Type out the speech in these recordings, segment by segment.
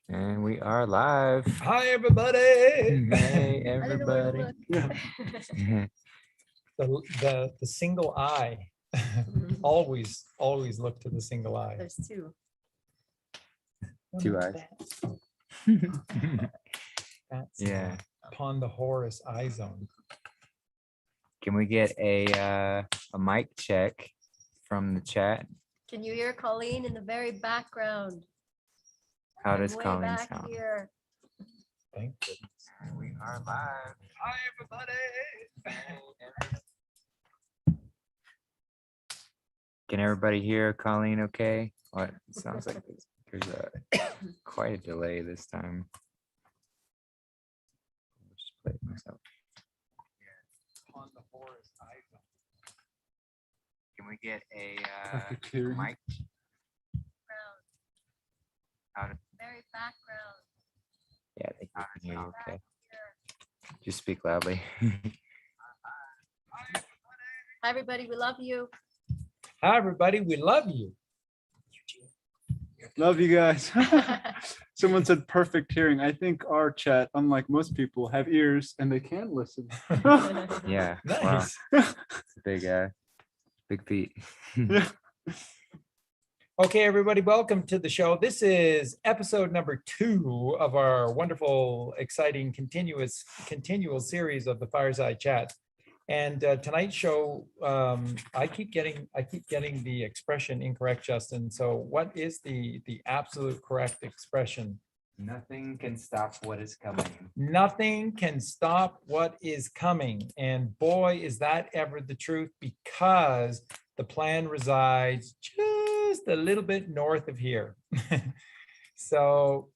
And we are live. Hi, everybody. Hey, everybody. The single eye. always look to the single eye. There's two. Two eyes. That's Yeah. upon the Horus eye zone. Can we get a mic check from the chat? Can you hear Colleen in the very background? How I'm does way Colleen back sound? here. Thank goodness. We are live. Hi, everybody. Can everybody hear Colleen okay? What? It sounds like there's quite a delay this time. I'll just play it myself. Upon the Horus eye zone. Can we get a Perfect hearing. mic? How to, Very background. yeah, they can hear you okay. Just speak loudly. Hi, everybody. We love you. Hi, everybody. We love you. Love you guys. Someone said perfect hearing. I think our chat, unlike most people, have ears and they can listen. Yeah. Wow. Nice. It's a big feat. Yeah. Okay, everybody, welcome to the show. This is episode number 2 of our wonderful, exciting, continual series of the Fireside Chats. And tonight's show, I keep getting the expression incorrect, Justin. So, what is the absolute correct expression? Nothing can stop what is coming. Nothing can stop what is coming. And boy, is that ever the truth, because the plan resides just a little bit north of here. So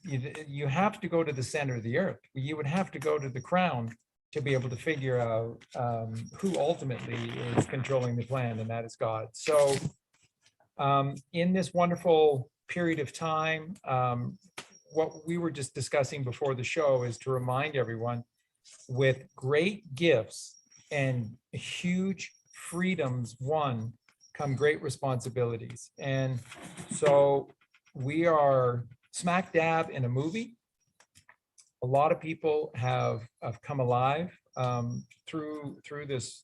you have to go to the center of the earth. You would have to go to the crown to be able to figure out who ultimately is controlling the plan, and that is God. So in this wonderful period of time, what we were just discussing before the show is to remind everyone, with great gifts and huge freedoms won come great responsibilities. And so we are smack dab in a movie. A lot of people have come alive through this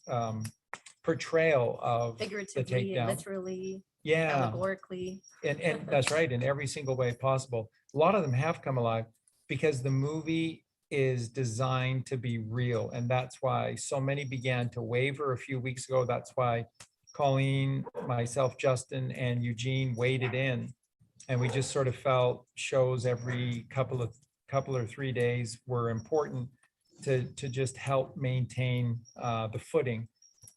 portrayal of the Figuratively, takedown. literally, Yeah, allegorically. and that's right, in every single way possible. A lot of them have come alive because the movie is designed to be real, and that's why so many began to waver a few weeks ago. That's why Colleen, myself, Justin, and Eugene waded in, and we just sort of felt shows every couple or 3 days were important to just help maintain the footing.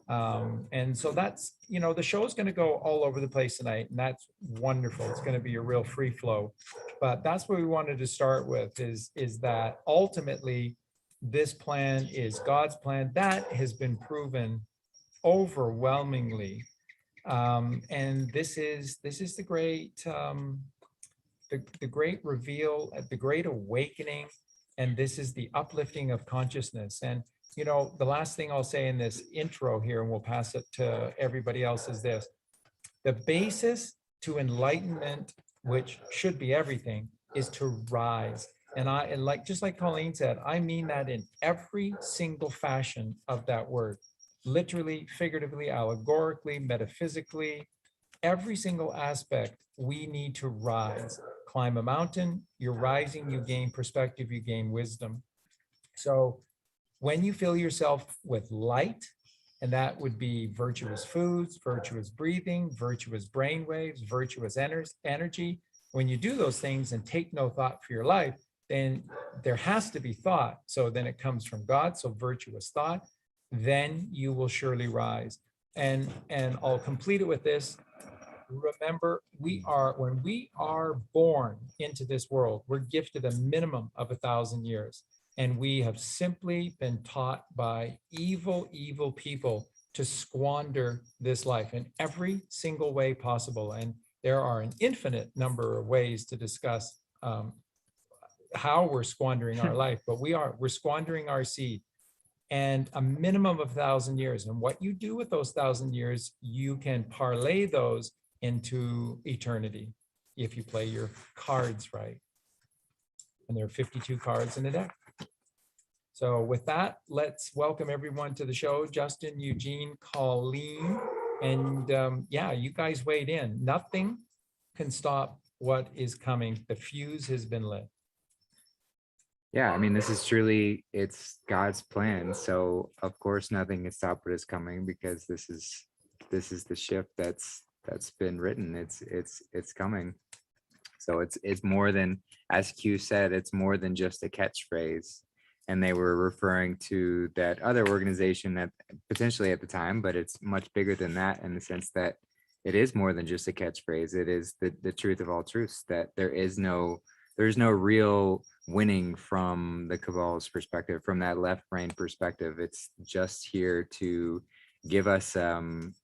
And so that's, the show is going to go all over the place tonight, and that's wonderful. It's going to be a real free flow. But that's what we wanted to start with, is that ultimately this plan is God's plan. That has been proven overwhelmingly. And this is the great the great reveal, the great awakening, and this is the uplifting of consciousness. And the last thing I'll say in this intro here, and we'll pass it to everybody else, is this: the basis to enlightenment, which should be everything, is to rise. And just like Colleen said, I mean that in every single fashion of that word, literally, figuratively, allegorically, metaphysically, every single aspect. We need to rise. Climb a mountain, you're rising, you gain perspective, you gain wisdom. So when you fill yourself with light, and that would be virtuous foods, virtuous breathing, virtuous brainwaves, virtuous energy, when you do those things and take no thought for your life, then there has to be thought. So then it comes from God, so virtuous thought, then you will surely rise. And I'll complete it with this. Remember, when we are born into this world, we're gifted a minimum of 1,000 years. And we have simply been taught by evil people to squander this life in every single way possible. And there are an infinite number of ways to discuss how we're squandering our life, but we're squandering our seed. and a minimum of 1,000 years. And what you do with those 1,000 years, you can parlay those into eternity if you play your cards right. And there are 52 cards in a deck. So with that, let's welcome everyone to the show. Justin, Eugene, Colleen, and yeah, you guys weighed in. Nothing can stop what is coming. The fuse has been lit. Yeah, I mean, this is truly, it's God's plan. So of course, nothing can stop what is coming, because this is the shift that's been written. It's coming. So it's more than, as Q said, it's more than just a catchphrase. And they were referring to that other organization that potentially at the time, but it's much bigger than that, in the sense that it is more than just a catchphrase. It is the truth of all truths, that there's no real winning from the Cabal's perspective, from that left brain perspective. It's just here to give us something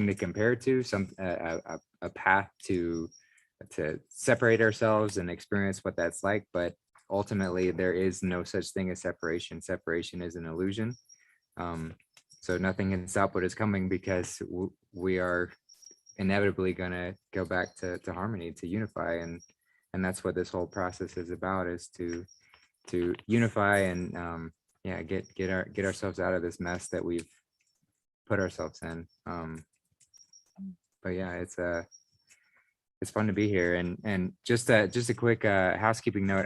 to compare to, a path to separate ourselves and experience what that's like. But ultimately, there is no such thing as separation. Separation is an illusion. So nothing can stop what is coming, because we are inevitably going to go back to harmony, to unify. And that's what this whole process is about, is to unify and get ourselves out of this mess that we've put ourselves in. But yeah, it's fun to be here. And just a quick housekeeping note.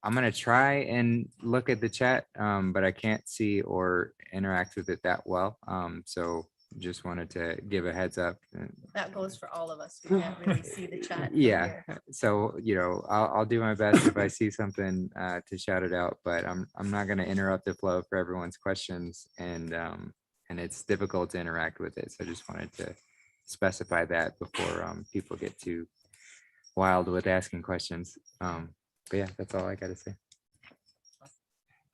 I'm gonna try and look at the chat, but I can't see or interact with it that well. So just wanted to give a heads up. That goes for all of us. We can't really see the chat. from Yeah. here. So I'll do my best if I see something to shout it out, but I'm not gonna interrupt the flow for everyone's questions, and it's difficult to interact with it. So I just wanted to specify that before people get too wild with asking questions. But yeah, that's all I got to say.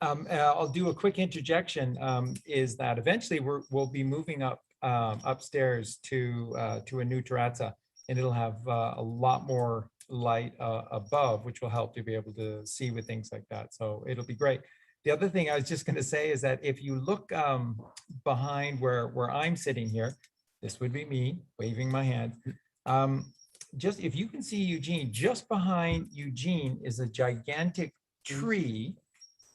I'll do a quick interjection. Is that eventually we'll be moving up upstairs to a new terrazza, and it'll have a lot more light above, which will help to be able to see with things like that. So it'll be great. The other thing I was just going to say is that if you look behind where I'm sitting here, this would be me waving my hand. Just if you can see Eugene, just behind Eugene is a gigantic tree,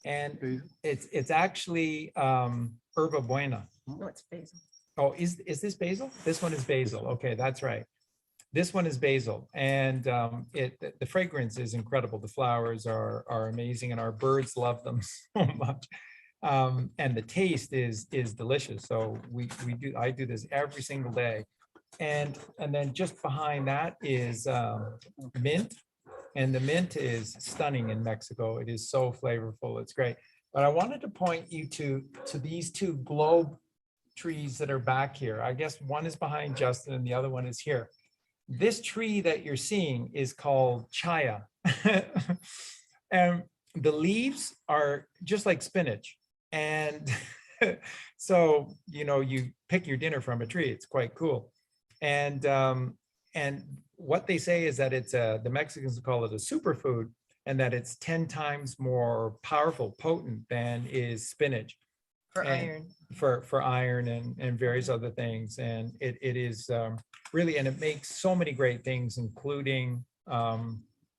and it's actually herba buena. No, it's basil. Oh, is this basil? This one is basil. Okay, that's right. This one is basil, and the fragrance is incredible. The flowers are amazing, and our birds love them so much. And the taste is delicious. So I do this every single day. And then just behind that is mint, and the mint is stunning in Mexico. It is so flavorful. It's great. But I wanted to point you to these two globe trees that are back here. I guess one is behind Justin and the other one is here. This tree that you're seeing is called chaya. And the leaves are just like spinach. And so, you pick your dinner from a tree. It's quite cool. And what they say is that it's the Mexicans call it a superfood, and that it's 10 times more powerful, potent than is spinach. For And iron. For iron and various other things. And it is really, and it makes so many great things, including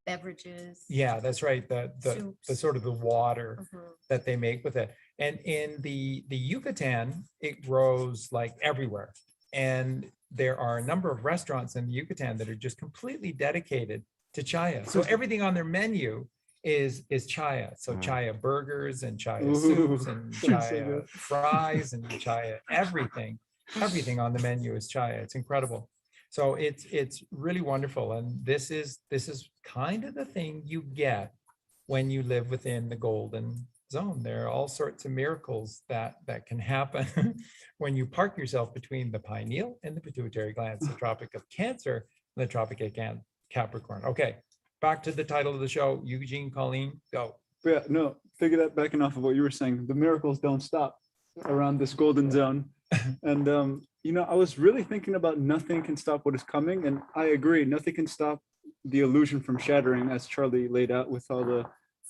Beverages. yeah, that's right, the Soups. sort of the water Mhm. that they make with it. And in the Yucatan, it grows like everywhere. And there are a number of restaurants in the Yucatan that are just completely dedicated to chaya. So everything on their menu is chaya. So Wow. chaya burgers and chaya Ooh, soups and sounds so chaya good. fries and chaya everything. Everything on the menu is chaya. It's incredible. So it's really wonderful. And this is kind of the thing you get when you live within the golden zone. There are all sorts of miracles that can happen when you park yourself between the pineal and the pituitary glands, the Tropic of Cancer and the Tropic of Capricorn. Okay, back to the title of the show. Eugene, Colleen, go. But yeah, no, figure that backing off of what you were saying, the miracles don't stop around this golden zone. And I was really thinking about nothing can stop what is coming, and I agree, nothing can stop the illusion from shattering, as Charlie laid out with all the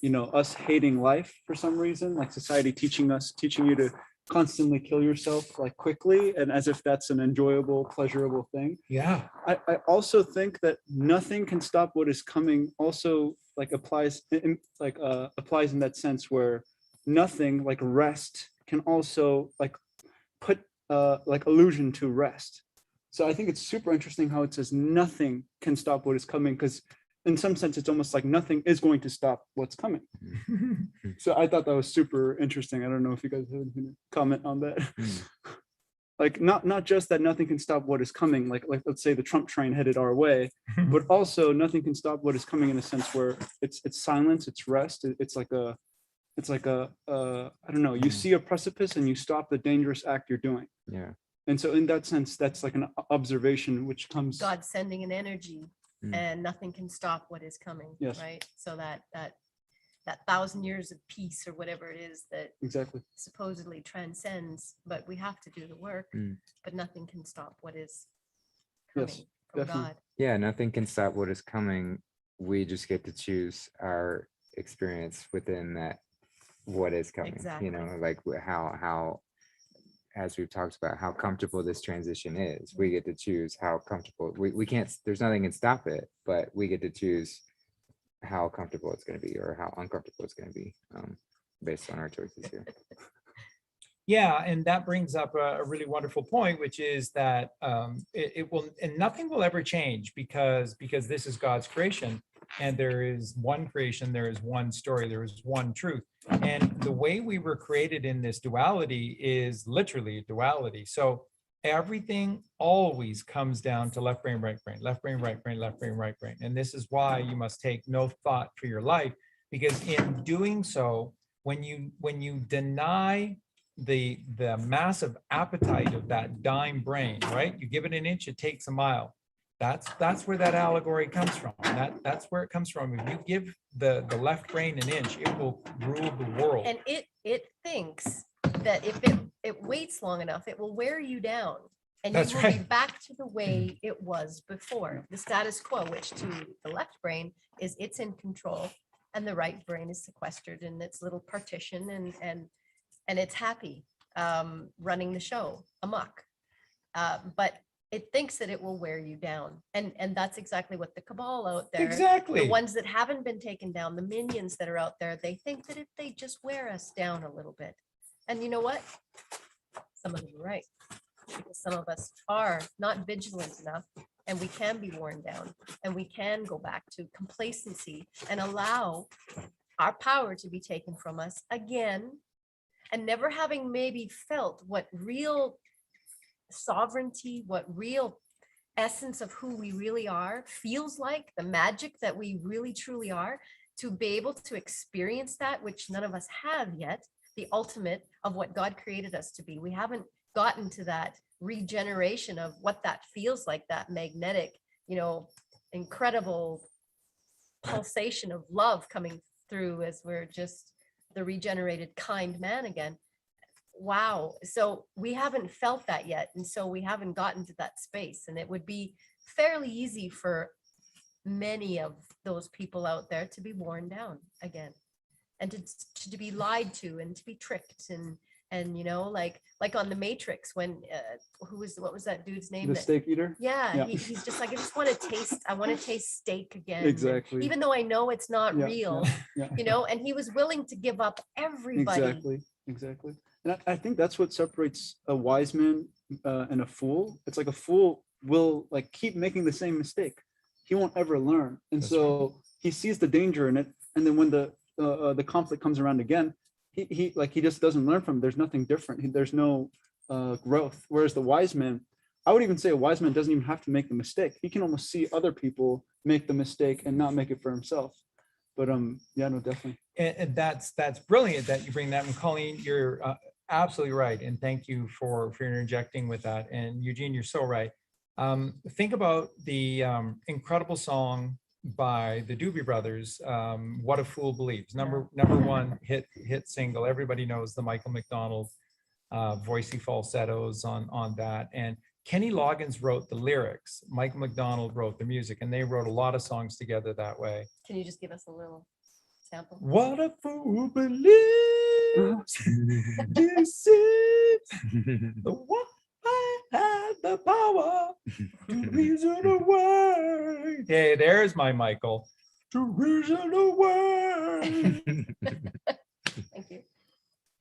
us hating life for some reason, like society teaching you to constantly kill yourself like quickly and as if that's an enjoyable, pleasurable thing. Yeah. I also think that nothing can stop what is coming also like applies in that sense where nothing like rest can also like put like illusion to rest. So I think it's super interesting how it says nothing can stop what is coming, because in some sense it's almost like nothing is going to stop what's coming. So I thought that was super interesting. I don't know if you guys have anything to comment on that. Like not just that nothing can stop what is coming, like let's say the Trump train headed our way, but also nothing can stop what is coming in a sense where it's silence, it's rest, it's like a I don't know, you see a precipice and you stop the dangerous act you're doing. Yeah. And so in that sense, that's like an observation which comes. God sending an energy and nothing can stop what is coming. Yes. Right. So that 1,000 years of peace or whatever it is that Exactly. supposedly transcends, but we have to do the work, but nothing can stop what is coming Yes, from definitely. God. Yeah, nothing can stop what is coming. We just get to choose our experience within that what is coming. Exactly. Like how as we've talked about how comfortable this transition is, we get to choose how comfortable. We can't, there's nothing can stop it, but we get to choose how comfortable it's going to be or how uncomfortable it's going to be based on our choices here. Yeah, and that brings up a really wonderful point, which is that it will, and nothing will ever change because this is God's creation, and there is one creation, there is one story, there is one truth, and the way we were created in this duality is literally a duality. So everything always comes down to left brain, right brain, left brain, right brain, left brain, right brain, and this is why you must take no thought for your life, because in doing so, when you deny the massive appetite of that dying brain, right? You give it an inch, it takes a mile. That's where that allegory comes from. That's where it comes from. If you give the left brain an inch, it will rule the world. And it thinks that if it waits long enough, it will wear you down. And That's you will be right. back to the way it was before. The status quo, which to the left brain is it's in control, and the right brain is sequestered in its little partition and it's happy running the show amok. But it thinks that it will wear you down. And that's exactly what the cabal out there, Exactly. the ones that haven't been taken down, the minions that are out there, they think that if they just wear us down a little bit. And you know what? Some of them are right. Because some of us are not vigilant enough, and we can be worn down, and we can go back to complacency and allow our power to be taken from us again, and never having maybe felt what real sovereignty, what real essence of who we really are feels like, the magic that we really truly are, to be able to experience that, which none of us have yet, the ultimate of what God created us to be. We haven't gotten to that regeneration of what that feels like, that magnetic, incredible pulsation of love coming through as we're just the regenerated kind man again. Wow. So we haven't felt that yet. And so we haven't gotten to that space. And it would be fairly easy for many of those people out there to be worn down again, and to be lied to and to be tricked and like on the Matrix when what was that dude's name? The steak eater. Yeah. He's just like, I want to taste steak again. Exactly. Even though I know it's not Yeah, real, yeah. and he was willing to give up everybody. Exactly. And I think that's what separates a wise man and a fool. It's like a fool will like keep making the same mistake. He won't ever learn. And That's so he sees the danger in it. And then when the conflict comes around again, he just doesn't learn from it. There's nothing different. There's no growth. Whereas the wise man, I would even say a wise man doesn't even have to make the mistake. He can almost see other people make the mistake and not make it for himself. But yeah, no, definitely. And that's brilliant that you bring that. And Colleen, you're absolutely right. And thank you for interjecting with that. And Eugene, you're so right. Think about the incredible song by the Doobie Brothers, What a Fool Believes. Number one hit single. Everybody knows the Michael McDonald voicey falsettos on that. And Kenny Loggins wrote the lyrics. Michael McDonald wrote the music, and they wrote a lot of songs together that way. Can you just give us a little Sample. What a fool believes, deceives. The one I had the power to reason away. Hey, there's my Michael. To reason away. Thank you.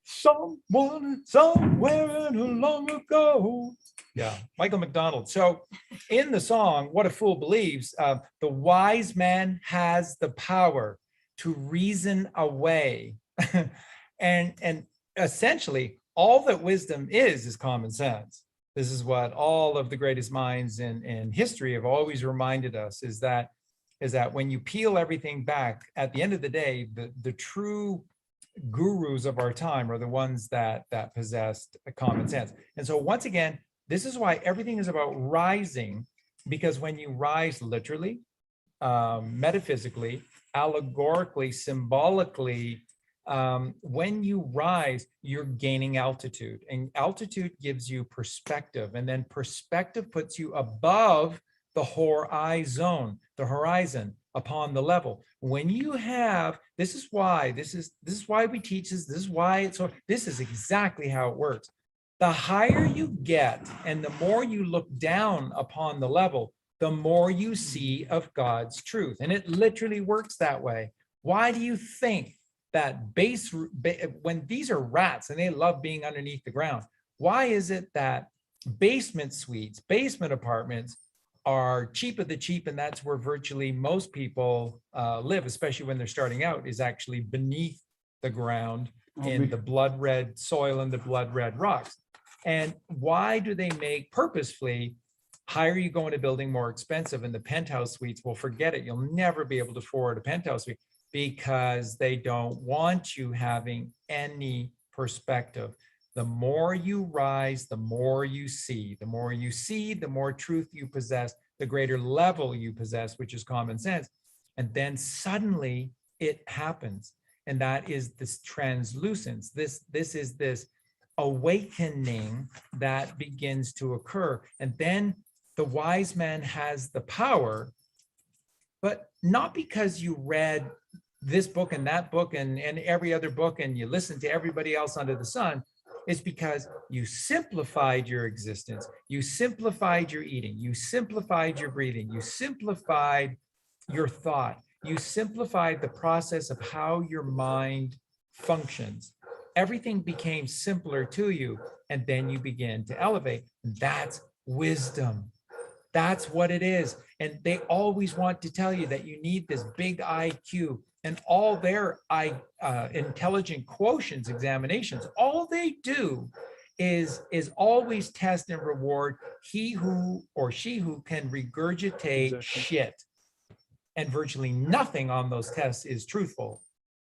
Someone, somewhere and long ago. Yeah, Michael McDonald. So in the song, What a Fool Believes, the wise man has the power to reason away. and essentially, all that wisdom is common sense. This is what all of the greatest minds in history have always reminded us, is that when you peel everything back, at the end of the day, the true gurus of our time are the ones that possessed common sense. And so once again, this is why everything is about rising, because when you rise literally, metaphysically, allegorically, symbolically, when you rise, you're gaining altitude, and altitude gives you perspective, and then perspective puts you above the horizon, upon the level. When you have, this is why we teach this. This is why it's so. This is exactly how it works. The higher you get, and the more you look down upon the level, the more you see of God's truth, and it literally works that way. Why do you think that when these are rats and they love being underneath the ground, why is it that basement suites, basement apartments are cheap of the cheap, and that's where virtually most people live, especially when they're starting out, is actually beneath the ground in the blood red soil and the blood red rocks? And why do they make purposefully, higher you go in a building, more expensive, and the penthouse suites, well, forget it, you'll never be able to afford a penthouse suite, because they don't want you having any perspective. The more you rise, the more you see. The more you see, the more truth you possess, the greater level you possess, which is common sense. And then suddenly it happens. And that is this translucence. This is this awakening that begins to occur. And then the wise man has the power, but not because you read this book and that book and every other book, and you listen to everybody else under the sun. Is because you simplified your existence, you simplified your eating, you simplified your breathing, you simplified your thought, you simplified the process of how your mind functions. Everything became simpler to you, and then you begin to elevate. That's wisdom. That's what it is. And they always want to tell you that you need this big IQ. And all their intelligent quotients examinations, all they do is always test and reward he who or she who can regurgitate shit. And virtually nothing on those tests is truthful.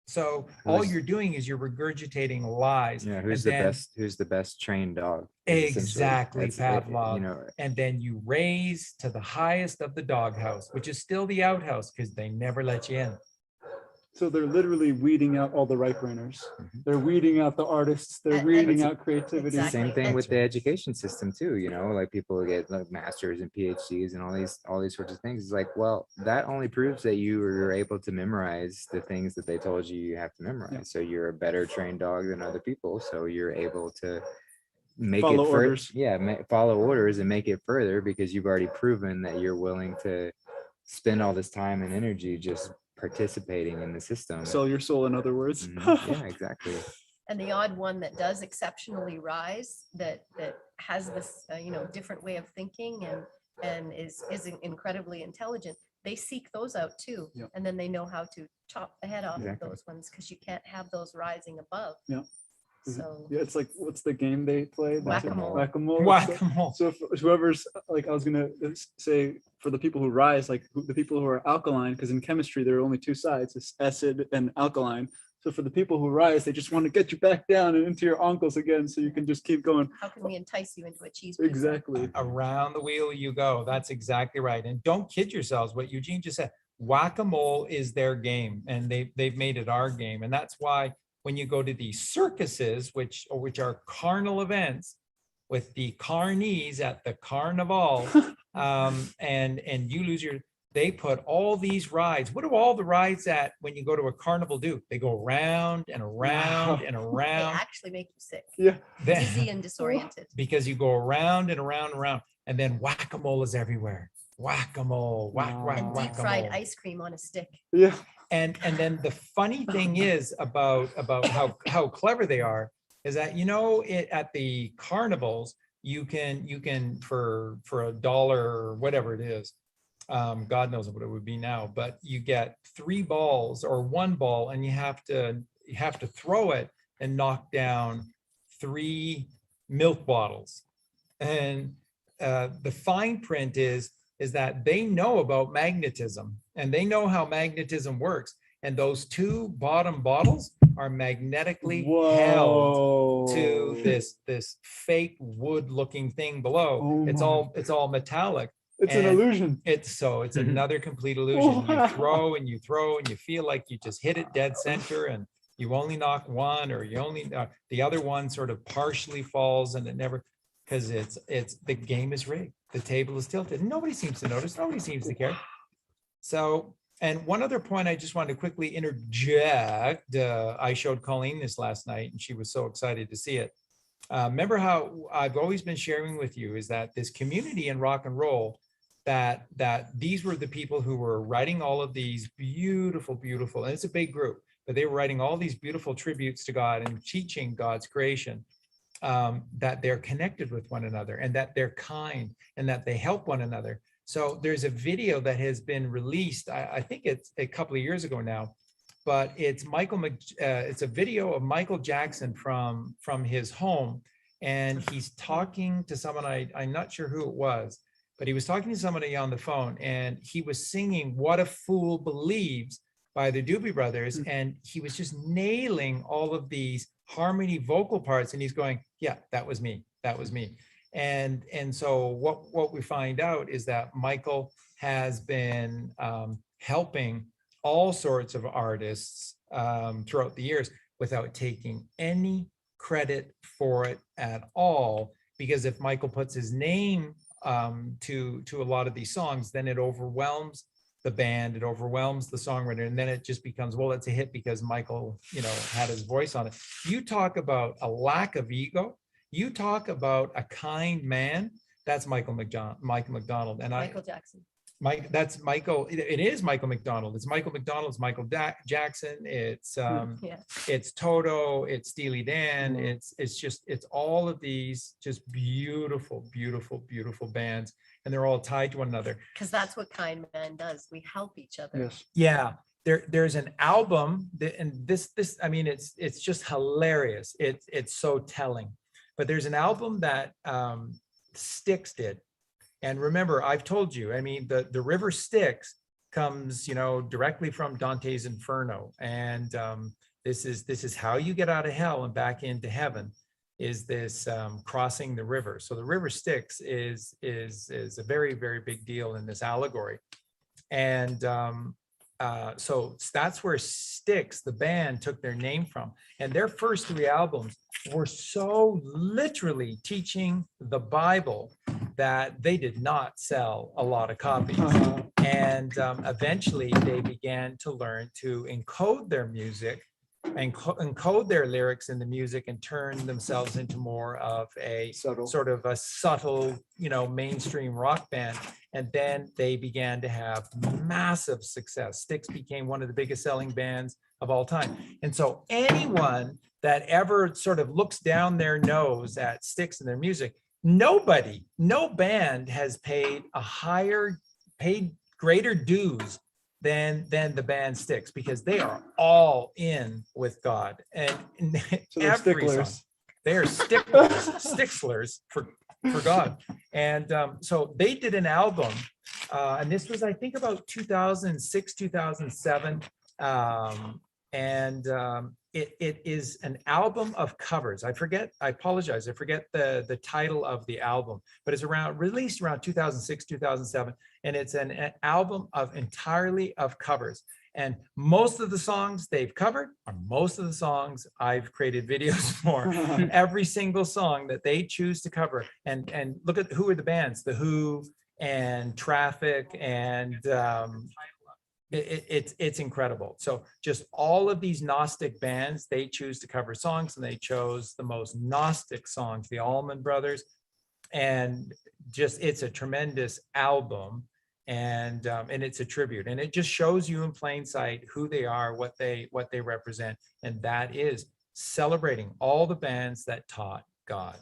So all you're doing is you're regurgitating lies. Yeah, who's the best trained dog? Exactly, Pavlov. You know, and then you raise to the highest of the doghouse, which is still the outhouse, because they never let you in. So they're literally weeding out all the right brainers. They're weeding out the artists. They're weeding out creativity. Exactly. Same thing with the education system too. You know, like people get like masters and PhDs and all these sorts of things. It's like, well, that only proves that you were able to memorize the things that they told you have to memorize. Yeah. So you're a better trained dog than other people. So you're able to follow orders. Yeah, follow orders and make it further, because you've already proven that you're willing to spend all this time and energy just participating in the system. Sell your soul, in other words. Yeah, exactly. And the odd one that does exceptionally rise, that has this different way of thinking and is incredibly intelligent, they seek those out too. Yep. And then they know how to chop the head off of those ones, because you can't have those rising above. Yeah. So yeah, it's like, what's the game they play? Whack-a-mole. Whack-a-mole. So whoever's, like, I was gonna say, for the people who rise, like the people who are alkaline, because in chemistry there are only two sides, it's acid and alkaline. So for the people who rise, they just want to get you back down and into your uncles again, so you can just keep going. How can we entice you into a cheese pizza? Exactly. Around the wheel you go. That's exactly right. And don't kid yourselves. What Eugene just said, whack-a-mole is their game, and they've made it our game. And that's why when you go to these circuses, which are carnal events with the carnies at the carnival, and you lose they put all these rides. What do all the rides at when you go to a carnival do? They go around and around and They around. actually make you sick, Yeah. dizzy and disoriented. Because you go around and around and around, and then whack-a-mole is everywhere. Whack-a-mole, whack, whack, And deep fried whack-a-mole. ice cream on a stick. Yeah. And then the funny thing is about how clever they are is that, you know, at the carnivals, you can for $1 or whatever it is, God knows what it would be now, but you get 3 balls or 1 ball, and you have to throw it and knock down 3 milk bottles. And the fine print is that they know about magnetism, and they know how magnetism works. And those 2 bottom bottles are magnetically held to this fake wood looking thing below. Oh It's all metallic. It's an And illusion. It's Mhm. another complete illusion. Wow. You throw and you throw and you feel like you just hit it dead center, and you only knock 1, or you only the other one sort of partially falls, and it never, because it's the game is rigged. The table is tilted. Nobody seems to notice. Nobody seems to care. So, and one other point I just wanted to quickly interject. I showed Colleen this last night, and she was so excited to see it. Remember how I've always been sharing with you is that this community in rock and roll, that these were the people who were writing all of these beautiful, and it's a big group, but they were writing all these beautiful tributes to God and teaching God's creation, that they're connected with one another, and that they're kind, and that they help one another. So there's a video that has been released. I think it's a couple of years ago now, but it's it's a video of Michael Jackson from his home, and he's talking to someone. I'm not sure who it was, but he was talking to somebody on the phone, and he was singing "What a Fool Believes" by the Doobie Brothers, and he was just nailing all of these harmony vocal parts, and he's going, "Yeah, that was me. That was me." And so what we find out is that Michael has been helping all sorts of artists throughout the years without taking any credit for it at all. Because if Michael puts his name to a lot of these songs, then it overwhelms the band, it overwhelms the songwriter, and then it just becomes, well, it's a hit because Michael, had his voice on it. You talk about a lack of ego. You talk about a kind man. That's Michael McDonald, and Michael Jackson. that's Michael. It is Michael McDonald. It's Michael McDonald. It's Michael Jackson. It's it's Toto. It's Steely Dan. It's all of these just beautiful bands, and they're all tied to one another. Because that's what kind man does. We help each other. Yes. Yeah. There's an album and this I mean it's just hilarious. It's so telling. But there's an album that Styx did. And remember, I've told you, I mean, the river Styx comes, directly from Dante's Inferno. And this is how you get out of hell and back into heaven, is this crossing the river. So the river Styx is a very, very big deal in this allegory. And so that's where Styx, the band, took their name from. And their first 3 albums were so literally teaching the Bible that they did not sell a lot of copies. And eventually they began to learn to encode their music and encode their lyrics in the music and turn themselves into more of a sort of a subtle, mainstream rock band. And then they began to have massive success. Styx became one of the biggest selling bands of all time. And so anyone that ever sort of looks down their nose at Styx and their music, no band has paid greater dues than the band Styx, because they are all in with God. And So they're every sticklers. song, they are sticklers for God. And so they did an album, and this was, I think, about 2006, 2007. It is an album of covers. I apologize. I forget the title of the album, but it's released around 2006, 2007. And it's an album entirely of covers. And most of the songs they've covered are most of the songs I've created videos for. Every single song that they choose to cover. And look at who are the bands: The Who, and traffic, and it's incredible. So just all of these Gnostic bands, they choose to cover songs, and they chose the most Gnostic songs, the Allman Brothers, and just it's a tremendous album, and it's a tribute, and it just shows you in plain sight who they are, what they represent, and that is celebrating all the bands that taught God.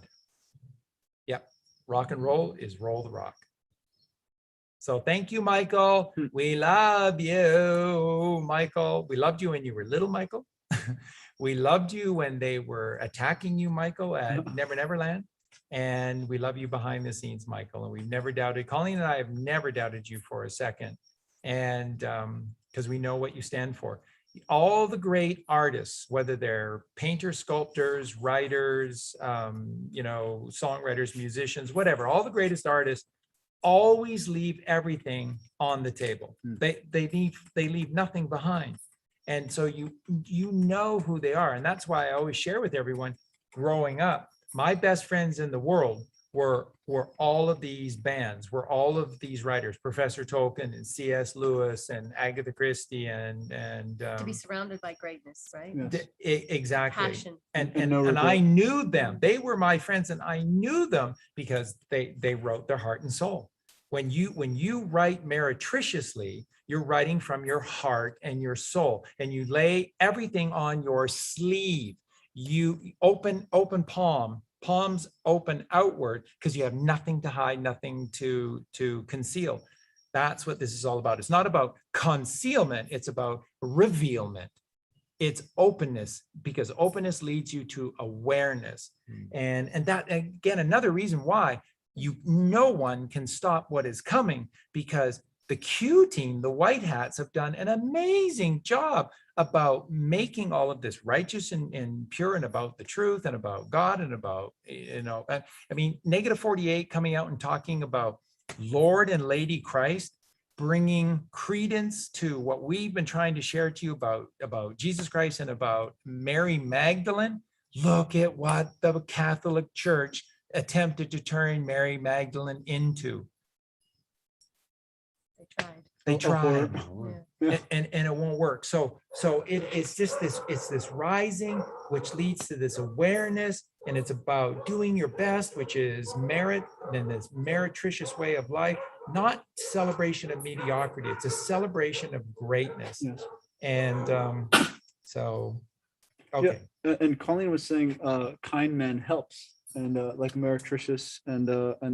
Yep, rock and roll is roll the rock. So thank you, Michael. We love you, Michael. We loved you when you were little, Michael. We loved you when they were attacking you, Michael, at Never Never Land. And we love you behind the scenes, Michael. And we've never doubted, Colleen and I have never doubted you for a second. And because we know what you stand for. All the great artists, whether they're painters, sculptors, writers, songwriters, musicians, whatever, all the greatest artists always leave everything on the table. They leave nothing behind. And so you know who they are. And that's why I always share with everyone, growing up, my best friends in the world were all of these bands, were all of these writers, Professor Tolkien and C.S. Lewis and Agatha Christie and To be surrounded by greatness, right? Yes. Exactly. Passion. And And no I regret. knew them. They were my friends, and I knew them because they wrote their heart and soul. When you write meretriciously, you're writing from your heart and your soul, and you lay everything on your sleeve. You open palms open outward, because you have nothing to hide, nothing to conceal. That's what this is all about. It's not about concealment, it's about revealment. It's openness, because openness leads you to awareness. And that, again, another reason why no one can stop what is coming, because the Q team, the White Hats, have done an amazing job about making all of this righteous and pure, and about the truth, and about God, and about, I mean, Negative 48 coming out and talking about Lord and Lady Christ, bringing credence to what we've been trying to share to you about Jesus Christ and about Mary Magdalene. Look at what the Catholic Church attempted to turn Mary Magdalene into. They tried. They tried. Yeah. And it won't work. So it's just this rising, which leads to this awareness, and it's about doing your best, which is merit, and this meretricious way of life, not celebration of mediocrity. It's a celebration of greatness. Yes. And so, okay. Yeah. And Colleen was saying kind man helps, and like meretricious, and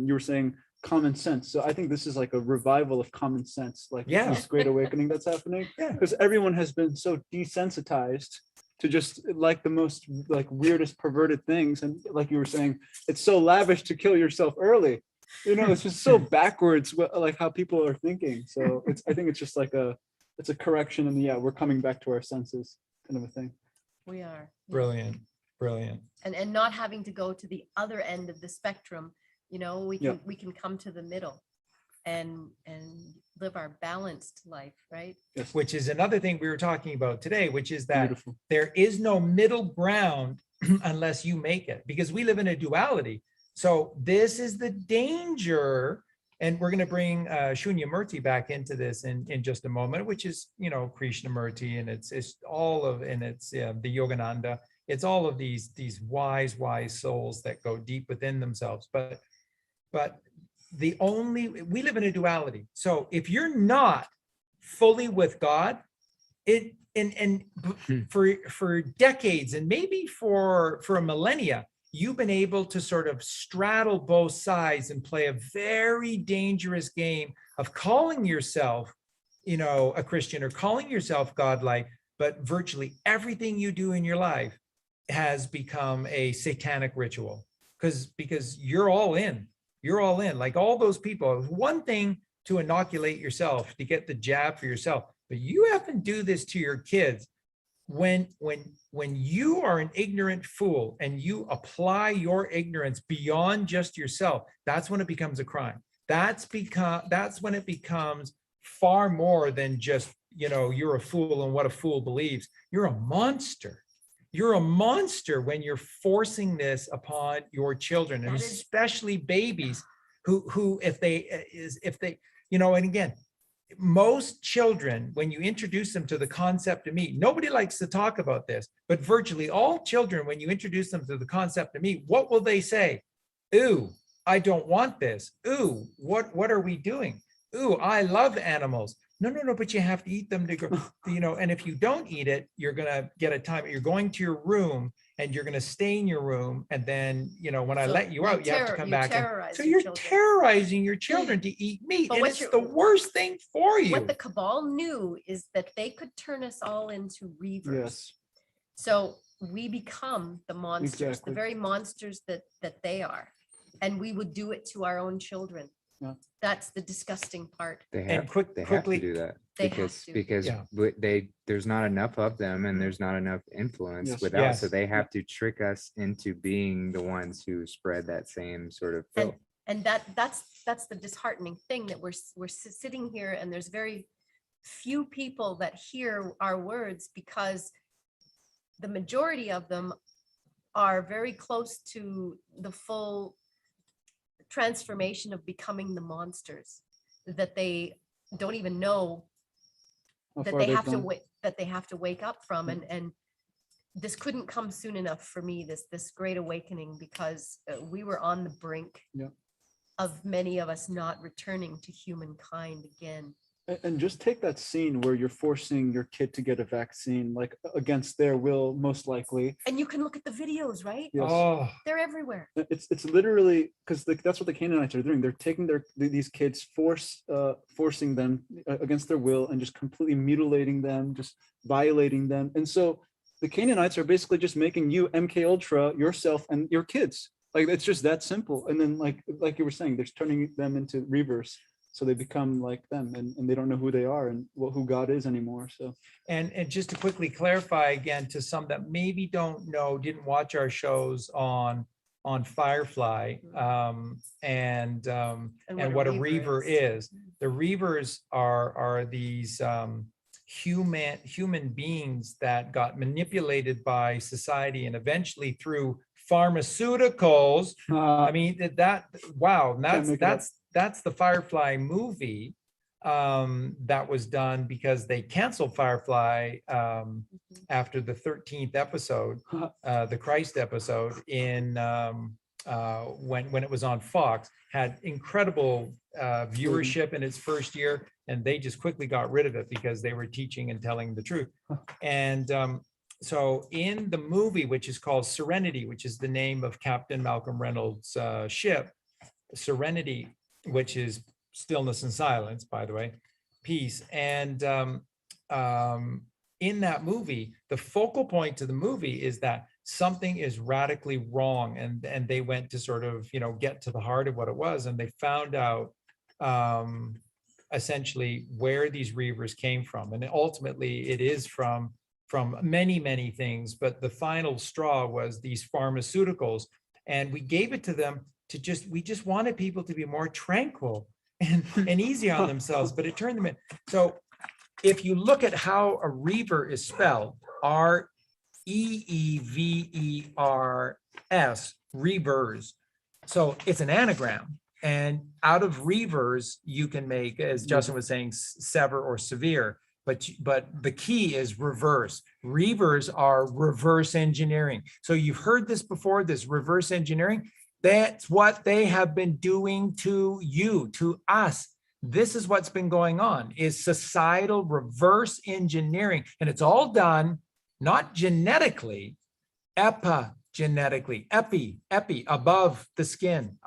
you were saying common sense. So I think this is like a revival of common sense, like this great awakening that's happening, because everyone has been so desensitized to just like the most like weirdest perverted things. And like you were saying, it's so lavish to kill yourself early, it's just so backwards, like how people are thinking. So I think it's just like it's a correction, and we're coming back to our senses kind of a thing. We are. Brilliant. And not having to go to the other end of the spectrum, we can come to the middle and live our balanced life, right? Yes. Which is another thing we were talking about today, which is that Beautiful. there is no middle ground unless you make it, because we live in a duality. So this is the danger. And we're going to bring Shunya Murti back into this in just a moment, which is, Krishnamurti, and it's all of, and it's the Yogananda. It's all of these wise souls that go deep within themselves. But we live in a duality. So if you're not fully with God, for decades, and maybe for a millennia, you've been able to sort of straddle both sides and play a very dangerous game of calling yourself, a Christian, or calling yourself godlike, but virtually everything you do in your life has become a satanic ritual, because you're all in. You're all in, like all those people. It's one thing to inoculate yourself, to get the jab for yourself, but you have to do this to your kids. When you are an ignorant fool and you apply your ignorance beyond just yourself, that's when it becomes a crime. That's when it becomes far more than just, you're a fool and what a fool believes. You're a monster. You're a monster when you're forcing this upon your children, and especially babies, who if they, and again, most children, when you introduce them to the concept of meat, nobody likes to talk about this, but virtually all children, when you introduce them to the concept of meat, what will they say? Ooh, I don't want this. Ooh, what are we doing? Ooh, I love animals. No, but you have to eat them to go, and if you don't eat it, you're going to get a time. You're going to your room and you're going to stay in your room. And then, when I So let you out, you have to come back. So your you're children. terrorizing your children to eat meat. But And what it's you're- the worst thing for you. What the cabal knew is that they could turn us all into reavers. Yes. So we become the monsters, Exactly. the very monsters that they are. And we would do it to our own children. Yeah. That's the disgusting part. They And have, they have quickly, to do that They have because to. because Yeah. there's not enough of them and there's not enough influence Yes. without. So Yes. they have to trick us into being the ones who spread that same sort of filth. And that's the disheartening thing, that we're sitting here and there's very few people that hear our words, because the majority of them are very close to the full transformation of becoming the monsters that they don't even know How that far they they've have to gone. wait, that they have to wake up from. And this couldn't come soon enough for me, this great awakening, because we were on the brink Yeah. of many of us not returning to humankind again. And just take that scene where you're forcing your kid to get a vaccine, like against their will, most likely. And you can look at the videos, right? Yes. oh, They're everywhere. It's literally because that's what the Canaanites are doing. They're taking these kids, forcing them against their will, and just completely mutilating them, just violating them. And so the Canaanites are basically just making you MK Ultra, yourself, and your kids. Like, it's just that simple. And then like you were saying, they're turning them into reavers. So they become like them, and they don't know who they are and who God is anymore. So and just to quickly clarify again, to some that maybe don't know, didn't watch our shows on Firefly, and what a reaver is. The reavers are these human beings that got manipulated by society and eventually through pharmaceuticals. I mean, wow, that's the Firefly movie that was done because they canceled Firefly after the 13th episode, the Christ episode, in when it was on Fox, had incredible viewership in its first year, and they just quickly got rid of it because they were teaching and telling the truth. And so in the movie, which is called Serenity, which is the name of Captain Malcolm Reynolds' ship, Serenity, which is stillness and silence, by the way, peace. And in that movie, the focal point to the movie is that something is radically wrong. And they went to sort of, get to the heart of what it was. And they found out essentially where these reavers came from. And ultimately it is from many, many things, but the final straw was these pharmaceuticals. And we gave it to them we just wanted people to be more tranquil and easy on themselves, but it turned them in. So if you look at how a reaver is spelled, R-E-E-V-E-R-S, reavers. So it's an anagram. And out of reavers, you can make, as Justin was saying, sever or severe. But the key is reverse. Reavers are reverse engineering. So you've heard this before, this reverse engineering. That's what they have been doing to you, to us. This is what's been going on, is societal reverse engineering. And it's all done, not genetically, epigenetically, epi, above the skin.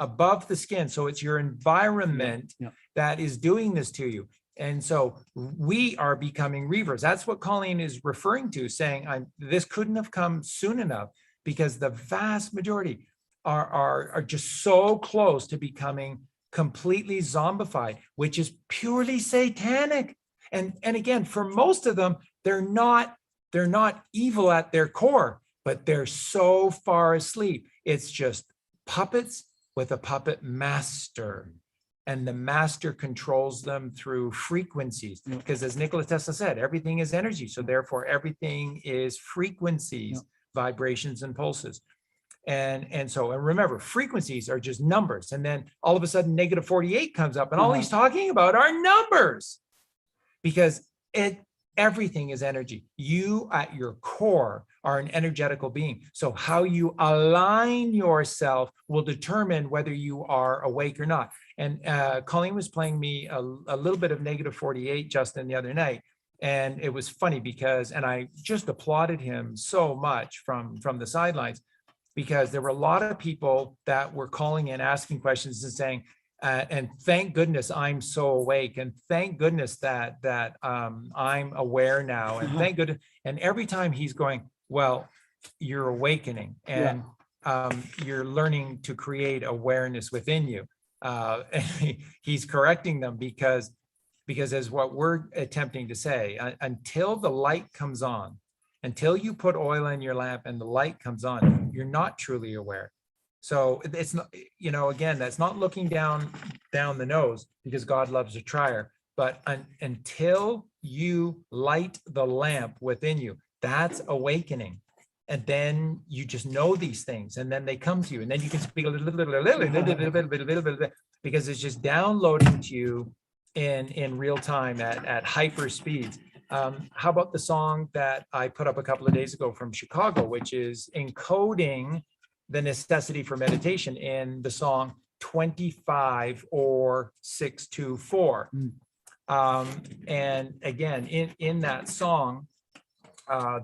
So it's your environment that is doing this to you. And so we are becoming reavers. That's what Colleen is referring to, saying this couldn't have come soon enough, because the vast majority are just so close to becoming completely zombified, which is purely satanic. And again, for most of them, they're not evil at their core, but they're so far asleep. It's just puppets with a puppet master. And the master controls them through frequencies, because as Nikola Tesla said, everything is energy. So therefore everything is frequencies, vibrations and pulses. And so, and remember, frequencies are just numbers. And then all of a sudden negative 48 comes up and all he's talking about are numbers, because everything is energy. You at your core are an energetical being. So how you align yourself will determine whether you are awake or not. And Colleen was playing me a little bit of negative 48, Justin, the other night. And it was funny because, and I just applauded him so much from the sidelines, because there were a lot of people that were calling in, asking questions and saying, and thank goodness I'm so awake, and thank goodness that I'm aware now, and thank goodness. And every time he's going, well, you're awakening, and you're learning to create awareness within you. And he's correcting them because as what we're attempting to say, until the light comes on, until you put oil in your lamp and the light comes on, you're not truly aware. So it's not, again, that's not looking down the nose, because God loves a trier, but until you light the lamp within you, that's awakening. And then you just know these things, and then they come to you, and then you can speak a little bit, because it's just downloading to you in real time at hyper speeds. How about the song that I put up a couple of days ago from Chicago, which is encoding the necessity for meditation in the song 25 or 624. And again, in that song,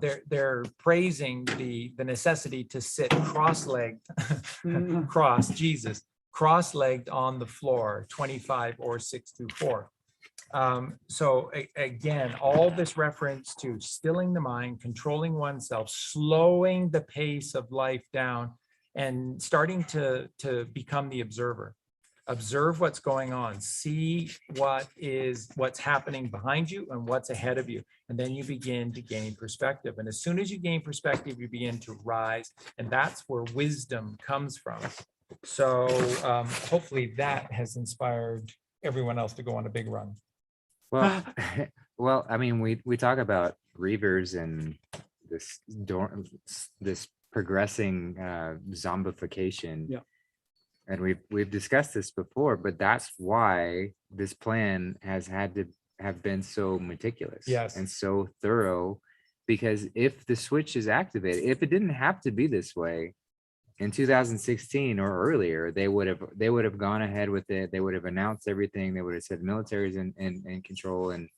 they're praising the necessity to sit cross-legged, cross-legged on the floor, 25 or 624. So again, all this reference to stilling the mind, controlling oneself, slowing the pace of life down, and starting to become the observer. Observe what's going on, see what's happening behind you and what's ahead of you. And then you begin to gain perspective. And as soon as you gain perspective, you begin to rise. And that's where wisdom comes from. So hopefully that has inspired everyone else to go on a big run. Well, well, I mean, we talk about reavers and this progressing zombification. Yeah. And we've discussed this before, but that's why this plan has had to have been so meticulous, yes, and so thorough, because if the switch is activated, if it didn't have to be this way in 2016 or earlier, they would have gone ahead with it. They would have announced everything. They would have said military's in control and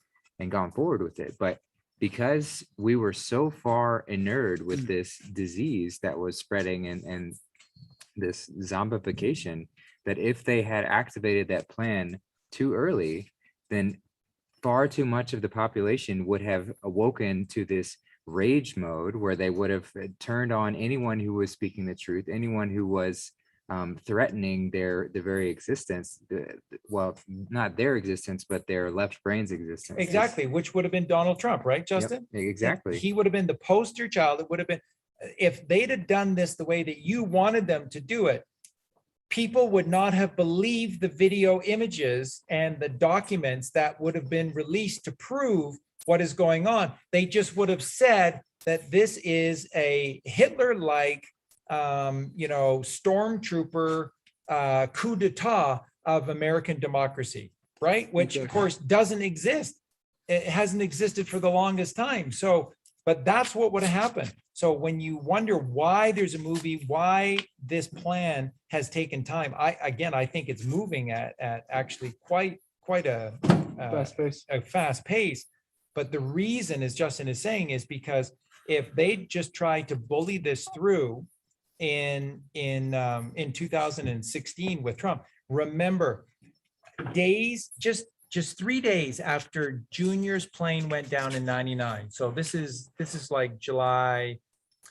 gone forward with it. But because we were so far inured with this disease that was spreading and this zombification, that if they had activated that plan too early, then far too much of the population would have awoken to this rage mode, where they would have turned on anyone who was speaking the truth, anyone who was threatening their very existence, well, not their existence, but their left brain's existence. Exactly, which would have been Donald Trump, right, Justin? Yep, exactly. He would have been the poster child. It would have been, if they'd have done this the way that you wanted them to do it, people would not have believed the video images and the documents that would have been released to prove what is going on. They just would have said that this is a Hitler-like, stormtrooper coup d'etat of American democracy, right? Which of course doesn't exist. It hasn't existed for the longest time. So, but that's what would have happened. So when you wonder why there's a movie, why this plan has taken time, I think it's moving at actually quite a fast pace. But the reason, as Justin is saying, is because if they just tried to bully this through in 2016 with Trump, remember, just 3 days after Junior's plane went down in '99. So this is like July,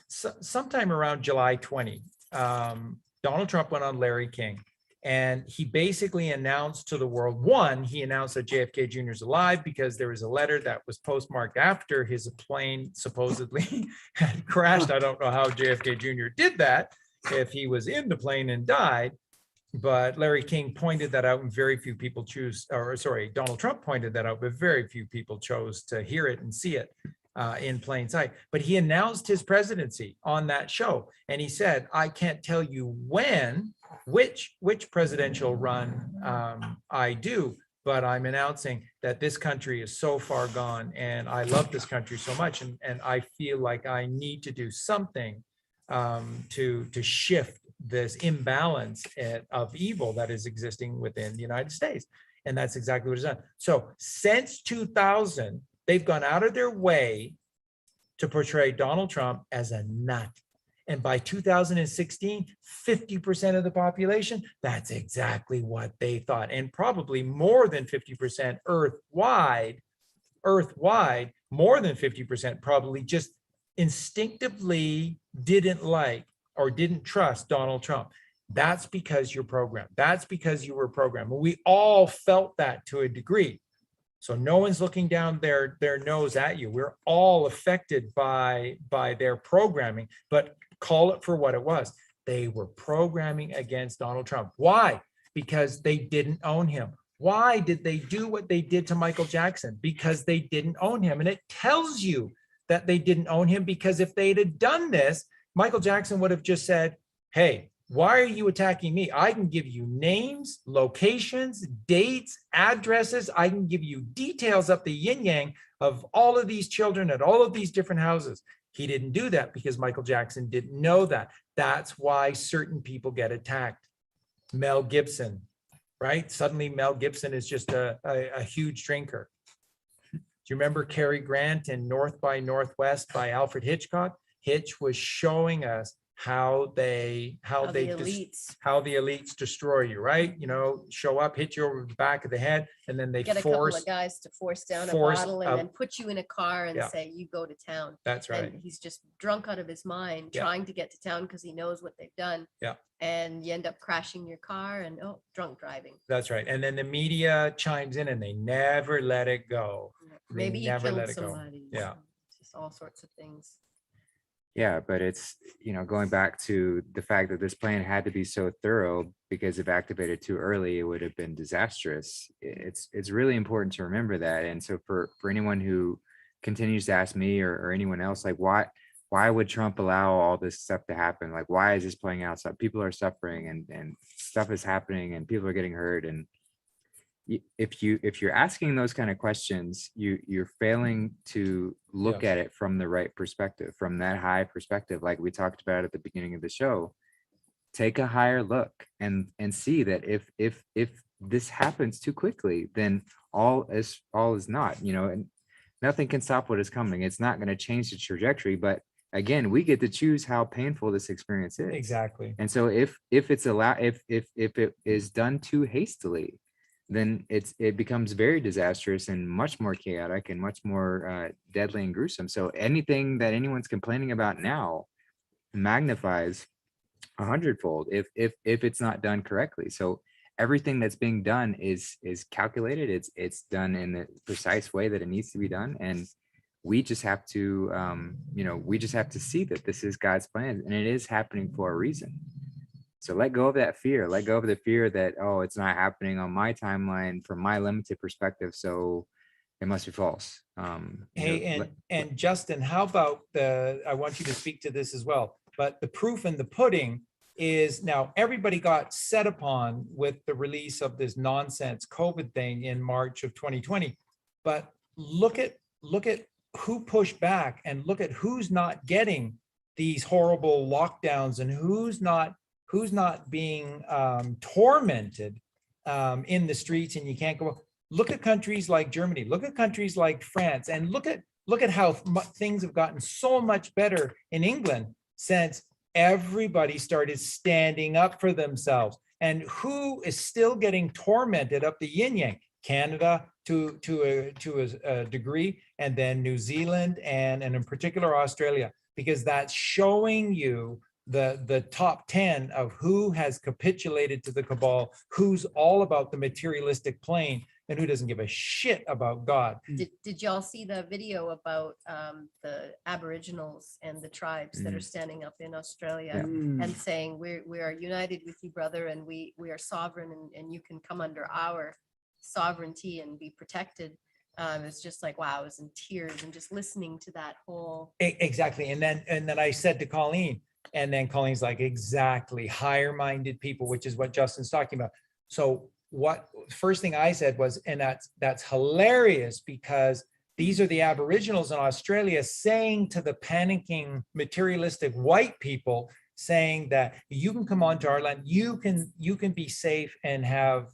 sometime around July 20. Donald Trump went on Larry King. And he basically announced to the world, he announced that JFK Jr. is alive because there was a letter that was postmarked after his plane supposedly had crashed. I don't know how JFK Jr. did that, if he was in the plane and died, but Larry King pointed that out and very few people Donald Trump pointed that out, but very few people chose to hear it and see it. in plain sight. But he announced his presidency on that show, and he said, "I can't tell you which presidential run I do, but I'm announcing that this country is so far gone, and I love this country so much, and I feel like I need to do something to shift this imbalance of evil that is existing within the United States." And that's exactly what it's done. So since 2000, they've gone out of their way to portray Donald Trump as a nut. And by 2016, 50% of the population, that's exactly what they thought. And probably more than 50% earthwide, more than 50% probably just instinctively didn't like or didn't trust Donald Trump. That's because you're programmed. That's because you were programmed. We all felt that to a degree. So no one's looking down their nose at you. We're all affected by their programming, but call it for what it was. They were programming against Donald Trump. Why? Because they didn't own him. Why did they do what they did to Michael Jackson? Because they didn't own him. And it tells you that they didn't own him, because if they'd have done this, Michael Jackson would have just said, "Hey, why are you attacking me? I can give you names, locations, dates, addresses. I can give you details up the yin yang of all of these children at all of these different houses." He didn't do that because Michael Jackson didn't know that. That's why certain people get attacked. Mel Gibson, right? Suddenly Mel Gibson is just a huge drinker. Do you remember Cary Grant in North by Northwest by Alfred Hitchcock? Hitch was showing us how the elites destroy you, right? You know, show up, hit you over the back of the head, and then they Get a couple of guys to force down a bottle and then put you in a car and say, "You go to town." That's right. And he's just drunk out of his mind, Yeah. trying to get to town because he knows what they've done. Yeah. And you end up crashing your car and drunk driving. That's right. And then the media chimes in and they never let it go. Maybe he never killed let it go. somebody. Yeah. Just all sorts of things. Yeah, but it's, going back to the fact that this plan had to be so thorough, because if activated too early, it would have been disastrous. It's really important to remember that. And so for anyone who continues to ask me or anyone else, like, why would Trump allow all this stuff to happen? Like, why is this playing out? So people are suffering and stuff is happening and people are getting hurt. And if you're asking those kind of questions, you're failing to look at it from the right perspective, from that high perspective, like we talked about at the beginning of the show. Take a higher look and see that if this happens too quickly, then all is not, and nothing can stop what is coming. It's not going to change the trajectory, but again, we get to choose how painful this experience is. Exactly. And so if it is done too hastily, then it becomes very disastrous and much more chaotic and much more deadly and gruesome. So anything that anyone's complaining about now magnifies 100-fold if it's not done correctly. So everything that's being done is calculated. It's done in the precise way that it needs to be done, and we just have to see that this is God's plan and it is happening for a reason. So let go of that fear. Let go of the fear that, oh, it's not happening on my timeline from my limited perspective, so it must be false. Hey, and Justin, how about I want you to speak to this as well, but the proof in the pudding is now everybody got set upon with the release of this nonsense COVID thing in March of 2020. But look at who pushed back and look at who's not getting these horrible lockdowns and who's not being tormented in the streets, and you can't go. Look at countries like Germany, look at countries like France, and look at how things have gotten so much better in England since everybody started standing up for themselves. And who is still getting tormented up the yin yang? Canada to a degree, and then New Zealand and in particular Australia, because that's showing you the top 10 of who has capitulated to the cabal, who's all about the materialistic plane, and who doesn't give a shit about God. Did y'all see the video about the Aboriginals and the tribes that are standing up in Australia and saying, we are united with you, brother, and we are sovereign, and you can come under our sovereignty and be protected. It's just like, wow, I was in tears and just listening to that whole. Exactly. And then I said to Colleen, and then Colleen's like, exactly, higher minded people, which is what Justin's talking about. So what first thing I said was, and that's hilarious, because these are the Aboriginals in Australia saying to the panicking materialistic white people, saying that you can come onto our land, you can be safe and have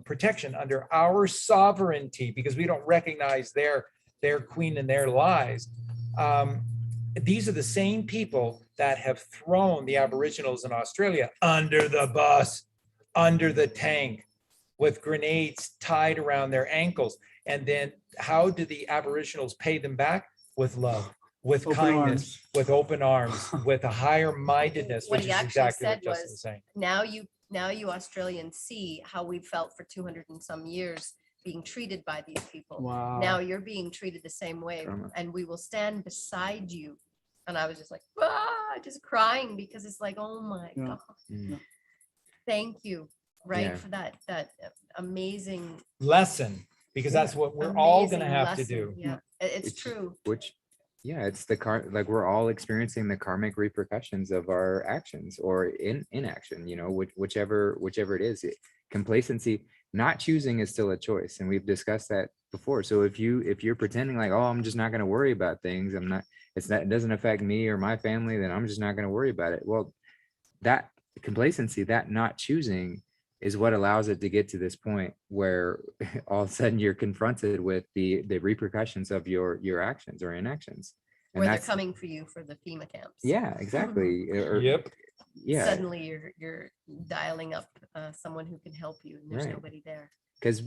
protection under our sovereignty, because we don't recognize their queen and their lies. These are the same people that have thrown the Aboriginals in Australia under the bus, under the tank, with grenades tied around their ankles. And then how do the Aboriginals pay them back? With love, with Open kindness, arms. with open arms, with a higher mindedness, What which he is actually exactly said what Justin was was, saying. now you Australians see how we felt for 200 and some years being treated by these people. Wow. Now you're being treated the same way, Trauma. and we will stand beside you. And I was just like, just crying, because it's like, oh my Yeah. God, Mm. thank you, right, Yeah. for that amazing. Lesson, because that's what we're all going to amazing have to lesson. do. Yeah, it's true. Which, yeah, it's like we're all experiencing the karmic repercussions of our actions or inaction, whichever it is. Complacency, not choosing, is still a choice, and we've discussed that before. So if you're pretending like, oh, I'm just not going to worry about things, it doesn't affect me or my family, then I'm just not going to worry about it. Well, that complacency, that not choosing, is what allows it to get to this point where all of a sudden you're confronted with the repercussions of your actions or inactions. And Where they're that's coming for you for the FEMA camps. yeah, exactly. Yep. Yeah, Suddenly you're dialing up someone who can help you, and there's Right. nobody there. because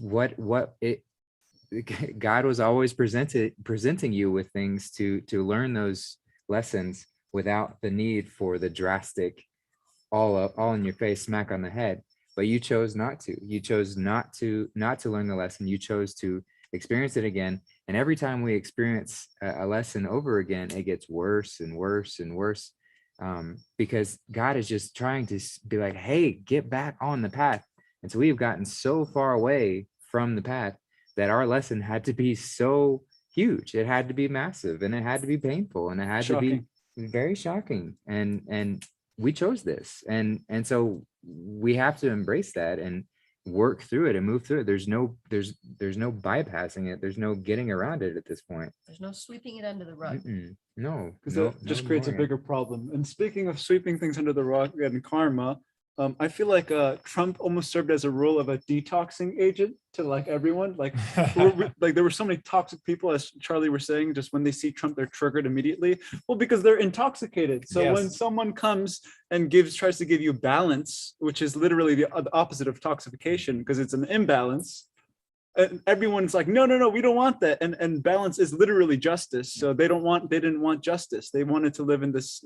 God was always presenting you with things to learn those lessons without the need for the drastic, all in your face smack on the head. But you chose not to. You chose not to learn the lesson. You chose to experience it again. And every time we experience a lesson over again, it gets worse and worse and worse, because God is just trying to be like, hey, get back on the path. And so we've gotten so far away from the path that our lesson had to be so huge. It had to be massive, and it had to be painful, and it had to be very shocking. And we chose this. And so we have to embrace that and work through it and move through it. There's no bypassing it. There's no getting around it at this point. There's no sweeping it under the rug. No, Because no, it just no creates a more. bigger problem. And speaking of sweeping things under the rug and karma, I feel like Trump almost served as a role of a detoxing agent to like everyone. Like there were so many toxic people, as Charlie was saying, just when they see Trump, they're triggered immediately. Well, because they're intoxicated. So when Yes. someone comes and tries to give you balance, which is literally the opposite of toxification, because it's an imbalance, and everyone's like, no, we don't want that. And balance is literally justice. So they didn't want justice. They wanted to live in this,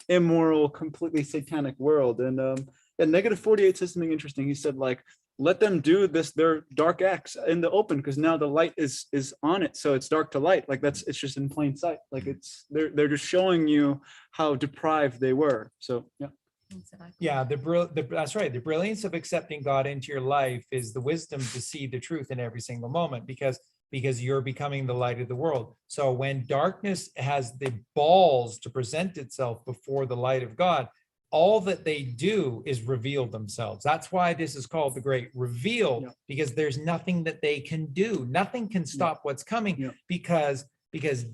immoral, completely satanic world. And negative 48 says something interesting. He said, like, let them do their dark acts in the open, because now the light is on it. So it's dark to light. Like it's just in plain sight. Like they're just showing you how deprived they were. So yeah. Exactly. Yeah, that's right. The brilliance of accepting God into your life is the wisdom to see the truth in every single moment, because you're becoming the light of the world. So when darkness has the balls to present itself before the light of God, all that they do is reveal themselves. That's why this is called the great reveal, Yeah. because there's nothing that they can do. Nothing can stop what's coming, Yeah. because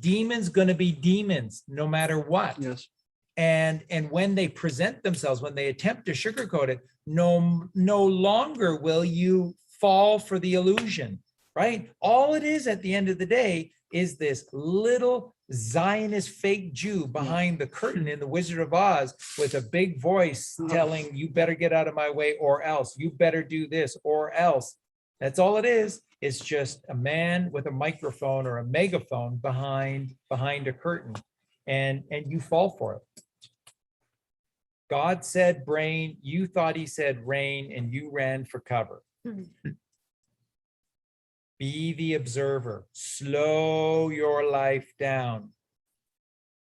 demons going to be demons no matter what. Yes. And when they present themselves, when they attempt to sugarcoat it, no longer will you fall for the illusion, right? All it is at the end of the day is this little Zionist fake Jew behind the curtain in The Wizard of Oz with a big voice telling you better get out of my way or else, you better do this or else. That's all it is. It's just a man with a microphone or a megaphone behind a curtain, and you fall for it. God said brain, you thought he said rain, and you ran for cover. Be the observer. Slow your life down.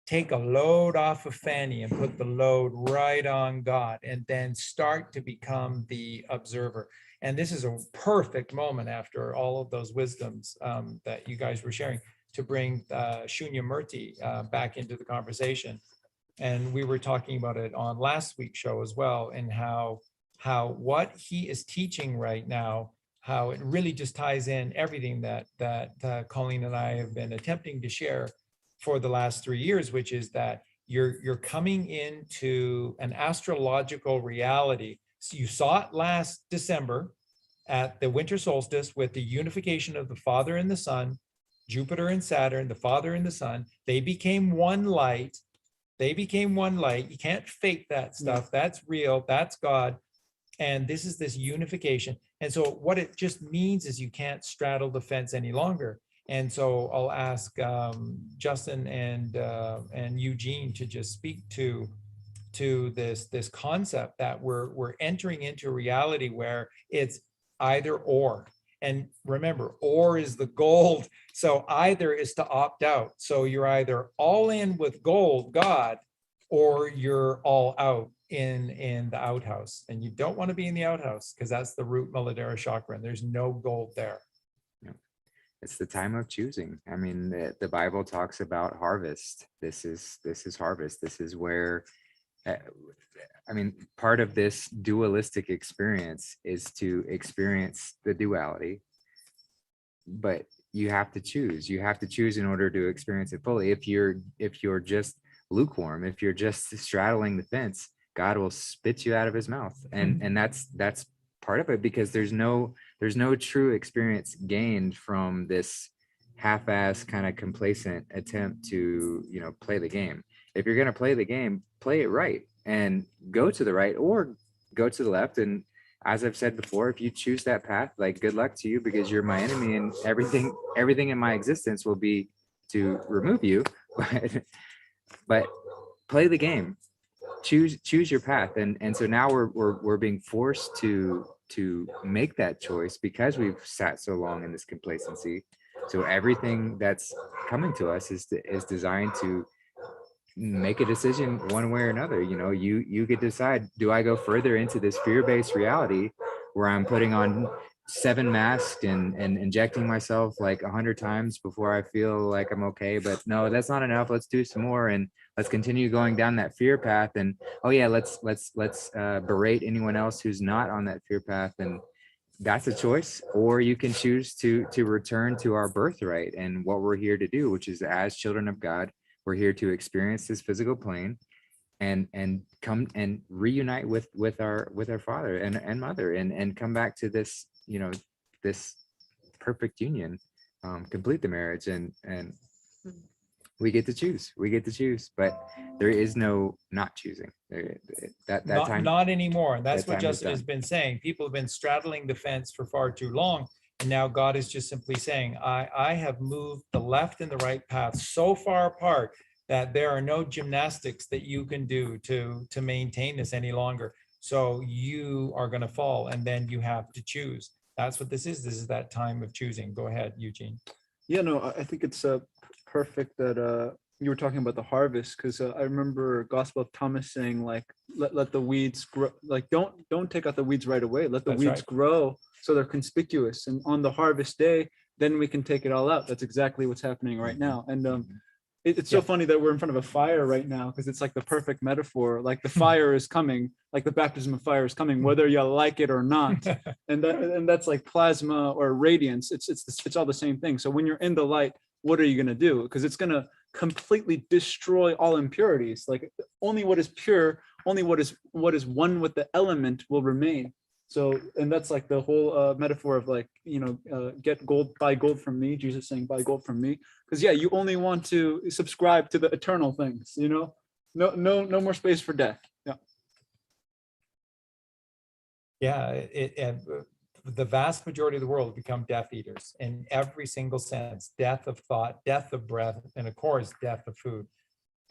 Take a load off of Fanny and put the load right on God, and then start to become the observer. And this is a perfect moment after all of those wisdoms that you guys were sharing to bring Shunya Murti back into the conversation. And we were talking about it on last week's show as well, and how what he is teaching right now, how it really just ties in everything that Colleen and I have been attempting to share for the last 3 years, which is that you're coming into an astrological reality. So you saw it last December at the winter solstice with the unification of the Father and the Son, Jupiter and Saturn, the Father and the Son. They became one light. They became one light. You can't fake that stuff. That's real. That's God. And this is this unification. And so what it just means is you can't straddle the fence any longer. And so I'll ask Justin and Eugene to just speak to this concept that we're entering into a reality where it's either or. And remember, or is the gold. So either is to opt out. So you're either all in with gold, God, or you're all out in the outhouse. And you don't want to be in the outhouse because that's the root Muladhara chakra, and there's no gold there. It's the time of choosing. I mean, the Bible talks about harvest. This is harvest. This is where, I mean, part of this dualistic experience is to experience the duality, but you have to choose. You have to choose in order to experience it fully. If you're just lukewarm, if you're just straddling the fence, God will spit you out of his mouth. And that's part of it, because there's no true experience gained from this half-ass kind of complacent attempt to, play the game. If you're going to play the game, play it right and go to the right or go to the left. And as I've said before, if you choose that path, like, good luck to you, because you're my enemy, and everything in my existence will be to remove you. But play the game, choose your path. And so now we're being forced to make that choice because we've sat so long in this complacency. So everything that's coming to us is designed to make a decision one way or another. You could decide, do I go further into this fear-based reality where I'm putting on 7 masks and injecting myself like 100 times before I feel like I'm okay, but no, that's not enough, let's do some more, and let's continue going down that fear path, and oh yeah, let's berate anyone else who's not on that fear path. And that's a choice. Or you can choose to return to our birthright and what we're here to do, which is, as children of God, we're here to experience this physical plane and come and reunite with our father and mother, and come back to this, this perfect union, complete the marriage, and we get to choose, but there is no not choosing. Not anymore. And that's that what time is Justin has done. been saying. People have been straddling the fence for far too long. And now God is just simply saying, I have moved the left and the right path so far apart that there are no gymnastics that you can do to maintain this any longer. So you are going to fall, and then you have to choose. That's what this is. This is that time of choosing. Go ahead, Eugene. Yeah, no, I think it's perfect that you were talking about the harvest, because I remember Gospel of Thomas saying, like, let the weeds grow, like, don't take out the weeds right away. Let the That's weeds right. grow so they're conspicuous, and on the harvest day, then we can take it all out. That's exactly what's happening right now. And it's so Yeah. funny that we're in front of a fire right now, because it's like the perfect metaphor. Like, the fire is coming, like the baptism of fire is coming, whether you like it or not. And that's like plasma or radiance. It's all the same thing. So when you're in the light, what are you going to do? Because it's going to completely destroy all impurities. Like, only what is pure, only what is one with the element will remain. So, and that's like the whole metaphor of, like, get gold, buy gold from me. Jesus saying, buy gold from me. Because yeah, you only want to subscribe to the eternal things, no more space for death. Yeah, the vast majority of the world have become Death Eaters in every single sense: death of thought, death of breath, and of course, death of food.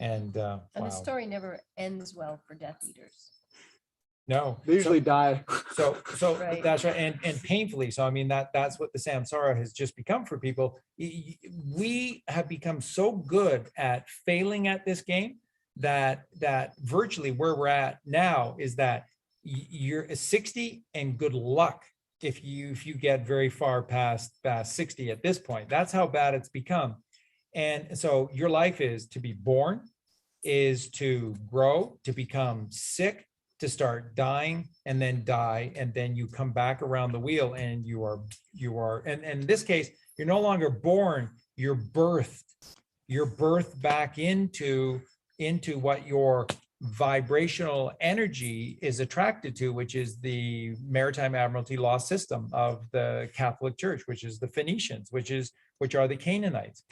And And the wow. story never ends well for Death Eaters. No, They usually die. So Right. that's right, and painfully. So I mean, that's what the samsara has just become for people. We have become so good at failing at this game that virtually where we're at now is that you're 60 and good luck if you get very far past 60 at this point. That's how bad it's become. And so your life is to be born, is to grow, to become sick, to start dying, and then die, and then you come back around the wheel, and you are, and in this case, you're no longer born, you're birthed back into what your vibrational energy is attracted to, which is the Maritime Admiralty law system of the Catholic Church, which is the Phoenicians, which are the Canaanites.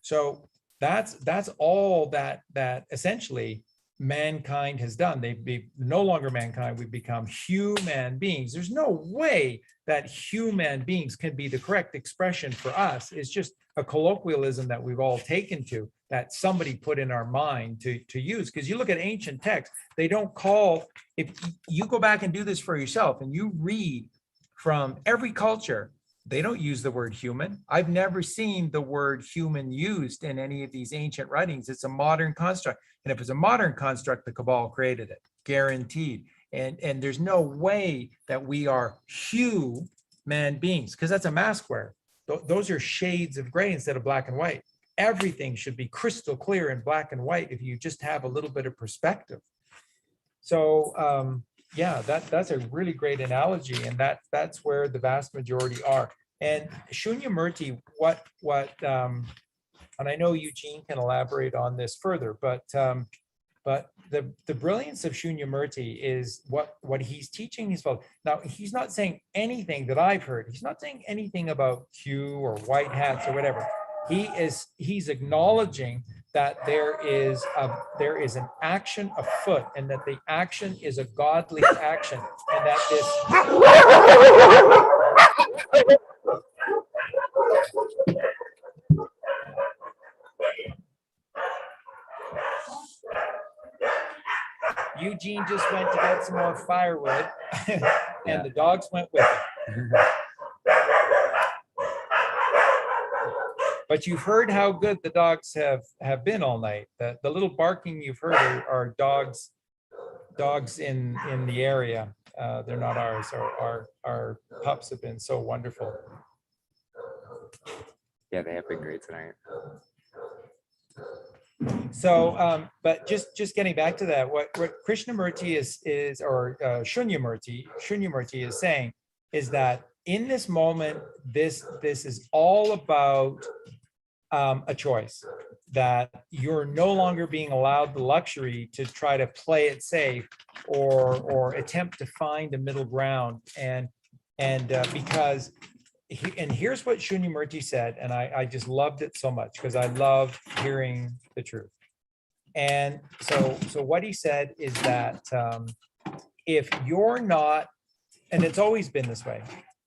So that's all that essentially mankind has done. They've been no longer mankind, we've become human beings. There's no way that human beings can be the correct expression for us. It's just a colloquialism that we've all taken to, that somebody put in our mind to use. Because you look at ancient texts, they don't call, if you go back and do this for yourself and you read from every culture, they don't use the word human. I've never seen the word human used in any of these ancient writings. It's a modern construct. And if it's a modern construct, the Cabal created it, guaranteed. And there's no way that we are human beings, because that's a mask wear. Those are shades of gray instead of black and white. Everything should be crystal clear in black and white if you just have a little bit of perspective. So yeah, that's a really great analogy, and that's where the vast majority are. And Shunyamurti, and I know Eugene can elaborate on this further, but the brilliance of Shunyamurti is what he's teaching his folks. Now, he's not saying anything that I've heard. He's not saying anything about Q or white hats or whatever. He's acknowledging that there is an action afoot, and that the action is a godly action, and that this Eugene just went to get some more firewood, and the dogs went with him. But you've heard how good the dogs have been all night. The little barking you've heard are dogs in the area. They're not ours. Our pups have been so wonderful. Yeah, they have been great tonight. So, but just getting back to that, what Krishnamurti is or Shunyamurti is saying is that in this moment, this is all about a choice, that you're no longer being allowed the luxury to try to play it safe or attempt to find a middle ground, and because and here's what Shunyamurti said, and I just loved it so much because I love hearing the truth. And so what he said is that if you're not, and it's always been this way,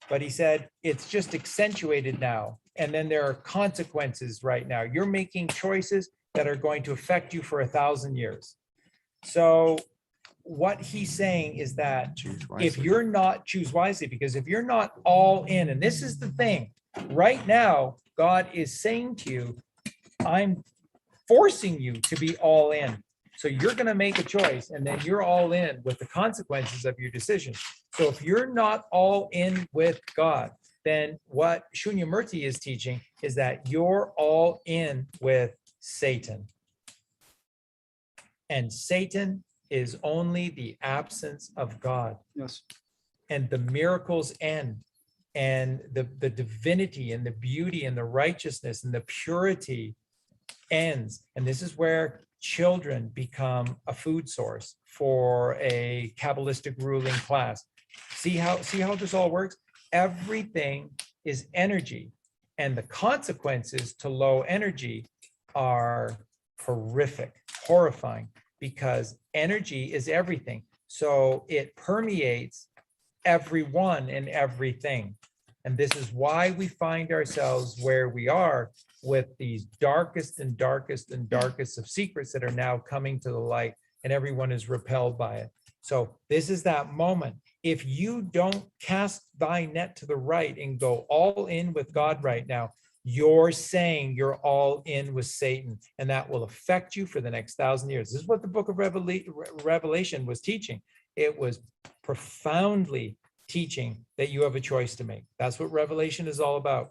but he said it's just accentuated now, and then there are consequences right now. You're making choices that are going to affect you for 1,000 years. So what he's saying is that if you're not, choose wisely, because if you're not all in, and this is the thing, right now, God is saying to you, I'm forcing you to be all in. So you're going to make a choice, and then you're all in with the consequences of your decision. So if you're not all in with God, then what Shunyamurti is teaching is that you're all in with Satan. And Satan is only the absence of God. Yes. And the miracles end, and the divinity and the beauty and the righteousness and the purity ends. And this is where children become a food source for a Kabbalistic ruling class. See how this all works? Everything is energy, and the consequences to low energy are horrific, horrifying, because energy is everything. So it permeates everyone and everything. And this is why we find ourselves where we are with these darkest and darkest and darkest of secrets that are now coming to the light, and everyone is repelled by it. So this is that moment. If you don't cast thy net to the right and go all in with God right now, you're saying you're all in with Satan, and that will affect you for the next 1,000 years. This is what the book of Revelation was teaching. It was profoundly teaching that you have a choice to make. That's what Revelation is all about.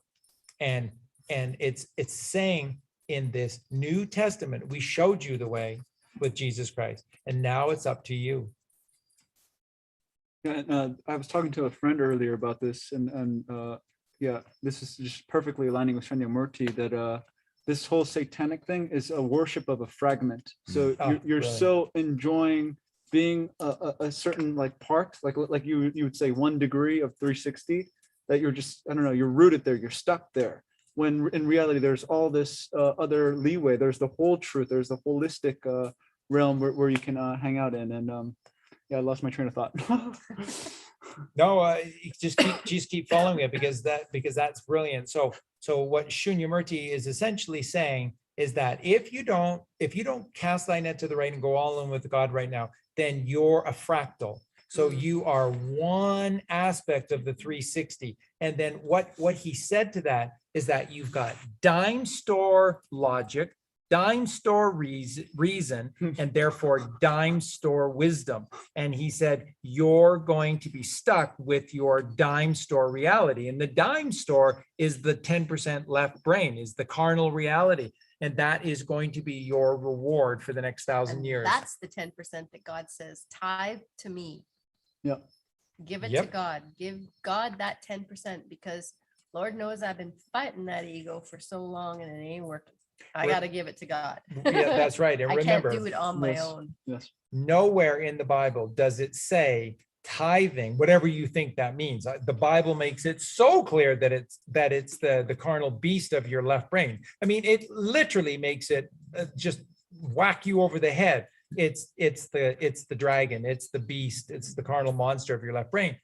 And it's saying in this New Testament, we showed you the way with Jesus Christ, and now it's up to you. Yeah, and I was talking to a friend earlier about this, and yeah, this is just perfectly aligning with Murti, that this whole satanic thing is a worship of a fragment. So Oh, you're brilliant. so enjoying being a certain like part, like you would say 1 degree of 360, that you're just, I don't know, you're rooted there, you're stuck there. When in reality, there's all this other leeway. There's the whole truth. There's the holistic realm where you can hang out in. And yeah, I lost my train of thought. No, just keep following it, because that's brilliant. So what Shunyamurti is essentially saying is that if you don't cast thy net to the right and go all in with God right now, then you're a fractal. So you are one aspect of the 360. And then what he said to that is that you've got dime store logic, dime store reason, and therefore dime store wisdom. And he said, you're going to be stuck with your dime store reality. And the dime store is the 10% left brain, is the carnal reality. And that is going to be your reward for the next 1,000 And years. that's the 10% that God says, tithe to me. Yeah. Give it to Yep. God. Give God that 10%, because Lord knows I've been fighting that ego for so long and it ain't working. I Right. got to give it to God. Yeah, that's right. And I remember, can't do it on my Yes. own. Yes. nowhere in the Bible does it say tithing, whatever you think that means. The Bible makes it so clear that it's the carnal beast of your left brain. I mean, it literally makes it just whack you over the head. It's the dragon, it's the beast, it's the carnal monster of your left brain.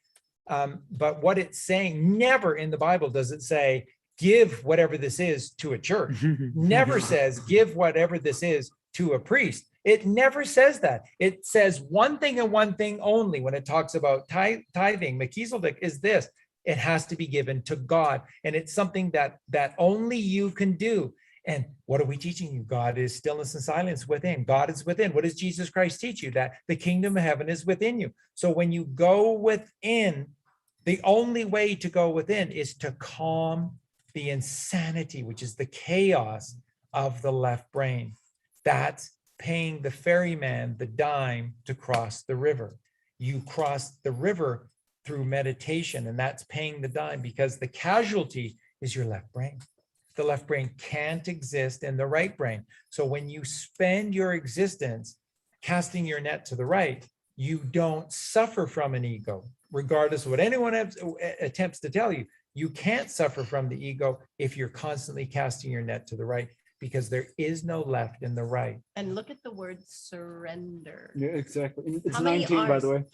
But what it's saying, never in the Bible does it say, give whatever this is to a church. Never says, give whatever this is to a priest. It never says that. It says one thing and one thing only when it talks about tithing. Melchizedek is this: it has to be given to God, and it's something that only you can do. And what are we teaching you? God is stillness and silence within. God is within. What does Jesus Christ teach you? That the kingdom of heaven is within you. So when you go within, the only way to go within is to calm the insanity, which is the chaos of the left brain. That's paying the ferryman the dime to cross the river. You cross the river through meditation, and that's paying the dime, because the casualty is your left brain. The left brain can't exist in the right brain. So when you spend your existence casting your net to the right, you don't suffer from an ego, regardless of what anyone attempts to tell you. You can't suffer from the ego if you're constantly casting your net to the right, because there is no left and the right. And look at the word surrender. Yeah, exactly. It's How many 19, by the Rs? way.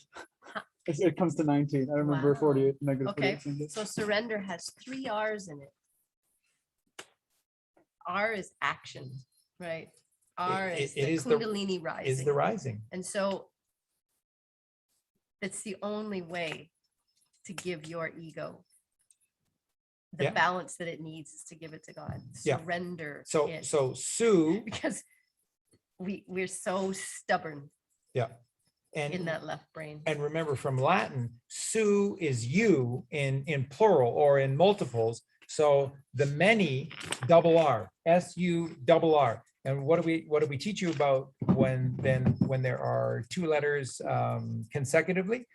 It comes to 19. I remember Wow. 48, negative Okay, 48. so surrender has 3 R's in it. R is action, right? R It is the is the- Kundalini rising. Is the rising. And so it's the only way to give your ego the Yeah. balance that it needs, is to give it to God. Yeah. Surrender So it. Sue, Because we're so stubborn yeah. in And that left brain. and remember, from Latin, Sue is you in plural or in multiples. So the many, double R, SU double R. And what do we teach you about when there are 2 letters consecutively?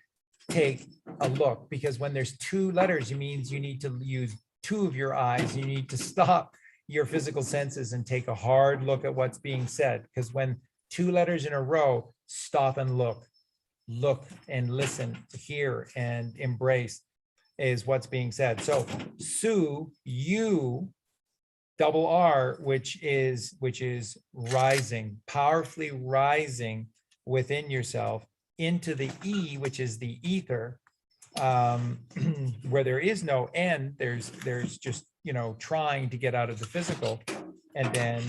Take a look, because when there's 2 letters, it means you need to use 2 of your eyes. You need to stop your physical senses and take a hard look at what's being said. Because when 2 letters in a row, stop and look and listen, hear and embrace is what's being said. So Sue, you, double R, which is rising, powerfully rising within yourself into the E, which is the ether, where there is no end. There's just, trying to get out of the physical. And then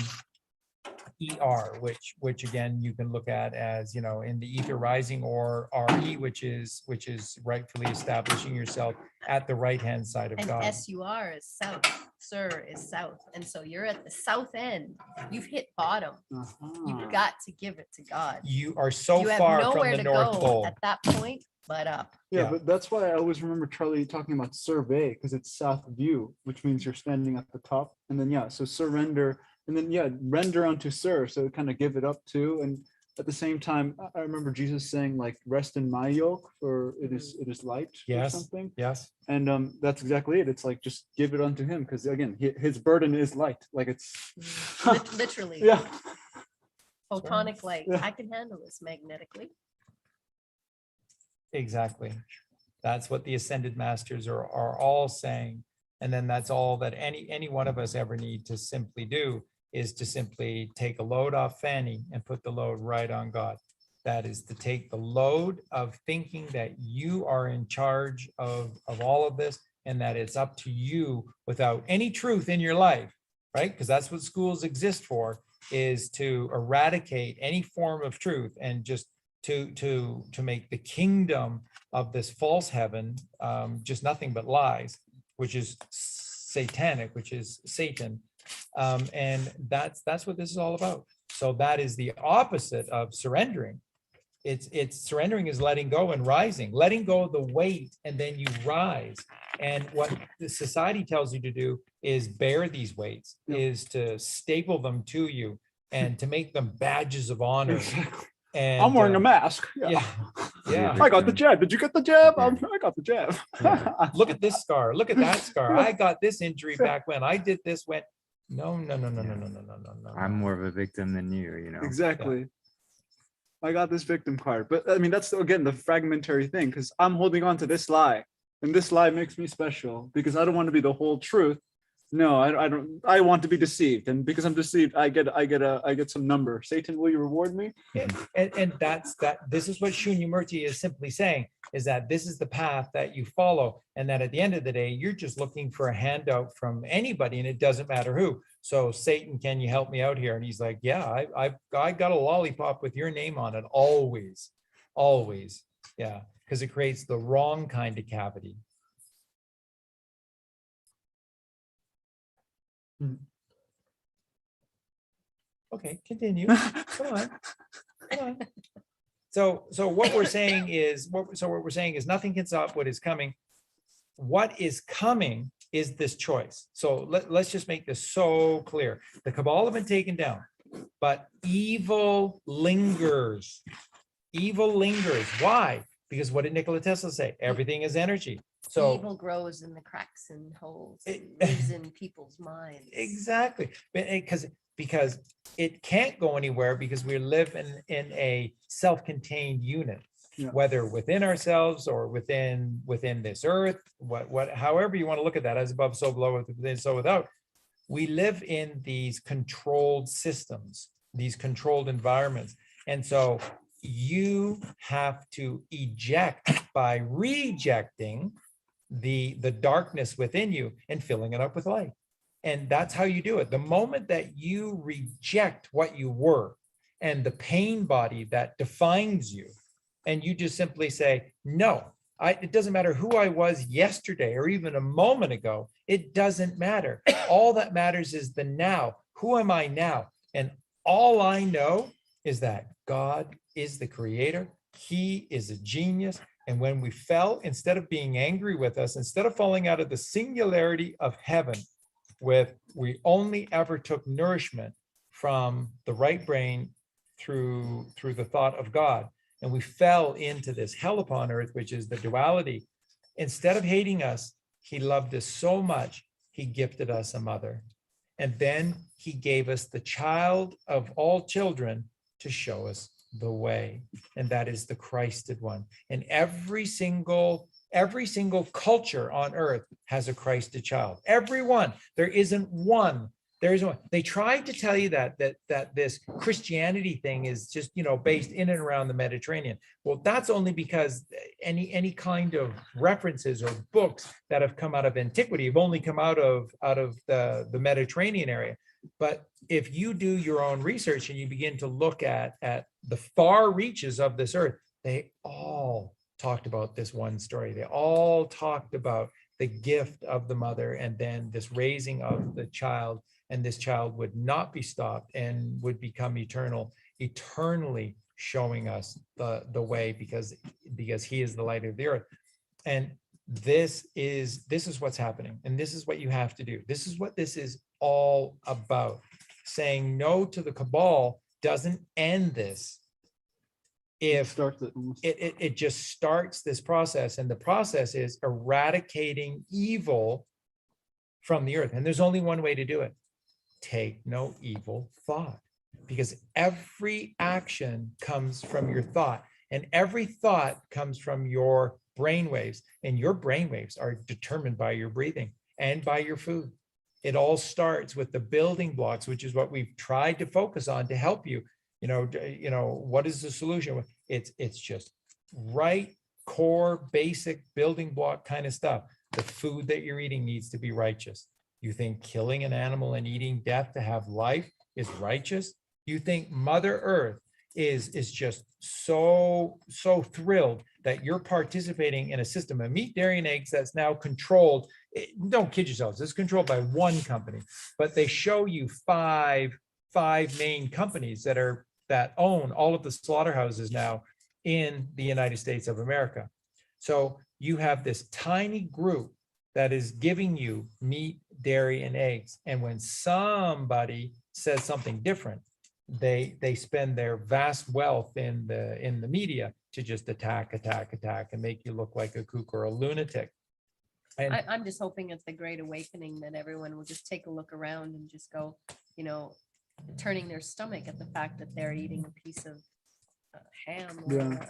ER, which again you can look at as, in the ether rising, or RE, which is rightfully establishing yourself at the right hand side of And God. SUR is south. Sur is south. And so you're at the south end. You've hit bottom. Uh-huh. You've got to give it to God. You are so You have far from nowhere the to North go Pole. at that point, but up. Yeah, Yeah. but that's why I always remember Charlie talking about survey, because it's south view, which means you're standing at the top. And then, yeah, so surrender. And then, yeah, render unto Sir. So kind of give it up too. And at the same time, I remember Jesus saying, like, rest in my yoke, for it is light, or Yes. something. Yes. And that's exactly it. It's like, just give it unto him, because again, his burden is light. Like, it's Literally. yeah. Photonic light. Yeah. I can handle this magnetically. Exactly. That's what the ascended masters are all saying. And then that's all that any one of us ever need to simply do, is to simply take a load off Fanny and put the load right on God. That is to take the load of thinking that you are in charge of all of this, and that it's up to you without any truth in your life, right? Because that's what schools exist for, is to eradicate any form of truth and just to make the kingdom of this false heaven just nothing but lies, which is satanic, which is Satan. And that's what this is all about. So that is the opposite of surrendering. It's surrendering is letting go and rising, letting go of the weight, and then you rise. And what the society tells you to do is bear these weights, Yep. is to staple them to you and to make them badges of honor. Exactly. And I'm wearing a mask. yeah, yeah. I got the jab. Did you get the jab? Yeah. I got the jab. Look at this scar. Look at that scar. I got this injury back when I did this. When no. I'm more of a victim than you know. Exactly. I got this victim card. But I mean, that's again the fragmentary thing, because I'm holding on to this lie, and this lie makes me special because I don't want to be the whole truth. No, I don't. I want to be deceived, and because I'm deceived, I get some number. Satan, will you reward me? And that's that. This is what Shunyamurti is simply saying, is that this is the path that you follow, and that at the end of the day, you're just looking for a handout from anybody, and it doesn't matter who. So Satan, can you help me out here? And he's like, yeah, I got a lollipop with your name on it, always, yeah, because it creates the wrong kind of cavity. Okay, continue. Come on. So what we're saying is nothing can stop what is coming. What is coming is this choice. So let's just make this so clear. The Cabal have been taken down, but evil lingers. Evil lingers. Why? Because what did Nikola Tesla say? Everything is energy. So Evil grows in the cracks and holes, and lives in people's minds. exactly, because it can't go anywhere, because we live in a self-contained unit, Yeah. whether within ourselves or within this earth, however you want to look at that, as above, so below, within, so without. We live in these controlled systems, these controlled environments. And so you have to eject by rejecting the darkness within you and filling it up with light. And that's how you do it. The moment that you reject what you were and the pain body that defines you, and you just simply say, no, it doesn't matter who I was yesterday or even a moment ago, it doesn't matter. All that matters is the now. Who am I now? And all I know is that God is the creator. He is a genius. And when we fell, instead of being angry with us, instead of falling out of the singularity of heaven, we only ever took nourishment from the right brain through the thought of God. And we fell into this hell upon earth, which is the duality. Instead of hating us, he loved us so much, he gifted us a mother. And then he gave us the child of all children to show us the way. And that is the Christed one. And every single culture on earth has a Christed child. Every one. There isn't one. There isn't one. They tried to tell you that this Christianity thing is just, based in and around the Mediterranean. Well, that's only because any kind of references or books that have come out of antiquity have only come out of the Mediterranean area. But if you do your own research and you begin to look at the far reaches of this earth, they all talked about this one story. They all talked about the gift of the mother, and then this raising of the child, and this child would not be stopped and would become eternally showing us the way, because he is the light of the earth. And this is what's happening, and this is what you have to do. This is what this is all about. Saying no to the cabal doesn't end this. If it just starts this process, and the process is eradicating evil from the earth. And there's only one way to do it: take no evil thought, because every action comes from your thought, and every thought comes from your brain waves, and your brain waves are determined by your breathing and by your food. It all starts with the building blocks, which is what we've tried to focus on to help you. What is the solution? It's just right core, basic building block kind of stuff. The food that you're eating needs to be righteous. You think killing an animal and eating death to have life is righteous? You think Mother Earth is just so thrilled that you're participating in a system of meat, dairy, and eggs that's now controlled. Don't kid yourselves, it's controlled by one company, but they show you five main companies that own all of the slaughterhouses now in the United States of America. So you have this tiny group that is giving you meat, dairy, and eggs. And when somebody says something different, they spend their vast wealth in the media to just attack and make you look like a kook or a lunatic. And I'm just hoping it's the Great Awakening that everyone will just take a look around and just go, turning their stomach at the fact that they're eating a piece of ham or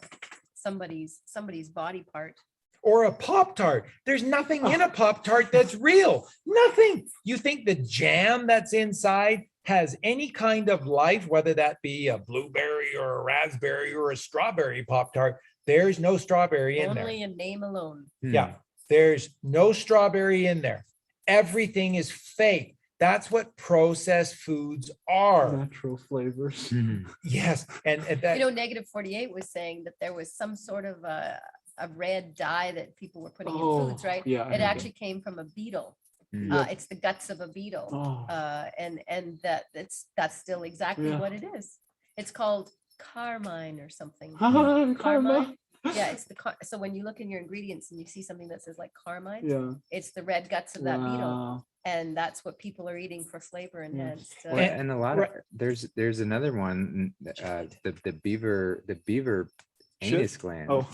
somebody's body part. or a Pop-Tart. There's nothing in a Pop-Tart that's real. Nothing. You think the jam that's inside has any kind of life, whether that be a blueberry or a raspberry or a strawberry Pop-Tart? There's no strawberry in there. Only a name alone. Yeah, there's no strawberry in there. Everything is fake. That's what processed foods are. Natural flavors. Yes. And that, Negative 48 was saying that there was some sort of a red dye that people were putting in foods, right? Yeah, It actually came from a beetle. It's the guts of a beetle. And that's still exactly what it is. It's called carmine or something. Carmine. Yeah, it's so when you look in your ingredients and you see something that says like carmine, it's the red guts of that beetle. And that's what people are eating for flavor enhanced. And a lot of there's another one, the beaver anus gland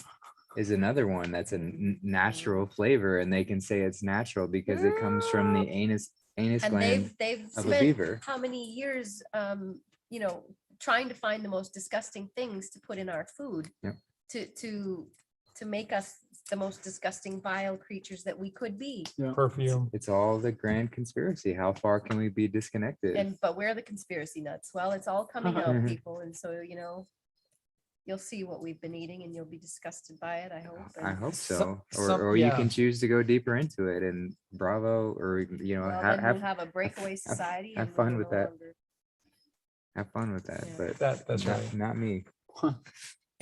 is another one that's a natural flavor, and they can say it's natural because it comes from the anus and gland they've of a spent beaver. how many years trying to find the most disgusting things to put in our food to make us the most disgusting, vile creatures that we could be. perfume. It's all the grand conspiracy. How far can we be disconnected? But we're the conspiracy nuts. Well, it's all coming out, people. And so, you'll see what we've been eating and you'll be disgusted by it, I hope. I hope so. Some- Or you yeah. can choose to go deeper into it, and bravo, or Well, then we'll have a breakaway society. have and fun we'll with no that. longer- have fun with that. Yeah. But That's not, right. not me.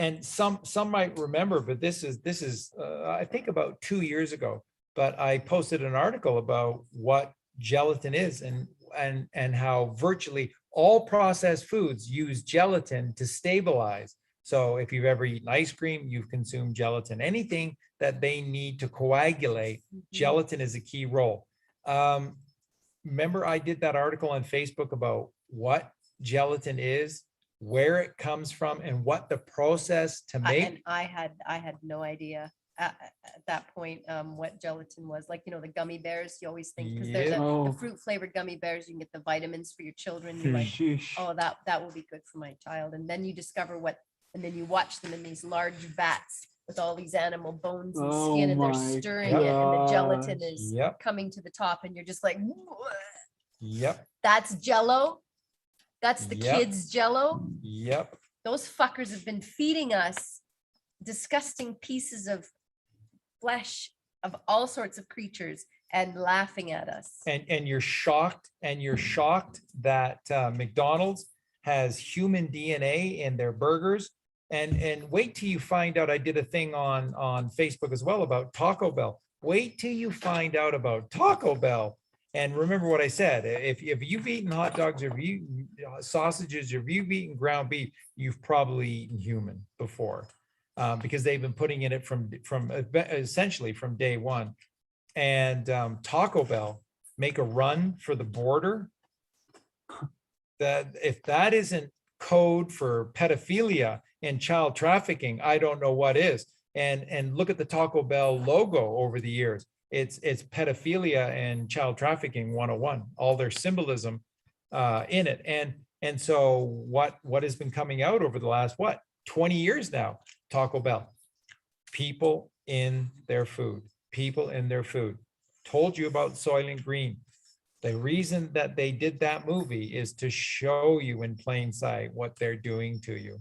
And some might remember, but this is I think about 2 years ago, but I posted an article about what gelatin is and how virtually all processed foods use gelatin to stabilize. So if you've ever eaten ice cream, you've consumed gelatin. Anything that they need to coagulate, gelatin is a key role. Remember, I did that article on Facebook about what gelatin is, where it comes from, and what the process to make. And I had no idea at that point what gelatin was. Like, the gummy bears, you always think, because they're the fruit flavored gummy bears, you can get the vitamins for your children. You're like, oh, that will be good for my child. And then you discover and then you watch them in these large vats with all these animal bones and skin, and they're stirring it, and the gelatin is coming to the top, and you're just like, Yep. that's Jello. That's the kids' Jello. Yep. Those fuckers have been feeding us disgusting pieces of flesh of all sorts of creatures and laughing at us. And you're shocked that McDonald's has human DNA in their burgers. And wait till you find out. I did a thing on Facebook as well about Taco Bell. Wait till you find out about Taco Bell. And remember what I said, if you've eaten hot dogs, or if you sausages, or if you've eaten ground beef, you've probably eaten human before. Because they've been putting in it from essentially from day one. And Taco Bell make a run for the border. That if that isn't code for pedophilia and child trafficking, I don't know what is. And look at the Taco Bell logo over the years. It's pedophilia and child trafficking 101, all their symbolism in it. And so what has been coming out over the last 20 years now? Taco Bell, people in their food, people in their food. Told you about Soylent Green. The reason that they did that movie is to show you in plain sight what they're doing to you.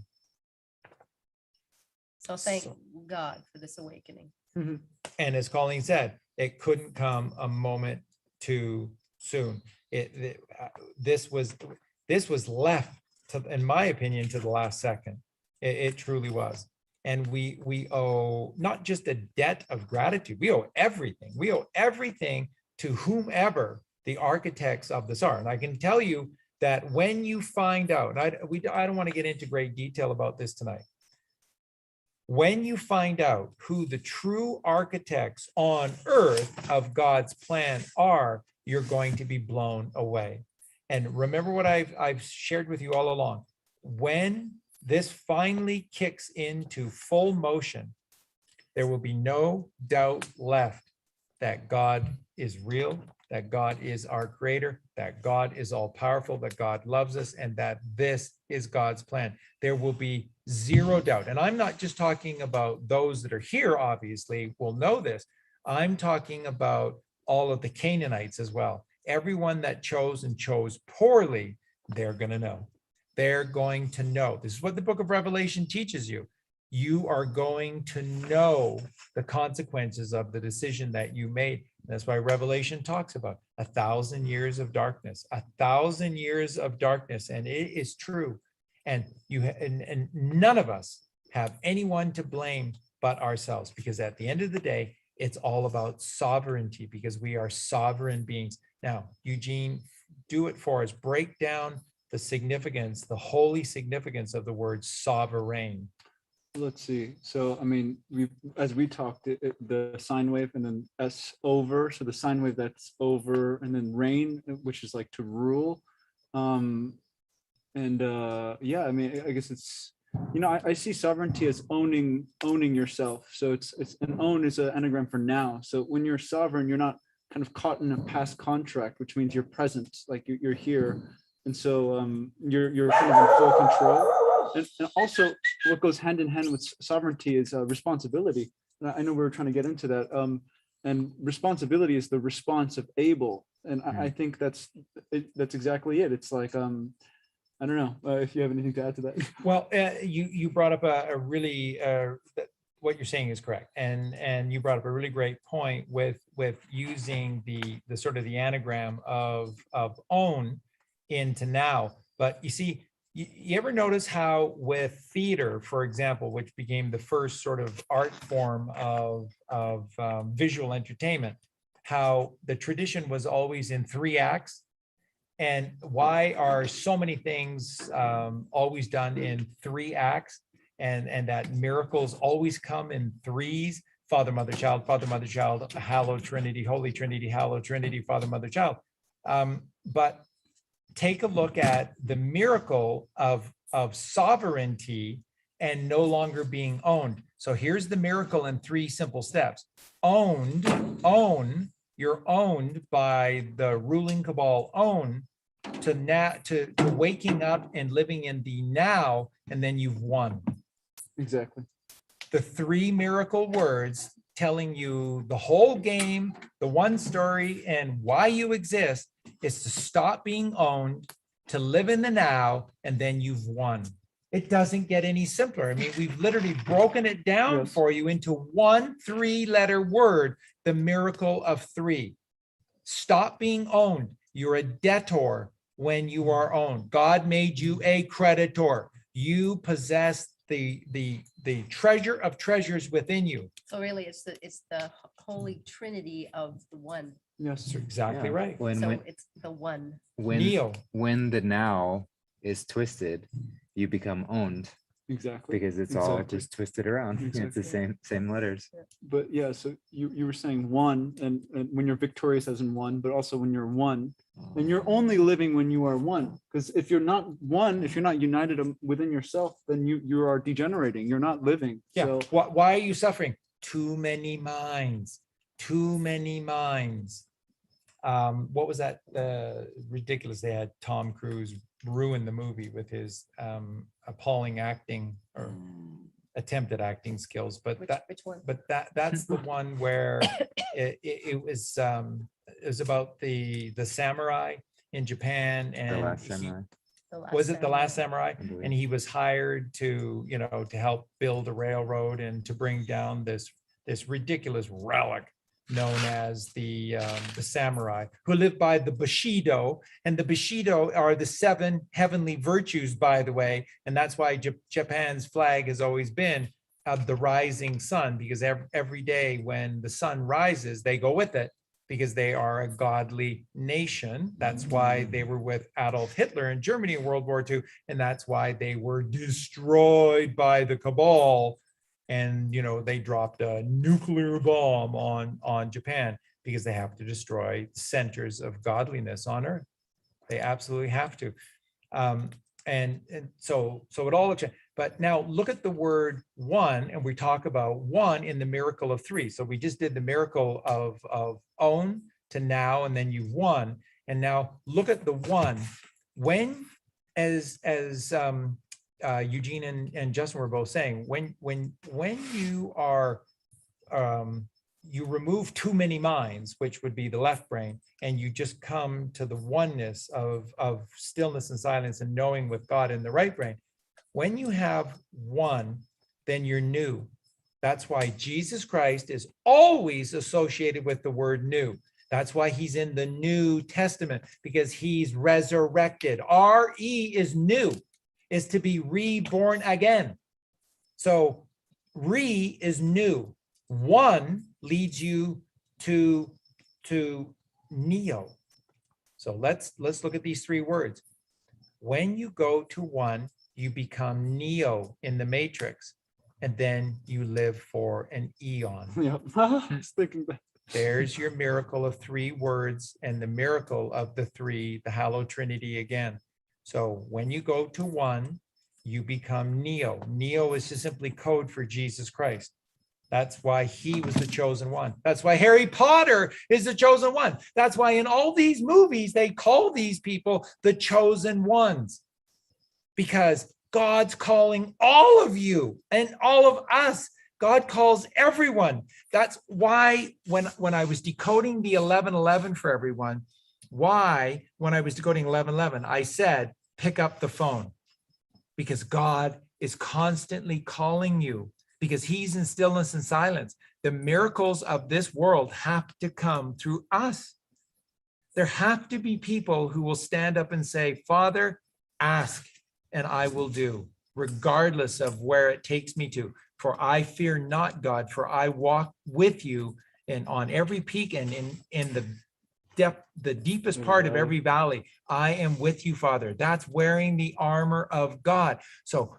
So thank God for this awakening. And as Colleen said, it couldn't come a moment too soon. This was left to, in my opinion, to the last second. It truly was. And we owe not just a debt of gratitude. We owe everything. We owe everything to whomever the architects of this are. And I can tell you that when you find out, and I don't want to get into great detail about this tonight. When you find out who the true architects on earth of God's plan are, you're going to be blown away. And remember what I've shared with you all along. When this finally kicks into full motion, there will be no doubt left that God is real, that God is our creator, that God is all powerful, that God loves us, and that this is God's plan. There will be zero doubt. And I'm not just talking about those that are here, obviously, will know this. I'm talking about all of the Canaanites as well. Everyone that chose and chose poorly, they're going to know. They're going to know. This is what the book of Revelation teaches you. You are going to know the consequences of the decision that you made. That's why Revelation talks about 1,000 years of darkness, 1,000 years of darkness. And it is true. And and none of us have anyone to blame but ourselves, because at the end of the day, it's all about sovereignty, because we are sovereign beings. Now, Eugene, do it for us. Break down the significance, the holy significance of the word sovereign. Let's see. So, I mean, as we talked, the sine wave and then S over. So the sine wave that's over, and then reign, which is like to rule. Yeah, I mean, I guess it's, I see sovereignty as owning yourself. So it's an own is an anagram for now. So when you're sovereign, you're not kind of caught in a past contract, which means you're present, like you're here. And so you're kind of in full control. And also what goes hand in hand with sovereignty is responsibility. And I know we were trying to get into that. And responsibility is the response of Abel. And I think that's exactly it. It's like, I don't know if you have anything to add to that. Well, you brought up a really, what you're saying is correct. And you brought up a really great point with using the sort of the anagram of own into now. But you see, you ever notice how with theater, for example, which became the first sort of art form of visual entertainment, how the tradition was always in 3 acts? And why are so many things always done in 3 acts? And that miracles always come in 3s: Father, Mother, Child, hallowed Trinity, Holy Trinity, hallowed Trinity, Father, Mother, Child. But take a look at the miracle of sovereignty and no longer being owned. So here's the miracle in 3 simple steps. You're owned by the ruling cabal, to waking up and living in the now, and then you've won. Exactly. The 3 miracle words telling you the whole game, the one story, and why you exist is to stop being owned, to live in the now, and then you've won. It doesn't get any simpler. I mean, we've literally broken it down for you into 1 3-letter word, the miracle of 3. Stop being owned. You're a debtor when you are owned. God made you a creditor. You possess the treasure of treasures within you. So really, it's the Holy Trinity of the one. Yes. That's exactly Yeah. right. When, So when, it's the one. when, Neo. when the now is twisted, you become owned Exactly. because it's all Exactly. just twisted around. It's the Exactly. same letters. But yeah, so you were saying one, and when you're victorious as in one, but also when you're one, and you're only living when you are one. Because if you're not one, if you're not united within yourself, then you are degenerating. You're not living. Yeah. So Why are you suffering? Too many minds. Too many minds. What was that ridiculous? They had Tom Cruise ruin the movie with his appalling acting or attempted acting skills. But Which one? that's the one where it was about the samurai in Japan, The and Last Samurai. was it the Last Samurai? I believe. And he was hired to, to help build a railroad and to bring down this ridiculous relic known as the samurai, who lived by the Bushido. And the Bushido are the 7 heavenly virtues, by the way. And that's why Japan's flag has always been the rising sun, because every day when the sun rises, they go with it, because they are a godly nation. That's why they were with Adolf Hitler in Germany in World War II. And that's why they were destroyed by the Cabal. And, they dropped a nuclear bomb on Japan, because they have to destroy centers of godliness on earth. They absolutely have to. And so it all looks, but now look at the word one, and we talk about one in the miracle of 3. So we just did the miracle of own to now, and then you've won. And now look at the one. When, as Eugene and Justin were both saying, when you are you remove too many minds, which would be the left brain, and you just come to the oneness of stillness and silence and knowing with God in the right brain. When you have one, then you're new. That's why Jesus Christ is always associated with the word new. That's why he's in the New Testament, because he's resurrected. R-E is new, is to be reborn again. So re is new. One leads you to neo. So let's look at these 3 words. When you go to one, you become neo in the matrix, and then you live for an eon. yeah, I was thinking that. There's your miracle of 3 words, and the miracle of the 3, the Hallowed Trinity again. So when you go to one, you become neo. Neo is just simply code for Jesus Christ. That's why he was the chosen one. That's why Harry Potter is the chosen one. That's why in all these movies, they call these people the chosen ones, because God's calling all of you and all of us. God calls everyone. That's why when I was decoding the 11:11 for everyone, why when I was decoding 11:11, I said, pick up the phone, because God is constantly calling you, because he's in stillness and silence. The miracles of this world have to come through us. There have to be people who will stand up and say, Father, ask and I will do, regardless of where it takes me to. For I fear not, God, for I walk with you and on every peak and in the depth, the deepest part of every valley. I am with you, Father. That's wearing the armor of God. So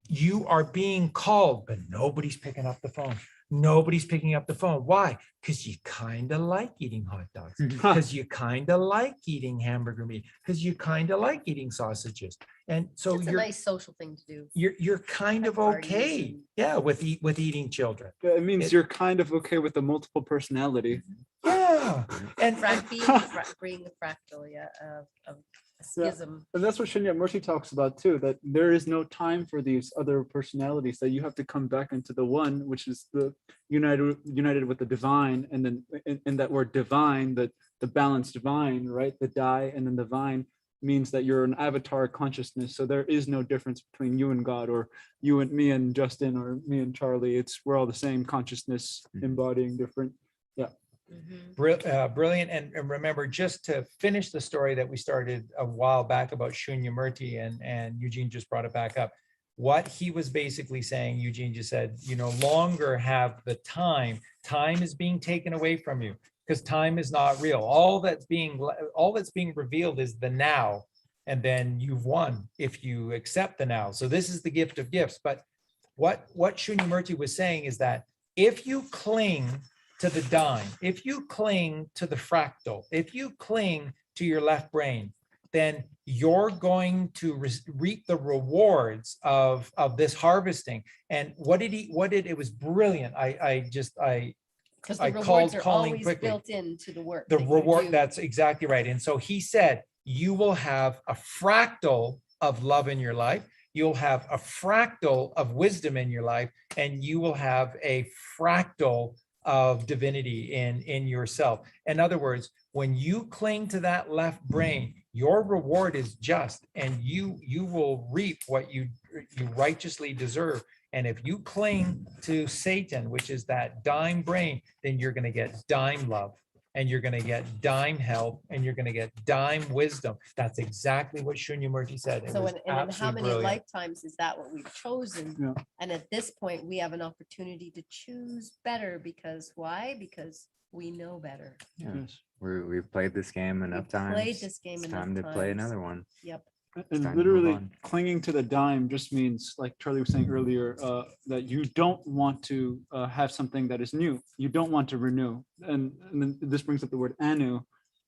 you are being called, but nobody's picking up the phone. Nobody's picking up the phone. Why? Because you kind of like eating hot dogs, because you kind of like eating hamburger meat, because you kind of like eating sausages. And so It's a you're nice social thing to do. you're kind of At parties okay. and- Yeah, with eating children. It means It- you're kind of okay with the multiple personality. Yeah. And Bring the fractal, yeah, of a schism. And that's what Shinya Mercy talks about too, that there is no time for these other personalities, that you have to come back into the one, which is the united with the divine. And then in that word divine, the balanced divine, right? The die and then the vine means that you're an avatar consciousness. So there is no difference between you and God, or you and me and Justin, or me and Charlie. We're all the same consciousness embodying different. Yeah. Brilliant. And remember, just to finish the story that we started a while back about Shunyamurti, and Eugene just brought it back up. what he was basically saying, Eugene just said, you no longer have the time. Time is being taken away from you because time is not real. All that's being revealed is the now. And then you've won if you accept the now. So this is the gift of gifts. But what Shunyamurti was saying is that if you cling to the dime, if you cling to the fractal, if you cling to your left brain, then you're going to reap the rewards of this harvesting. And it was brilliant. Because the I rewards called are calling always quickly. built into the work. The that you reward, do. that's exactly right. And so he said, you will have a fractal of love in your life. You'll have a fractal of wisdom in your life, and you will have a fractal of divinity in yourself. In other words, when you cling to that left brain, your reward is just, and you will reap what you righteously deserve. And if you cling to Satan, which is that dime brain, then you're going to get dime love, and you're going to get dime help, and you're going to get dime wisdom. That's exactly what Shunyamurti said. It So was in how absolutely many brilliant. lifetimes is that what we've chosen? Yeah. And at this point, we have an opportunity to choose better because why? Because we know better. Yeah. Yes. We've played this game enough times. Played this game It's enough time to play times. another one. Yep. time And to move literally on. clinging to the dime just means, like Charlie was saying earlier, that you don't want to have something that is new. You don't want to renew. And then this brings up the word anu,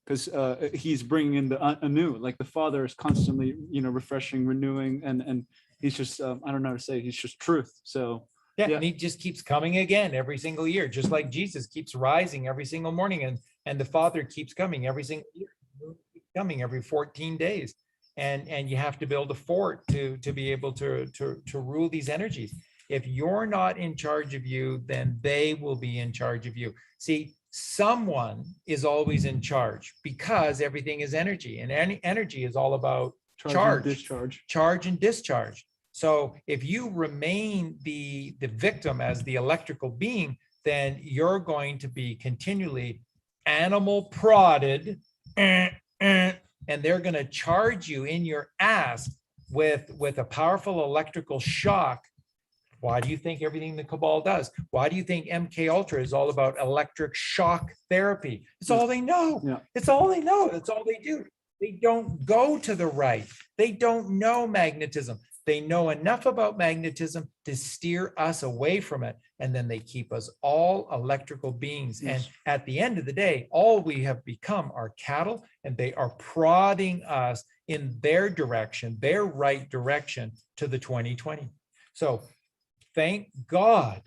because he's bringing in the anew. Like the Father is constantly, refreshing, renewing, and he's just, I don't know how to say it, he's just truth. So Yeah, Yeah. and he just keeps coming again every single year, just like Jesus keeps rising every single morning, and the Father keeps coming every single year, coming every 14 days. And you have to build a fort to be able to rule these energies. If you're not in charge of you, then they will be in charge of you. See, someone is always in charge because everything is energy, and any energy is all about charge and discharge. charge and discharge. So if you remain the victim as the electrical being, then you're going to be continually animal prodded, and they're going to charge you in your ass with a powerful electrical shock. Why do you think everything the Cabal does? Why do you think MK Ultra is all about electric shock therapy? It's all they know. Yeah. It's all they know. That's all they do. They don't go to the right. They don't know magnetism. They know enough about magnetism to steer us away from it. And then they keep us all electrical beings. Yes. And at the end of the day, all we have become are cattle, and they are prodding us in their direction, their right direction to the 2020. So thank God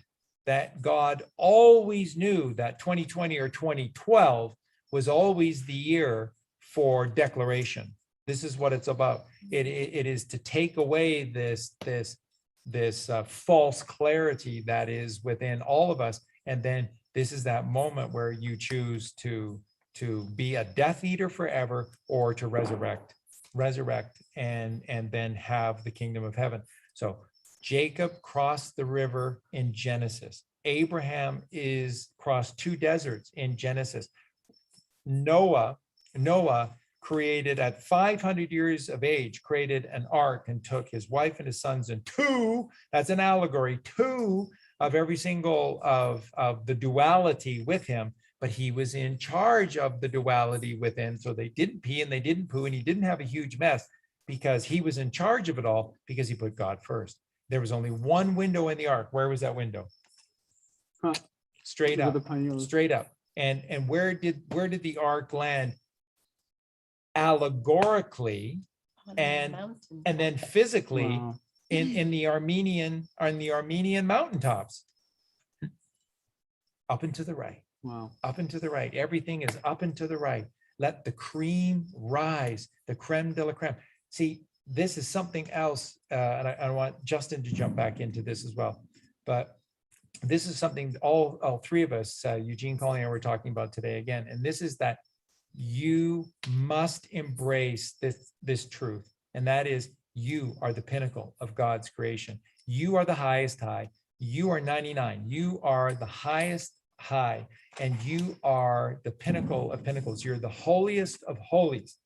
that God always knew that 2020 or 2012 was always the year for declaration. This is what it's about. It is to take away this false clarity that is within all of us. And then this is that moment where you choose to be a Death Eater forever, or to resurrect and then have the kingdom of heaven. So Jacob crossed the river in Genesis. Abraham is crossed 2 deserts in Genesis. Noah created at 500 years of age, created an ark and took his wife and his sons, and 2, that's an allegory, 2 of every single of the duality with him, but he was in charge of the duality within. So they didn't pee and they didn't poo, and he didn't have a huge mess because he was in charge of it all, because he put God first. There was only one window in the ark. Where was that window? Huh. Straight Where up, the pineal- straight up. And where did the ark land? Allegorically, On the and mountain. then physically Wow. in the Armenian mountaintops, up and to the right, Wow. up and to the right. Everything is up and to the right. Let the cream rise, the creme de la creme. See, this is something else, and I want Justin to jump back into this as well. But this is something all 3 of us, Eugene, Colleen, and I were talking about today again. And this is that you must embrace this truth, and that is, you are the pinnacle of God's creation. You are the highest high. You are 99. You are the highest high, and you are the pinnacle of pinnacles. You're the holiest of holies,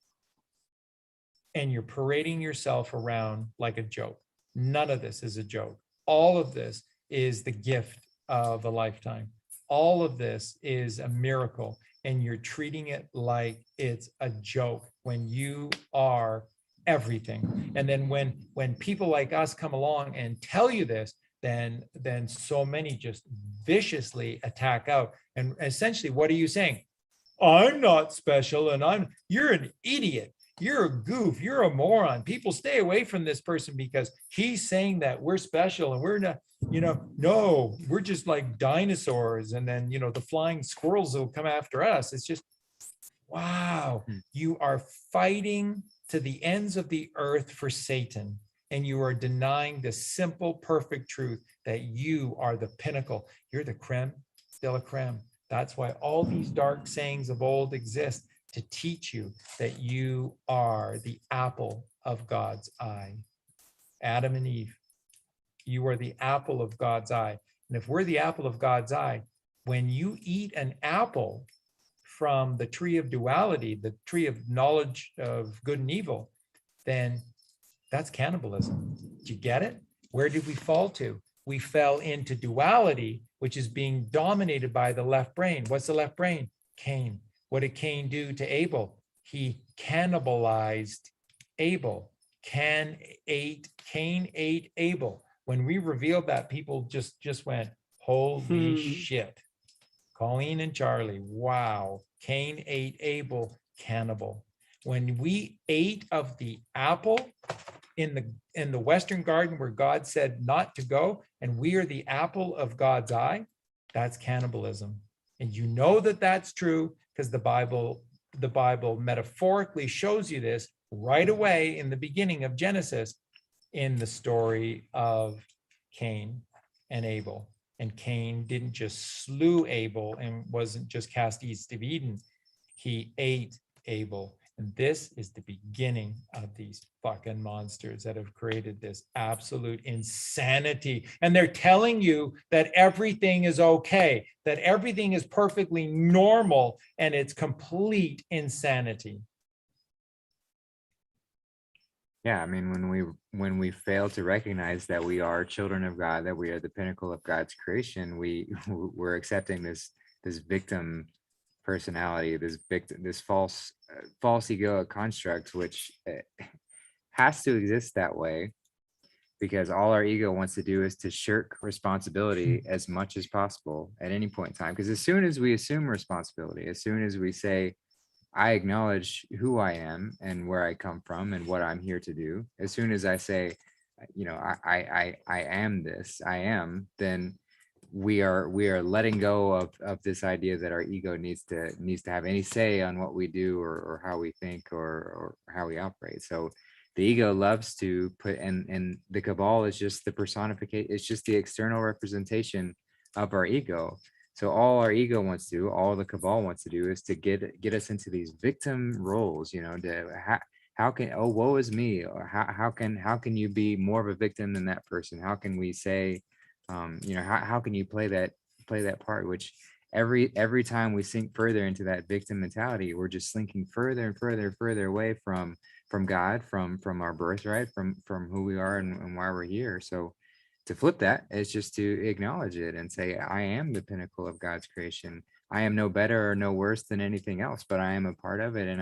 and you're parading yourself around like a joke. None of this is a joke. All of this is the gift of a lifetime. All of this is a miracle, and you're treating it like it's a joke when you are everything. And then when people like us come along and tell you this, then so many just viciously attack out. And essentially, what are you saying? I'm not special, and you're an idiot. You're a goof. You're a moron. People stay away from this person because he's saying that we're special and we're not, no, we're just like dinosaurs. And then, the flying squirrels will come after us. It's just, wow, you are fighting to the ends of the earth for Satan. And you are denying the simple, perfect truth that you are the pinnacle. You're the creme de la creme. That's why all these dark sayings of old exist, to teach you that you are the apple of God's eye. Adam and Eve, you are the apple of God's eye. And if we're the apple of God's eye, when you eat an apple from the tree of duality, the tree of knowledge of good and evil, then that's cannibalism. Do you get it? Where did we fall to? We fell into duality, which is being dominated by the left brain. What's the left brain? Cain. What did Cain do to Abel? He cannibalized Abel. Cain ate Abel. When we revealed that, people just went, holy shit. Colleen and Charlie, wow. Cain ate Abel, cannibal. When we ate of the apple in the Western garden where God said not to go, and we are the apple of God's eye, that's cannibalism. And you know that that's true because the Bible metaphorically shows you this right away in the beginning of Genesis, in the story of Cain and Abel. And Cain didn't just slew Abel and wasn't just cast east of Eden. He ate Abel. And this is the beginning of these fucking monsters that have created this absolute insanity. And they're telling you that everything is okay, that everything is perfectly normal, and it's complete insanity. Yeah, I mean, when we fail to recognize that we are children of God, that we are the pinnacle of God's creation, we're accepting this victim personality, this false egoic construct, which has to exist that way because all our ego wants to do is to shirk responsibility as much as possible at any point in time. Because as soon as we assume responsibility, as soon as we say, I acknowledge who I am and where I come from and what I'm here to do, as soon as I say, I am this, I am, then we are letting go of this idea that our ego needs to have any say on what we do or how we think or how we operate. So the ego loves to put, and the cabal is just the personification, it's just the external representation of our ego. So all our ego wants to do, all the cabal wants to do, is to get us into these victim roles, how can, oh, woe is me, or how can you be more of a victim than that person? How can we say, how can you play that part? Which every time we sink further into that victim mentality, we're just slinking further and further away from God, from our birthright, from who we are and why we're here. So to flip that is just to acknowledge it and say, I am the pinnacle of God's creation. I am no better or no worse than anything else, but I am a part of it, and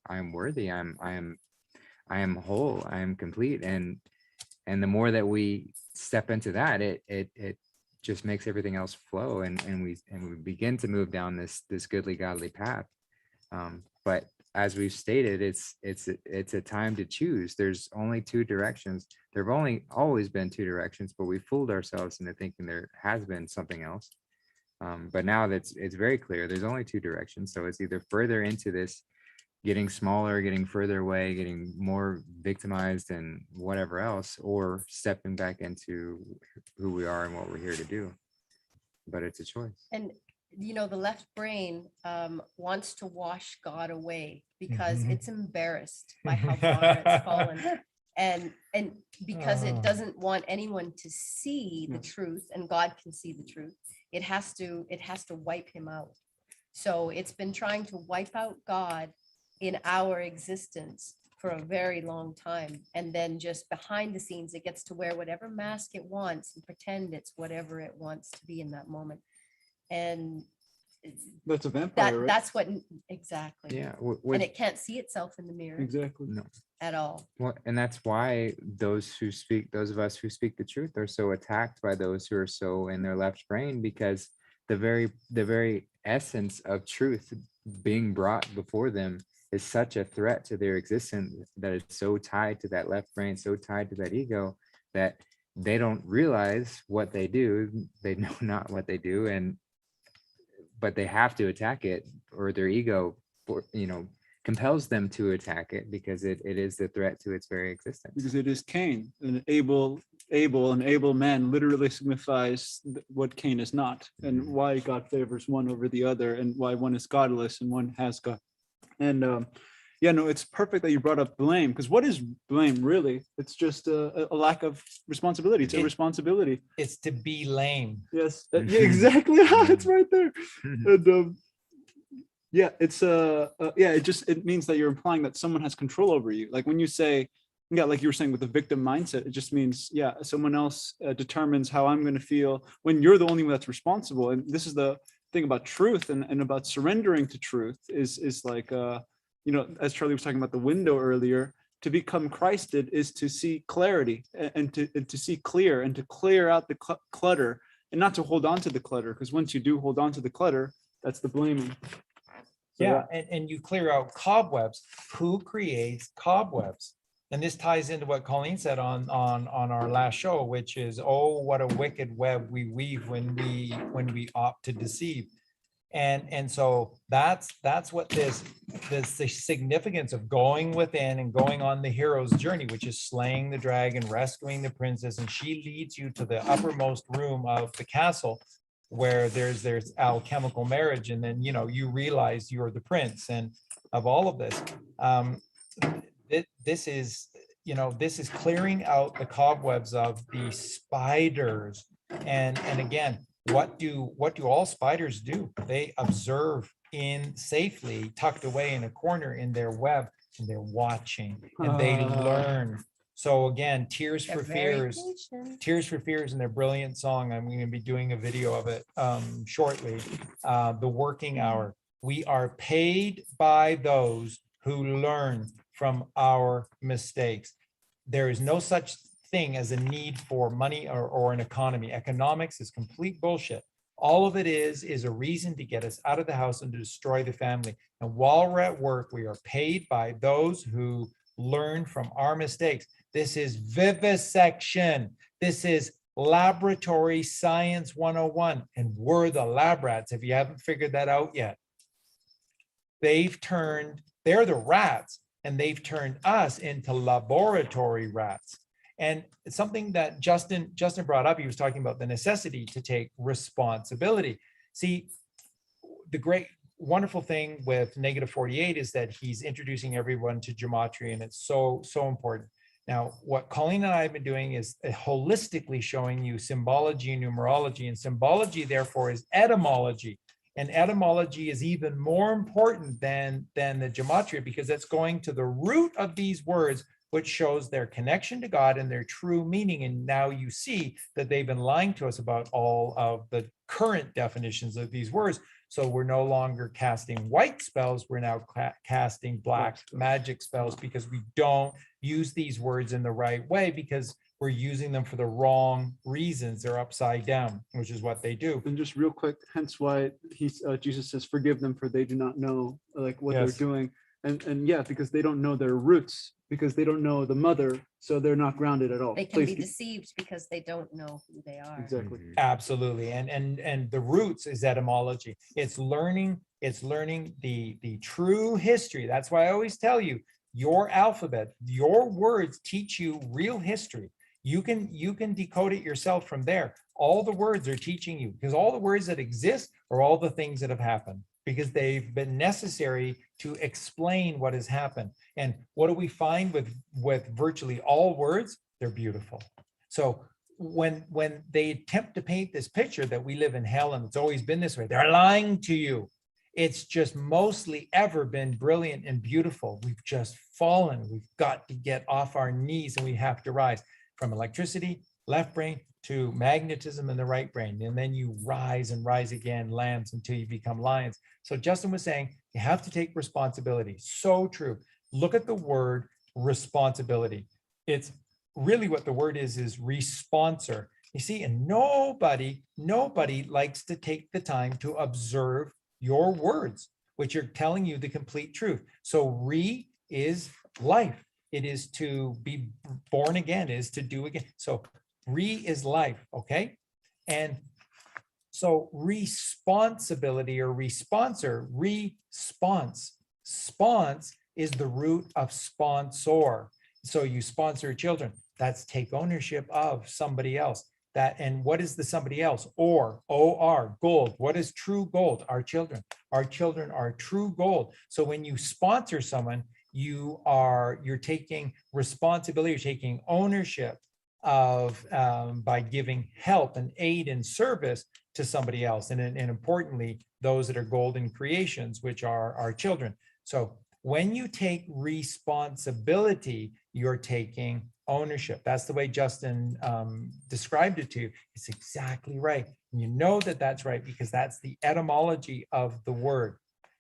I'm worthy. I am whole. I am complete. And the more that we step into that, it just makes everything else flow, and we begin to move down this goodly godly path. But as we've stated, it's a time to choose. There's only two directions. There have always been two directions, but we fooled ourselves into thinking there has been something else. But now it's very clear. There's only two directions. So it's either further into this, getting smaller, getting further away, getting more victimized and whatever else, or stepping back into who we are and what we're here to do. But it's a choice. And the left brain wants to wash God away because it's embarrassed by how far it's fallen. And because it doesn't want anyone to see the truth, and God can see the truth, it has to wipe him out. So it's been trying to wipe out God in our existence for a very long time. And then just behind the scenes, it gets to wear whatever mask it wants and pretend it's whatever it wants to be in that moment. And That's a vampire, right? that's what, exactly. Yeah. And it can't see itself in the mirror Exactly. no. at all. Well, and that's why those of us who speak the truth are so attacked by those who are so in their left brain, because the very essence of truth being brought before them is such a threat to their existence, that is so tied to that left brain, so tied to that ego, that they don't realize what they do. They know not what they do, but they have to attack it, or their ego, compels them to attack it, because it is the threat to its very existence. Because it is Cain, an able man literally signifies what Cain is not, and why God favors one over the other, and why one is godless and one has God. And it's perfect that you brought up blame, because what is blame really? It's just a lack of responsibility. It's irresponsibility. It's to be lame. Yes, yeah, exactly. It's right there. And it means that you're implying that someone has control over you. Like when you say, like you were saying with the victim mindset, it just means, someone else determines how I'm going to feel, when you're the only one that's responsible. And this is the thing about truth and about surrendering to truth is like, as Charlie was talking about the window earlier, to become Christed is to see clarity and to see clear, and to clear out the clutter, and not to hold on to the clutter, because once you do hold on to the clutter, that's the blaming. Yeah, and you clear out cobwebs. Who creates cobwebs? And this ties into what Colleen said on our last show, which is, oh, what a wicked web we weave when we opt to deceive. And so that's what the significance of going within and going on the hero's journey, which is slaying the dragon, rescuing the princess, and she leads you to the uppermost room of the castle, where there's alchemical marriage, and then you realize you're the prince. And of all of this, this is clearing out the cobwebs of the spiders. And again, what do all spiders do? They observe in safely, tucked away in a corner in their web, and they're watching and they learn. So again, Tears for Fears, and their brilliant song. I'm going to be doing a video of it shortly. The working hour. We are paid by those who learn from our mistakes. There is no such thing as a need for money or an economy. Economics is complete bullshit. All of it is a reason to get us out of the house and to destroy the family. And while we're at work, we are paid by those who learn from our mistakes. This is vivisection. This is laboratory science 101. And we're the lab rats, if you haven't figured that out yet. They're the rats, and they've turned us into laboratory rats. And it's something that Justin brought up. He was talking about the necessity to take responsibility. See, the great, wonderful thing with -48 is that he's introducing everyone to gematria, and it's so important. Now, what Colleen and I have been doing is holistically showing you symbology and numerology, and symbology, therefore, is etymology. And etymology is even more important than the gematria, because it's going to the root of these words, which shows their connection to God and their true meaning. And now you see that they've been lying to us about all of the current definitions of these words. So we're no longer casting white spells, we're now casting black magic spells, because we don't use these words in the right way, because we're using them for the wrong reasons. They're upside down, which is what they do. And just real quick, hence why Jesus says, forgive them, for they do not know what they're doing. And because they don't know their roots, because they don't know the mother, so they're not grounded at all. They can be deceived because they don't know who they are. Exactly. Absolutely. And the roots is etymology. It's learning the true history. That's why I always tell you, your alphabet, your words teach you real history. You can decode it yourself from there. All the words are teaching you, because all the words that exist are all the things that have happened, because they've been necessary to explain what has happened. And what do we find with virtually all words? They're beautiful. So when they attempt to paint this picture that we live in hell and it's always been this way, they're lying to you. It's just mostly ever been brilliant and beautiful. We've just fallen. We've got to get off our knees and we have to rise from electricity, left brain, to magnetism in the right brain. And then you rise and rise again, lambs, until you become lions. So Justin was saying, you have to take responsibility. So true. Look at the word responsibility. It's really what the word is responsor. You see, and nobody likes to take the time to observe your words, which are telling you the complete truth. So re is life. It is to be born again, is to do again. So re is life, okay? And so responsibility or responsor, response. Sponse is the root of sponsor. So you sponsor children. That's take ownership of somebody else. That, and what is the somebody else? O-R, gold. What is true gold? Our children. Our children are true gold. So when you sponsor someone, you're taking responsibility, you're taking ownership of by giving help and aid and service to somebody else. And importantly, those that are golden creations, which are our children. So when you take responsibility, you're taking ownership. That's the way Justin described it to you. It's exactly right. And you know that that's right because that's the etymology of the word.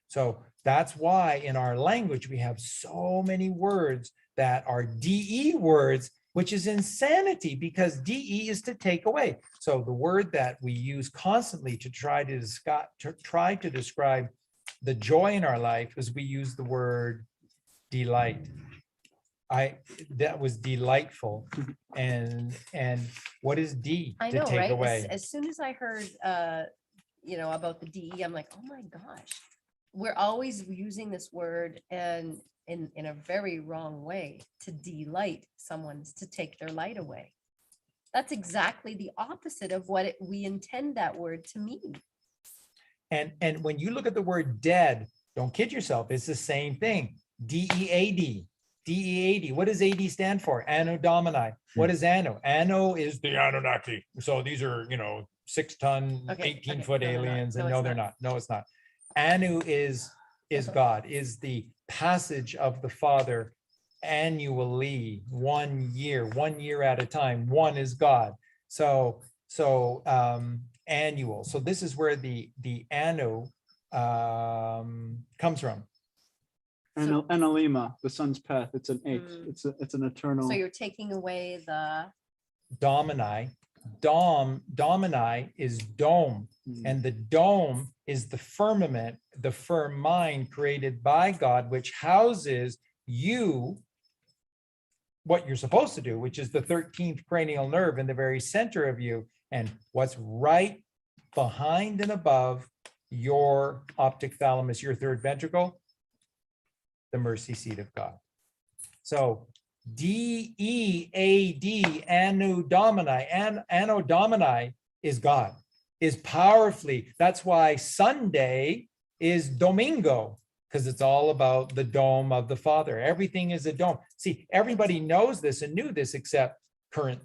So that's why in our language, we have so many words that are DE words, which is insanity because DE is to take away. So the word that we use constantly to try to describe the joy in our life is we use the word delight. That was delightful. And what is D I to know, take right? away? As soon as I heard, about the DE, I'm like, oh my gosh, we're always using this word and in a very wrong way. To delight someone's to take their light away. That's exactly the opposite of what we intend that word to mean. And when you look at the word dead, don't kid yourself, it's the same thing. D-E-A-D. D-E-A-D. What does AD stand for? Anno Domini. What is Anno? Anno is the Anunnaki. So these are, 6-ton, Okay, 18-foot no, they're not. aliens. And No, no, it's they're not. not. No, it's not. Anu is God, is the passage of the Father annually, 1 year at a time. One is God. So annual. So this is where the Anu comes from. So- Analema, the sun's path. It's an eight. Mm. It's an eternal. So you're taking away the, Domini. Domini is dome. And the dome is the firmament, the firm mind created by God, which houses you, what you're supposed to do, which is the 13th cranial nerve in the very center of you. And what's right behind and above your optic thalamus, your third ventricle, the mercy seat of God. So D-E-A-D, Anno Domini, Anno Domini is God, is powerfully. That's why Sunday is Domingo, because it's all about the dome of the Father. Everything is a dome. See, everybody knows this and knew this except current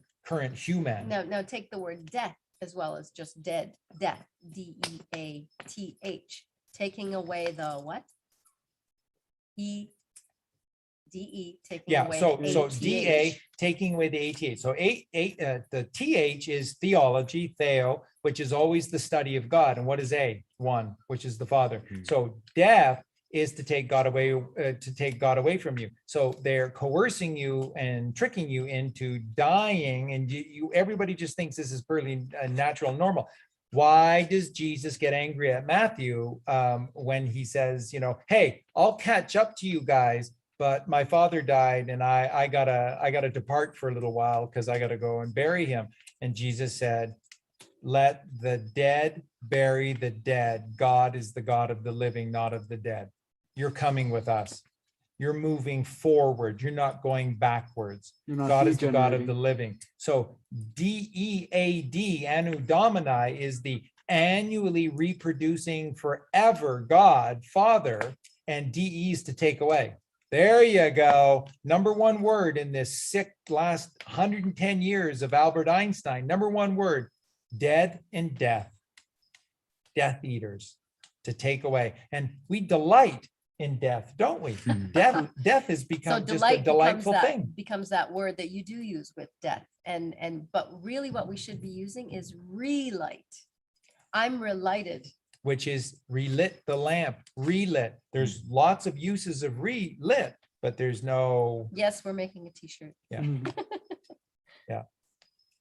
human. now take the word death as well as just dead, death, D-E-A-T-H, taking away the what? D-E, taking Yeah, away so the DA ATH. taking away the ATH. So the TH is theology, theo, which is always the study of God. And what is A? One, which is the Father. So death is to take God away, from you. So they're coercing you and tricking you into dying, and everybody just thinks this is pretty natural, normal. Why does Jesus get angry at Matthew when he says, hey, I'll catch up to you guys, but my father died and I gotta depart for a little while because I gotta go and bury him. And Jesus said, let the dead bury the dead. God is the God of the living, not of the dead. You're coming with us. You're moving forward. You're not going backwards. God is the God of the living. So D-E-A-D, Anno Domini, is the annually reproducing forever God, Father, and D-E is to take away. There you go. Number one word in this sick last 110 years of Albert Einstein. Number one word, dead and death. Death eaters. to take away. And we delight in death, don't we? Mhm. Death has So become just a delight delightful thing. becomes that word that you do use with death. But really what we should be using is relight. I'm relighted. Which is relit the lamp, relit. There's lots of uses of relit, but there's no Yes, we're making a t-shirt. Yeah. Mhm.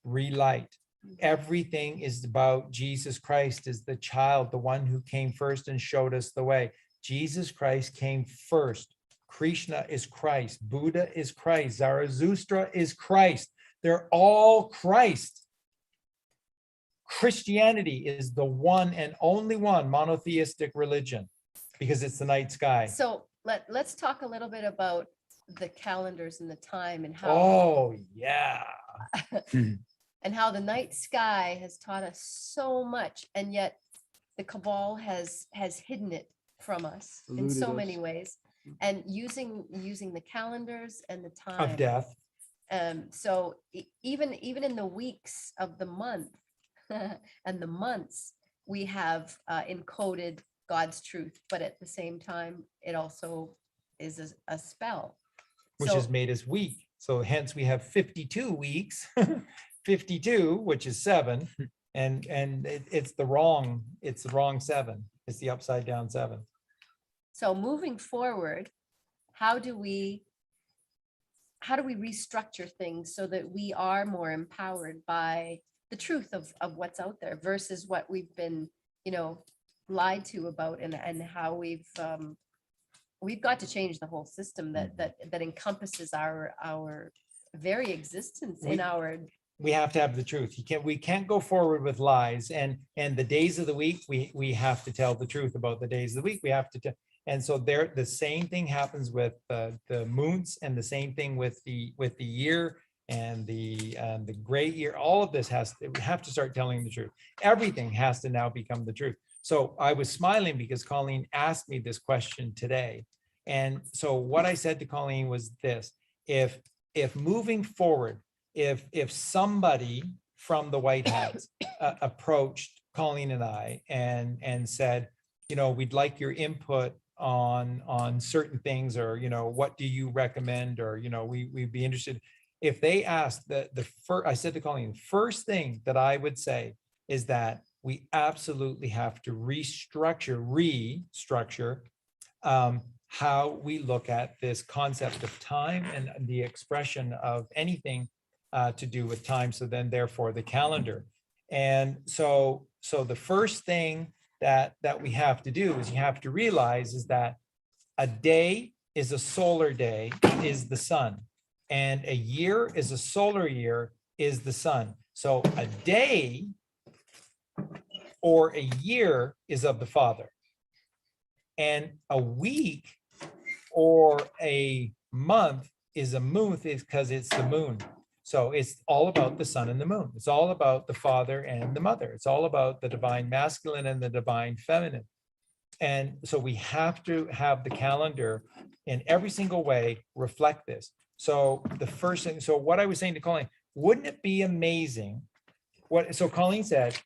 relight. Everything is about Jesus Christ as the child, the one who came first and showed us the way. Jesus Christ came first. Krishna is Christ. Buddha is Christ. Zarathustra is Christ. They're all Christ. Christianity is the one and only one monotheistic religion because it's the night sky. So let's talk a little bit about the calendars and the time and how Oh, yeah. and how the night sky has taught us so much, and yet the cabal has hidden it from us in Eluded so us. many ways. And using the calendars and the time Of death. So even in the weeks of the month and the months, we have encoded God's truth, but at the same time, it also is a spell. Which So- has made us weak. So hence we have 52 weeks, 52, which is 7. And it's the wrong 7. It's the upside down 7. So moving forward, how do we restructure things so that we are more empowered by the truth of what's out there versus what we've been, lied to about, and how we've got to change the whole system that encompasses our very existence in our. We have to have the truth. We can't go forward with lies, and the days of the week, we have to tell the truth about the days of the week. We have to and so the same thing happens with the moons, and the same thing with the year and the gray year. All of this we have to start telling the truth. Everything has to now become the truth. So I was smiling because Colleen asked me this question today. And so what I said to Colleen was this: if moving forward, if somebody from the White Hats approached Colleen and I and said, we'd like your input on certain things, or what do you recommend, or we'd be interested. If they asked I said to Colleen, the first thing that I would say is that we absolutely have to restructure how we look at this concept of time and the expression of anything to do with time. So then therefore the calendar. And so the first thing that we have to do is you have to realize is that a day is a solar day, is the sun, and a year is a solar year, is the sun. So a day or a year is of the Father, and a week or a month is a moon, is because it's the moon. So it's all about the sun and the moon. It's all about the father and the mother. It's all about the divine masculine and the divine feminine. And so we have to have the calendar in every single way reflect this. So the first thing, so what I was saying to Colleen, wouldn't it be amazing? So Colleen said,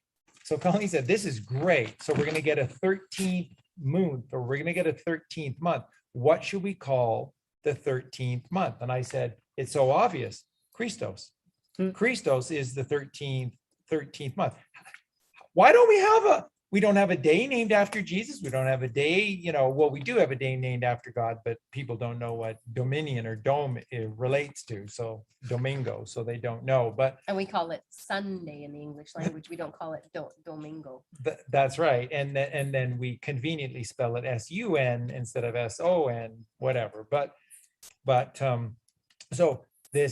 this is great. So we're going to get a 13th moon, or we're going to get a 13th month. What should we call the 13th month? And I said, it's so obvious. Christos. Christos is the 13th month. Why don't we don't have a day named after Jesus? We don't have a day, we do have a day named after God, but people don't know what dominion or dome relates to. So Domingo, so they don't know. And we call it Sunday in the English language. We don't call it Domingo. That's right. And then we conveniently spell it S-U-N instead of S-O-N, whatever. But so the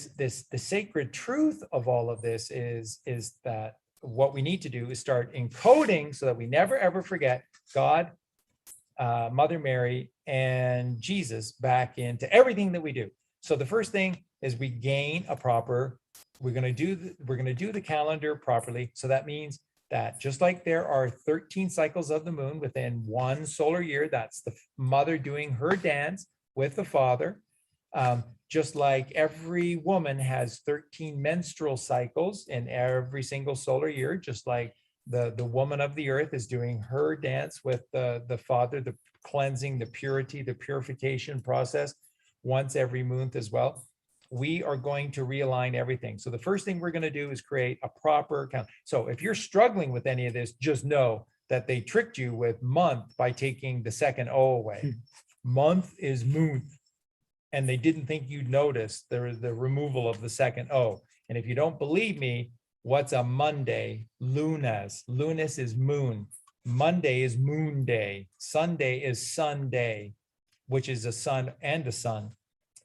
sacred truth of all of this is that what we need to do is start encoding so that we never ever forget God, Mother Mary, and Jesus back into everything that we do. So the first thing is we gain we're going to do the calendar properly. So that means that just like there are 13 cycles of the moon within one solar year, that's the mother doing her dance with the father. Just like every woman has 13 menstrual cycles in every single solar year, just like The woman of the earth is doing her dance with the Father, the cleansing, the purity, the purification process once every month as well. We are going to realign everything. So the first thing we're going to do is create a proper count. So if you're struggling with any of this, just know that they tricked you with month by taking the second O away. Month is moon. And they didn't think you'd notice the removal of the second O. And if you don't believe me, what's a Monday? Lunas. Lunas is moon. Monday is moon day. Sunday is Sunday, which is a sun and a sun.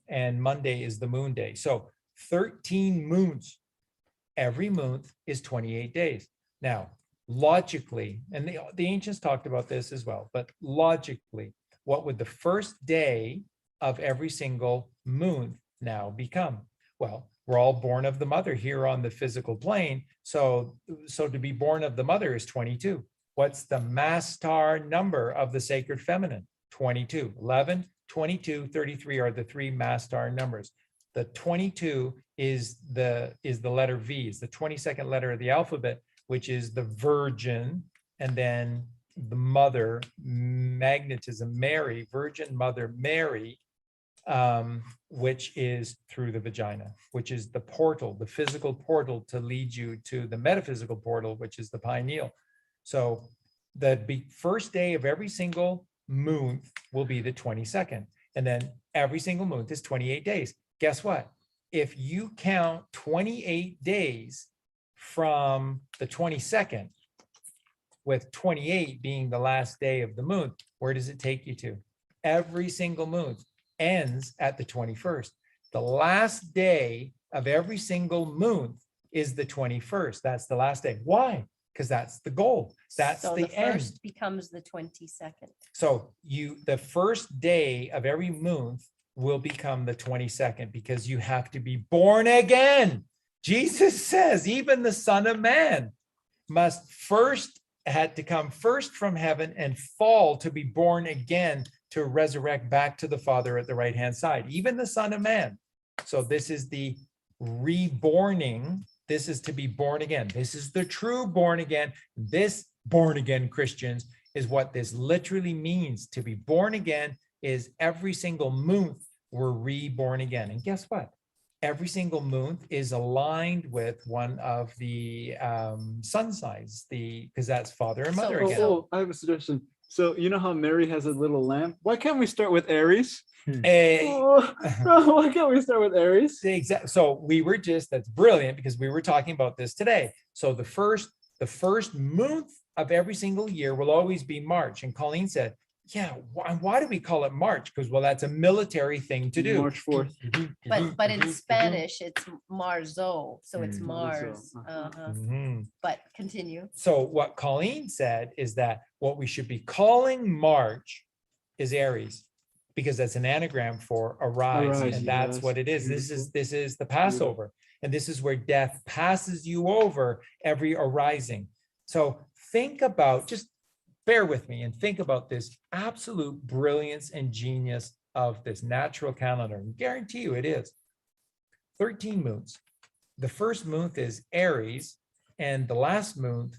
And Monday is the moon day. So 13 moons. Every month is 28 days. Now, logically, and the ancients talked about this as well, but logically, what would the first day of every single moon now become? Well, we're all born of the mother here on the physical plane. So to be born of the mother is 22. What's the mastar number of the sacred feminine? 22. 11, 22, 33 are the three mastar numbers. The 22 is the letter V, is the 22nd letter of the alphabet, which is the virgin, and then the mother, magnetism, Mary, Virgin Mother Mary, which is through the vagina, which is the portal, the physical portal to lead you to the metaphysical portal, which is the pineal. So the first day of every single moon will be the 22nd. And then every single month is 28 days. Guess what? If you count 28 days from the 22nd, with 28 being the last day of the month, where does it take you to? Every single month ends at the 21st. The last day of every single month is the 21st. That's the last day. Why? Because that's the goal. That's So the end. first becomes the 22nd. So the first day of every month will become the 22nd because you have to be born again. Jesus says even the Son of Man had to come first from heaven and fall to be born again to resurrect back to the Father at the right-hand side, even the Son of Man. So this is the reborning. This is to be born again. This is the true born again. This born again Christians is what this literally means. To be born again is every single month we're reborn again. And guess what? Every single month is aligned with one of the sun signs, because that's father and mother So- again. Oh, I have a suggestion. So you know how Mary has a little lamp? Why can't we start with Aries? Eh, Why can't we start with Aries? So that's brilliant because we were talking about this today. So the first month of every single year will always be March. And Colleen said, yeah, why do we call it March? Because, well, that's a military thing to do. March 4th. But in Spanish, it's Marzo, so it's Mm. Mars. Marzo, Mhm. But continue. So what Colleen said is that what we should be calling March is Aries, because that's an anagram for arise, Arise, and that's yes, what it is. beautiful. This is the Passover, and this is where death passes you over every arising. So think about, just bear with me and think about this absolute brilliance and genius of this natural calendar. And guarantee you it is 13 moons. The first month is Aries, and the last month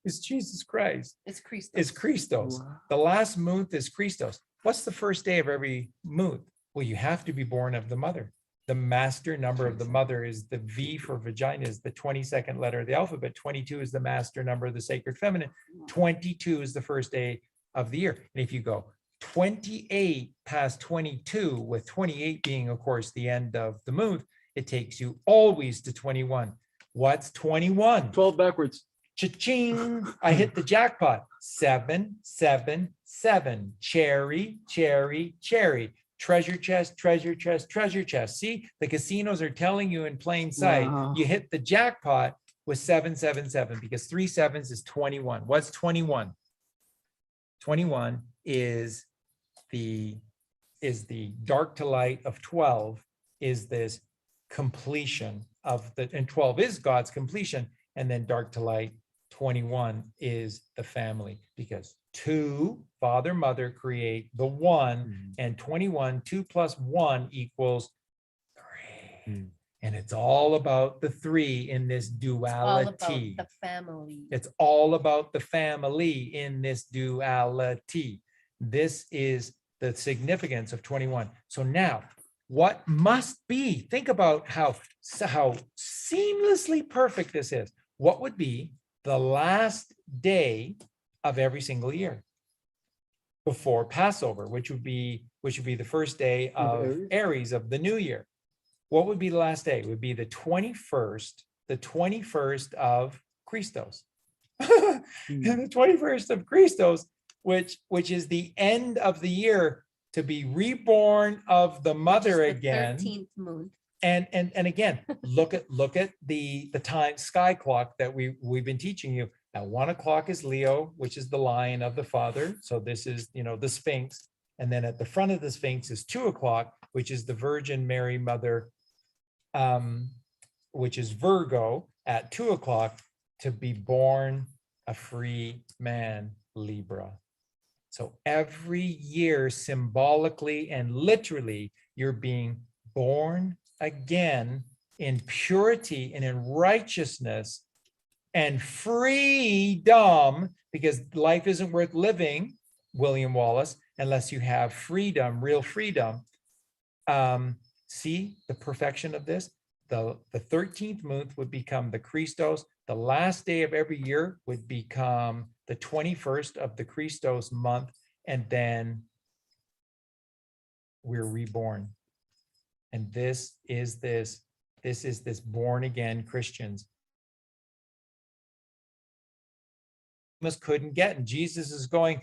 is Jesus Christ, It's Christos. is Christos. Wow. The last month is Christos. What's the first day of every month? Well, you have to be born of the mother. The master number of the mother is the V for vagina, is the 22nd letter of the alphabet. 22 is the master number of the sacred feminine. 22 is the first day of the year. And if you go 28 past 22, with 28 being, of course, the end of the month, it takes you always to 21. What's 21? 12 backwards. Cha-ching, I hit the jackpot. 7, 7, 7. Cherry, cherry, cherry. Treasure chest, treasure chest, treasure chest. See, the casinos are telling you in plain sight, Wow. you hit the jackpot with 777 because 3 sevens is 21. What's 21? 21 is the dark to light of 12, is this completion of the, and 12 is God's completion, and then dark to light 21 is the family, because 2, father, mother create the 1, and 21, 2 plus 1 equals 3. Mm. And it's It's all about the three in this All about duality. the family. It's all about the family in this duality. This is the significance of 21. So now, what must be, think about how seamlessly perfect this is. What would be the last day of every single year before Passover, which would be the first day Of of Aries of the new year? What would be the last day? It would be the 21st of Christos. The 21st of Christos, which is the end of the year, to be reborn of the mother again. 13th moon. And again, look at the time sky clock that we've been teaching you. At 1 o'clock is Leo, which is the lion of the father. So this is, the Sphinx. And then at the front of the Sphinx is 2 o'clock, which is the Virgin Mary Mother, which is Virgo at 2 o'clock, to be born a free man, Libra. So every year, symbolically and literally, you're being born again in purity and in righteousness and freedom, because life isn't worth living, William Wallace, unless you have freedom, real freedom. See the perfection of this? The 13th month would become the Christos. The last day of every year would become the 21st of the Christos month, and then we're reborn. And this is this born again Christians. Couldn't get, and Jesus is going,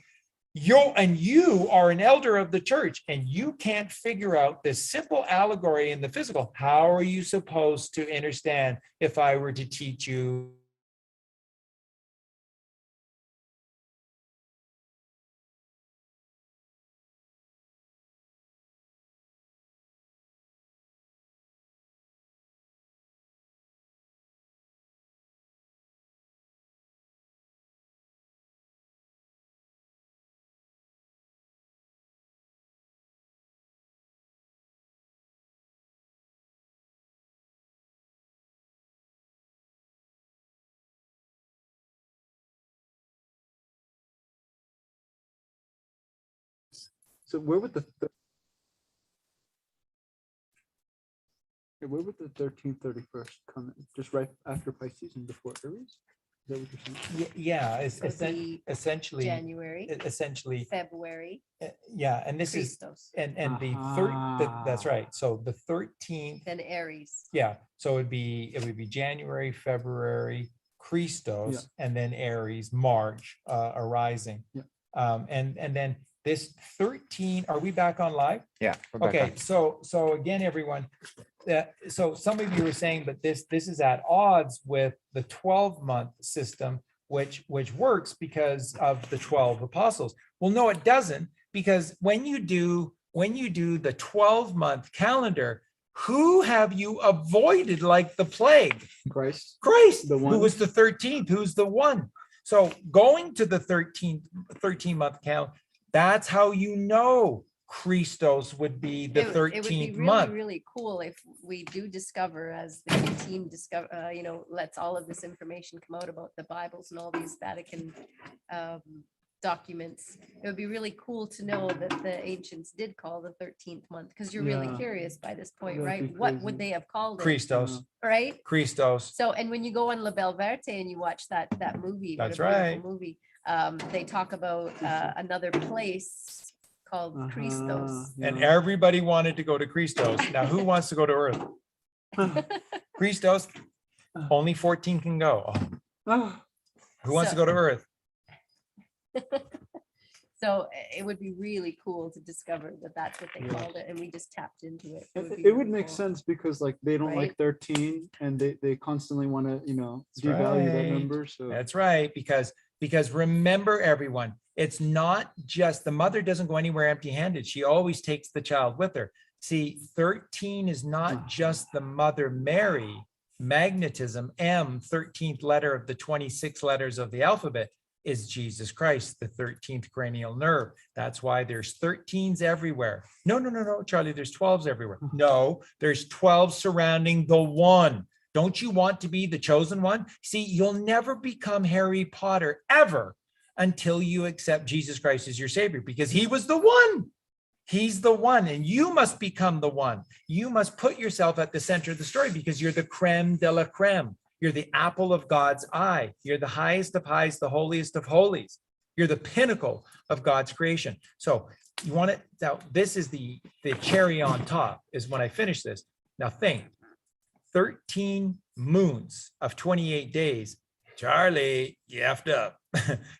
you are an elder of the church, and you can't figure out this simple allegory in the physical. How are you supposed to understand if I were to teach you? So where would the 13th, 31st come in? Just right after Pisces and before Aries? Is that what you're saying? Yeah, it's So it'd be essentially, January, February, yeah, and this is, Christos, and the third, that's right. So the 13th, then Aries. yeah, so it would be January, February, Christos, and then Aries, March, arising. Yeah. And then this 13, are we back on live? Yeah. we're back Okay, on. so again, everyone, so some of you were saying, but this is at odds with the 12-month system, which works because of the 12 apostles. Well, no, it doesn't, because when you do the 12-month calendar, who have you avoided like the plague? Christ. Christ, The who one. was the 13th, who's the one. So going to the 13-month count, that's how you know Christos would be the It would be 13th really, month. really cool if we do discover, as the new team discover, lets all of this information come out about the Bibles and all these Vatican documents. It would be really cool to know that the ancients did call the 13th month, because you're really Yeah. curious by this point, That'd right? be What crazy. would they have called it, Christos, right? Christos. So, and when you go on La Belle Verte and you watch that movie, what a That's beautiful right. movie, they talk about another place called Christos. And everybody wanted to go to Christos. Now, who wants to go to Earth? Christos, only 14 can go. Who wants to go to Earth? So it would be really cool to discover that that's what they Yeah. called it, and we just tapped into it. It be would really make cool. sense because like they don't like Right? 13 and they constantly want to, That's devalue that right. number. So That's right, because remember, everyone, it's not just the mother doesn't go anywhere empty-handed. She always takes the child with her. See, 13 is not just the Mother Mary, magnetism, M, 13th letter of the 26 letters of the alphabet. is Jesus Christ, the 13th cranial nerve. That's why there's 13s everywhere. No, Charlie, there's 12s everywhere. No, there's 12 surrounding the one. Don't you want to be the chosen one? See, you'll never become Harry Potter ever until you accept Jesus Christ as your savior, because he was the one. He's the one, and you must become the one. You must put yourself at the center of the story, because you're the creme de la creme. You're the apple of God's eye. You're the highest of highs, the holiest of holies. You're the pinnacle of God's creation. So you want it now. This is the cherry on top, is when I finish this. Now think, 13 moons of 28 days. Charlie, you effed up,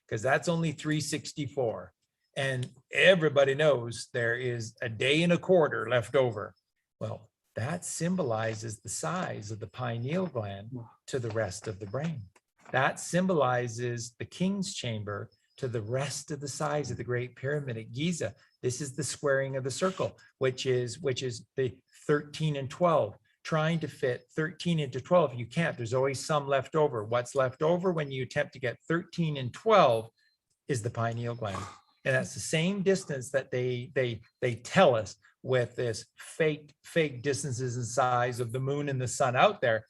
because that's only 364. And everybody knows there is a day and a quarter left over. Well, that symbolizes the size of the pineal gland to the rest of the brain. That symbolizes the king's chamber to the rest of the size of the Great Pyramid at Giza. This is the squaring of the circle, which is the 13 and 12. Trying to fit 13 into 12, you can't. There's always some left over. What's left over when you attempt to get 13 and 12 is the pineal gland. And that's the same distance that they tell us with this fake distances and size of the moon and the sun out there.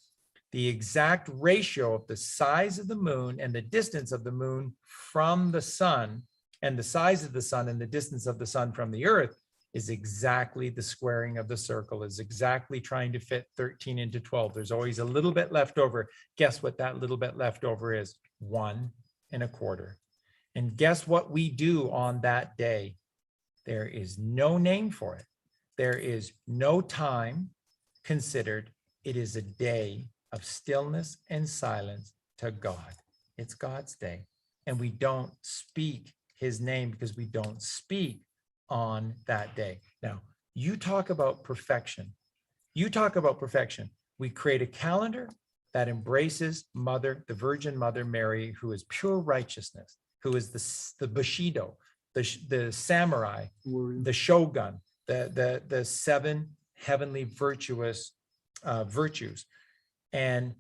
The exact ratio of the size of the moon and the distance of the moon from the sun, and the size of the sun and the distance of the sun from the earth, is exactly the squaring of the circle, is exactly trying to fit 13 into 12. There's always a little bit left over. Guess what that little bit left over is? 1 1/4. And guess what we do on that day? There is no name for it. There is no time considered. It is a day of stillness and silence to God. It's God's day. And we don't speak his name because we don't speak on that day. Now, you talk about perfection. You talk about perfection. We create a calendar that embraces the Virgin Mother Mary, who is pure righteousness, who is the Bushido, the samurai, the shogun, the 7 heavenly virtuous virtues. And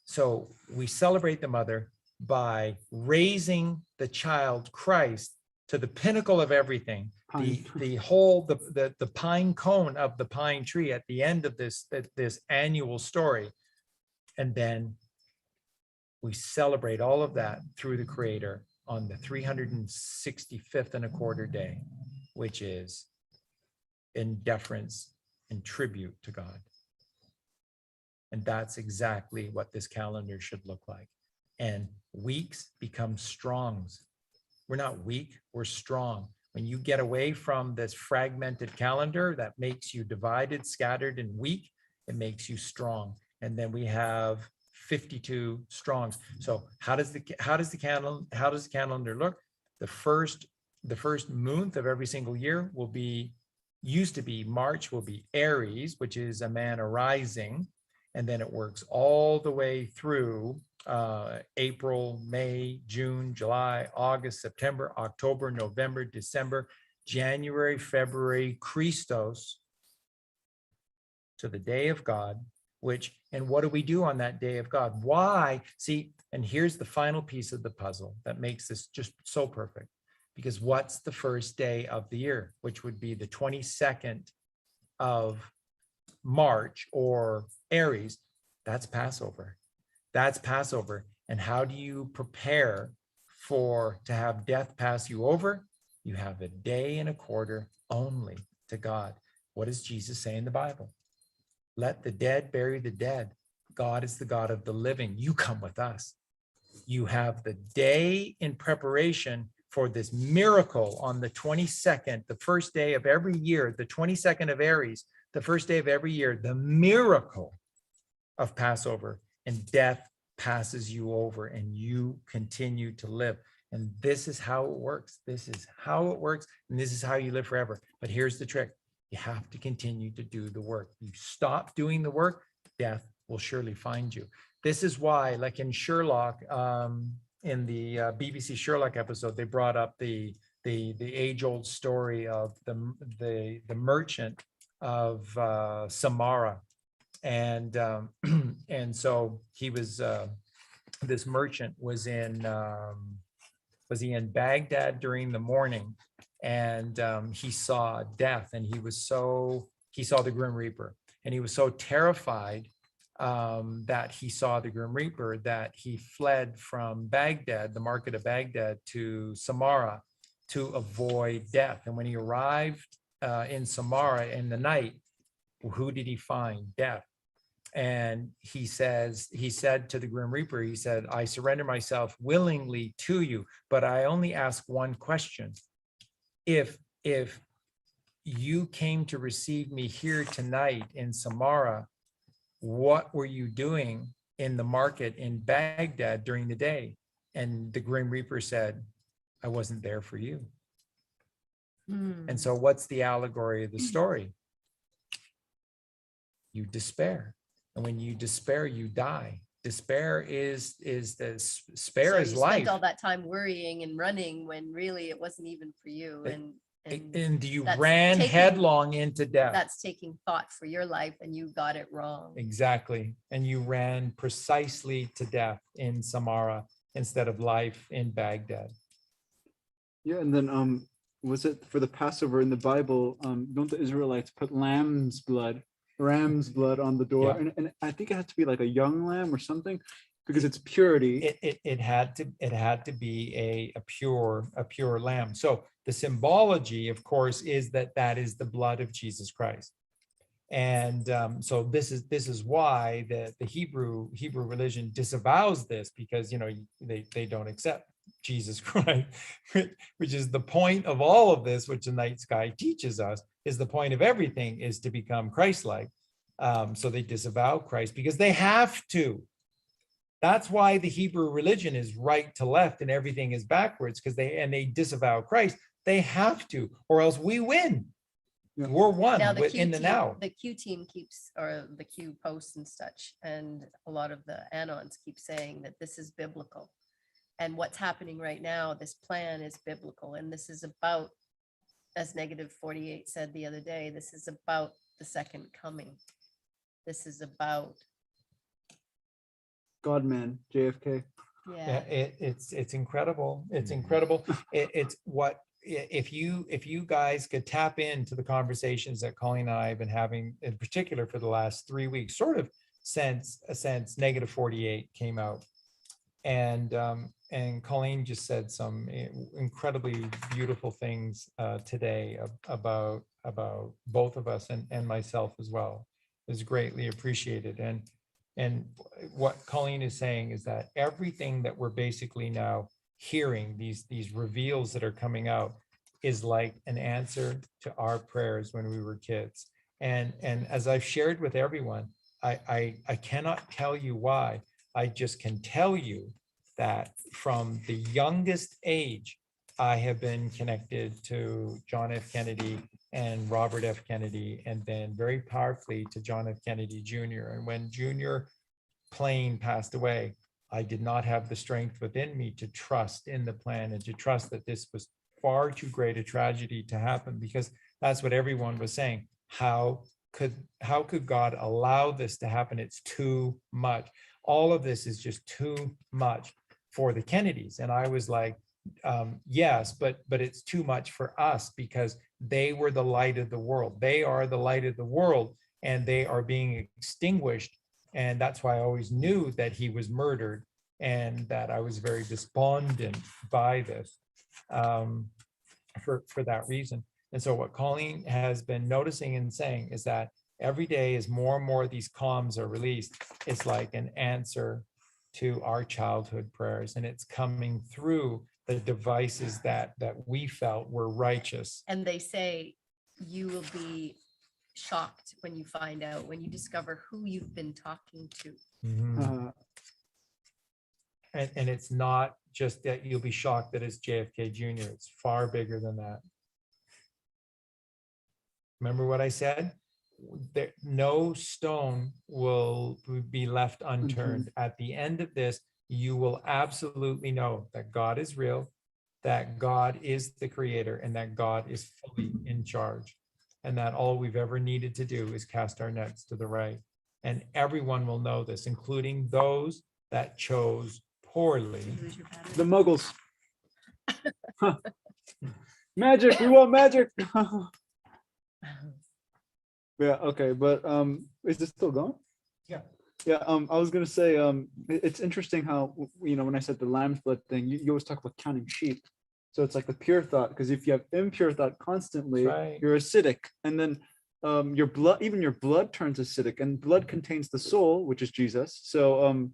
so we celebrate the mother by raising the child Christ to the pinnacle of everything, the pine cone of the pine tree at the end of this annual story. And then we celebrate all of that through the Creator on the 365th ¼ day, which is in deference and tribute to God. And that's exactly what this calendar should look like. And weeks become strongs. We're not weak, we're strong. When you get away from this fragmented calendar that makes you divided, scattered, and weak, it makes you strong. And then we have 52 strongs. So how does the calendar look? The first month of every single year used to be March, will be Aries, which is a man arising. And then it works all the way through April, May, June, July, August, September, October, November, December, January, February, Christos, to the day of God, and what do we do on that day of God? Why? See, and here's the final piece of the puzzle that makes this just so perfect. Because what's the first day of the year, which would be the 22nd of March or Aries? That's Passover. That's Passover. And how do you prepare to have death pass you over? You have a day and a quarter only to God. What does Jesus say in the Bible? Let the dead bury the dead. God is the God of the living. You come with us. You have the day in preparation for this miracle on the 22nd, the first day of every year, the 22nd of Aries, the first day of every year, the miracle of Passover, and death passes you over and you continue to live. And this is how it works. This is how it works. And this is how you live forever. But here's the trick. You have to continue to do the work. You stop doing the work, death will surely find you. This is why, like in Sherlock, in the BBC Sherlock episode, they brought up the age-old story of the merchant of Samara, and so he was this merchant was in was he in Baghdad during the morning, and he saw death, and he saw the Grim Reaper, and he was so terrified that he saw the Grim Reaper that he fled from Baghdad, the market of Baghdad, to Samarra to avoid death. And when he arrived in Samarra in the night, who did he find? Death. And he said to the Grim Reaper, he said, I surrender myself willingly to you, but I only ask one question. If you came to receive me here tonight in Samarra, what were you doing in the market in Baghdad during the day? And the Grim Reaper said, I wasn't there for you. And so what's the allegory of the story? You despair. And when you despair, you die. Despair is So is you life. spent all that time worrying and running when really it wasn't even for you. And you that's ran taking- headlong into death. That's taking thought for your life and you got it wrong. Exactly. And you ran precisely to death in Samarra instead of life in Baghdad. Yeah, and then was it for the Passover in the Bible? Don't the Israelites put ram's blood on the door? Yeah. And I think it has to be like a young lamb or something, because it's purity. It had to be a pure lamb. So the symbology, of course, is that is the blood of Jesus Christ. And so this is why the Hebrew religion disavows this, because they don't accept Jesus Christ, which is the point of all of this, which the night sky teaches us, is the point of everything is to become Christ-like. So they disavow Christ because they have to. That's why the Hebrew religion is right to left and everything is backwards, because they disavow Christ. They have to, or else we win. Yeah. We're one Now the in the now. The Q team keeps, or the Q posts and such, and a lot of the Anons keep saying that this is biblical. And what's happening right now, this plan is biblical. And this is about, as -48 said the other day, this is about the second coming. This is about, God-man, JFK. Yeah, it's incredible. It's incredible. It's what if you guys could tap into the conversations that Colleen and I have been having, in particular for the last 3 weeks, sort of since -48 came out. And Colleen just said some incredibly beautiful things today about both of us and myself as well. Is greatly appreciated. And what Colleen is saying is that everything that we're basically now hearing, these reveals that are coming out, is like an answer to our prayers when we were kids. And as I've shared with everyone, I cannot tell you why. I just can tell you that from the youngest age, I have been connected to John F. Kennedy and Robert F. Kennedy, and then very powerfully to John F. Kennedy Jr. And when Jr. Plain passed away, I did not have the strength within me to trust in the plan and to trust that this was far too great a tragedy to happen, because that's what everyone was saying. How could God allow this to happen? It's too much. All of this is just too much for the Kennedys. And I was like, yes, but it's too much for us, because they were the light of the world. They are the light of the world, and they are being extinguished. And that's why I always knew that he was murdered, and that I was very despondent by this for that reason. And so what Colleen has been noticing and saying is that every day, as more and more of these comms are released, it's like an answer to our childhood prayers, and it's coming through the devices that we felt were righteous. and they say you will be shocked when you find out, when you discover who you've been talking to. And it's not just that you'll be shocked that it's JFK Jr. It's far bigger than that. Remember what I said? There, no stone will be left unturned. At the end of this, you will absolutely know that God is real, that God is the creator, and that God is fully in charge. And that all we've ever needed to do is cast our nets to the right. And everyone will know this, including those that chose poorly. Lose your battery. The Muggles. Magic, we want magic. Yeah, okay, but is this still going? Yeah. Yeah, I was gonna say, it's interesting how, when I said the lamb's blood thing, you always talk about counting sheep. So it's like the pure thought, because if you have impure thought constantly, right. you're acidic. And then your blood, even your blood turns acidic, and blood contains the soul, which is Jesus. So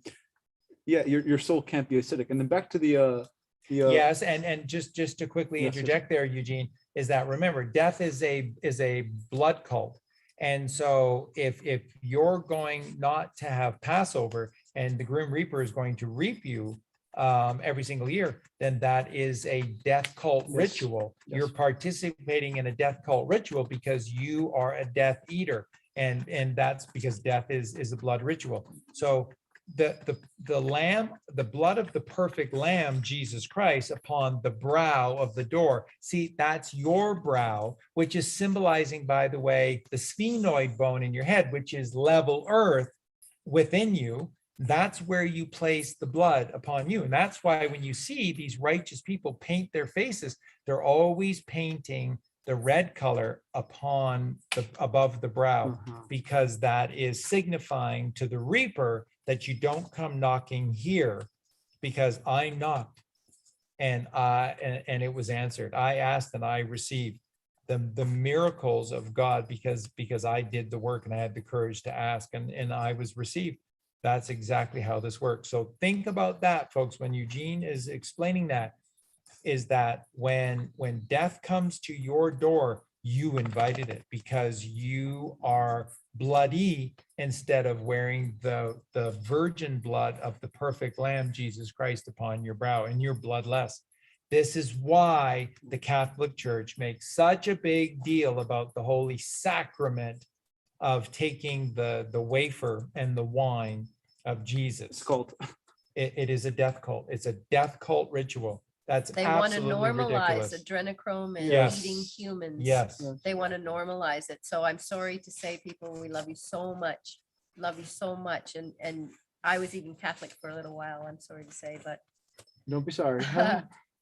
yeah, your soul can't be acidic. And then back to the Yes, and just to quickly Yes, sir. interject there, Eugene, is that remember, death is a blood cult. And so if you're going not to have Passover and the Grim Reaper is going to reap you every single year, then that is a death cult Yes. ritual. Yes. You're participating in a death cult ritual because you are a death eater. And that's because death is a blood ritual. So the lamb, the blood of the perfect lamb, Jesus Christ, upon the brow of the door. See, that's your brow, which is symbolizing, by the way, the sphenoid bone in your head, which is level earth within you. That's where you place the blood upon you. And that's why when you see these righteous people paint their faces, they're always painting the red color upon the above the brow, because that is signifying to the reaper that you don't come knocking here, because I knocked and it was answered. I asked and I received. The miracles of God because I did the work and I had the courage to ask and I was received. That's exactly how this works. So think about that, folks, when Eugene is explaining that, is that when death comes to your door, you invited it because you are bloody instead of wearing the virgin blood of the perfect lamb, Jesus Christ, upon your brow, and you're bloodless. This is why the Catholic Church makes such a big deal about the holy sacrament of taking the wafer and the wine of Jesus. It's called. It is a death cult. It's a death cult ritual. That's They want to absolutely normalize ridiculous. adrenochrome and Yes. eating humans. Yes. They want to normalize it. So I'm sorry to say, people, we love you so much. Love you so much. And I was even Catholic for a little while, I'm sorry to say, but Don't be sorry.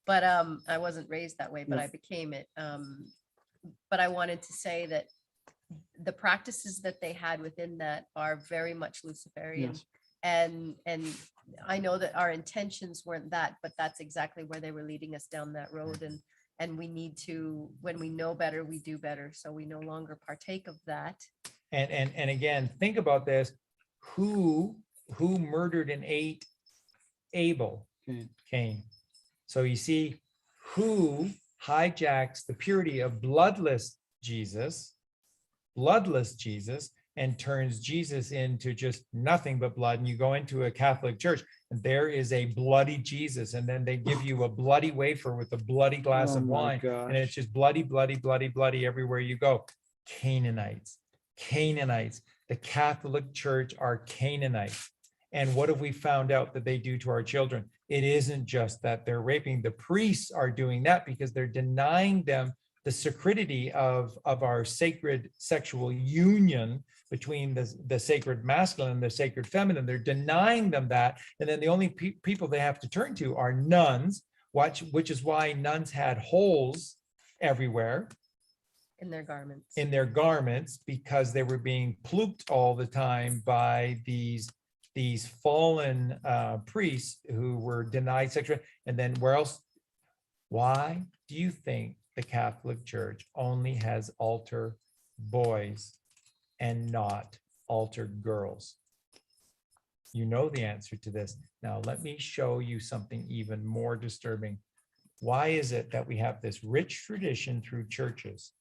but I wasn't raised that way, but No. I became it. But I wanted to say that the practices that they had within that are very much Luciferian. Yes. And I know that our intentions weren't that, but that's exactly where they were leading us down that road. And we need to, when we know better, we do better. So we no longer partake of that. And again, think about this. Who murdered and ate Abel? Cain. So you see, who hijacks the purity of bloodless Jesus, and turns Jesus into just nothing but blood. And you go into a Catholic church and there is a bloody Jesus. And then they give you a bloody wafer with a bloody glass Oh of my wine. gosh. And it's just bloody, bloody, bloody, bloody everywhere you go. Canaanites. The Catholic Church are Canaanites. And what have we found out that they do to our children? It isn't just that they're raping. The priests are doing that because they're denying them the sacredity of our sacred sexual union between the sacred masculine and the sacred feminine. They're denying them that. And then the only people they have to turn to are nuns, which is why nuns had holes everywhere In their garments. in their garments, because they were being plooped all the time by these fallen priests who were denied sexual. And then where else? Why do you think the Catholic Church only has altar boys and not altar girls? You know the answer to this. Now, let me show you something even more disturbing. Why is it that we have this rich tradition through churches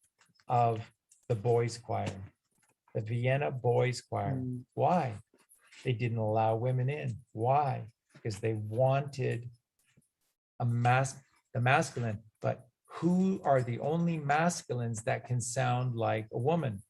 of the boys' choir, the Vienna boys' choir? Why? They didn't allow women in. Why? Because they wanted the masculine. But who are the only masculines that can sound like a woman?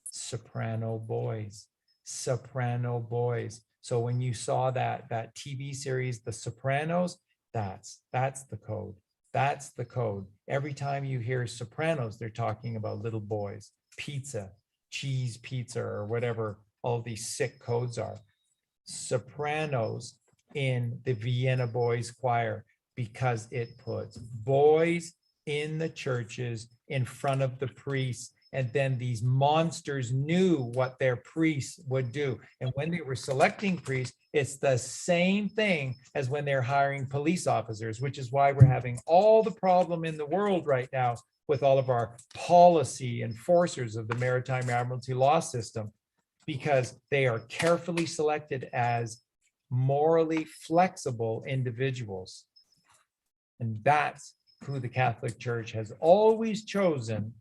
Soprano boys. So when you saw that TV series, The Sopranos, that's the code. That's the code. Every time you hear Sopranos, they're talking about little boys, pizza, cheese pizza, or whatever all these sick codes are. Sopranos in the Vienna boys choir. because it puts boys in the churches in front of the priests. And then these monsters knew what their priests would do. And when they were selecting priests, it's the same thing as when they're hiring police officers, which is why we're having all the problem in the world right now with all of our policy enforcers of the Maritime Admiralty law system, because they are carefully selected as morally flexible individuals. And that's who the Catholic Church has always chosen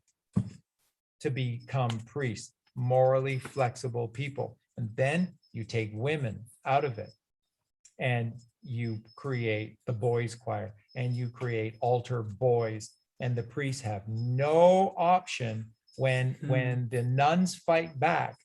to become priests, morally flexible people. And then you take women out of it and you create the boys' choir and you create altar boys, and the priests have no option when the nuns fight back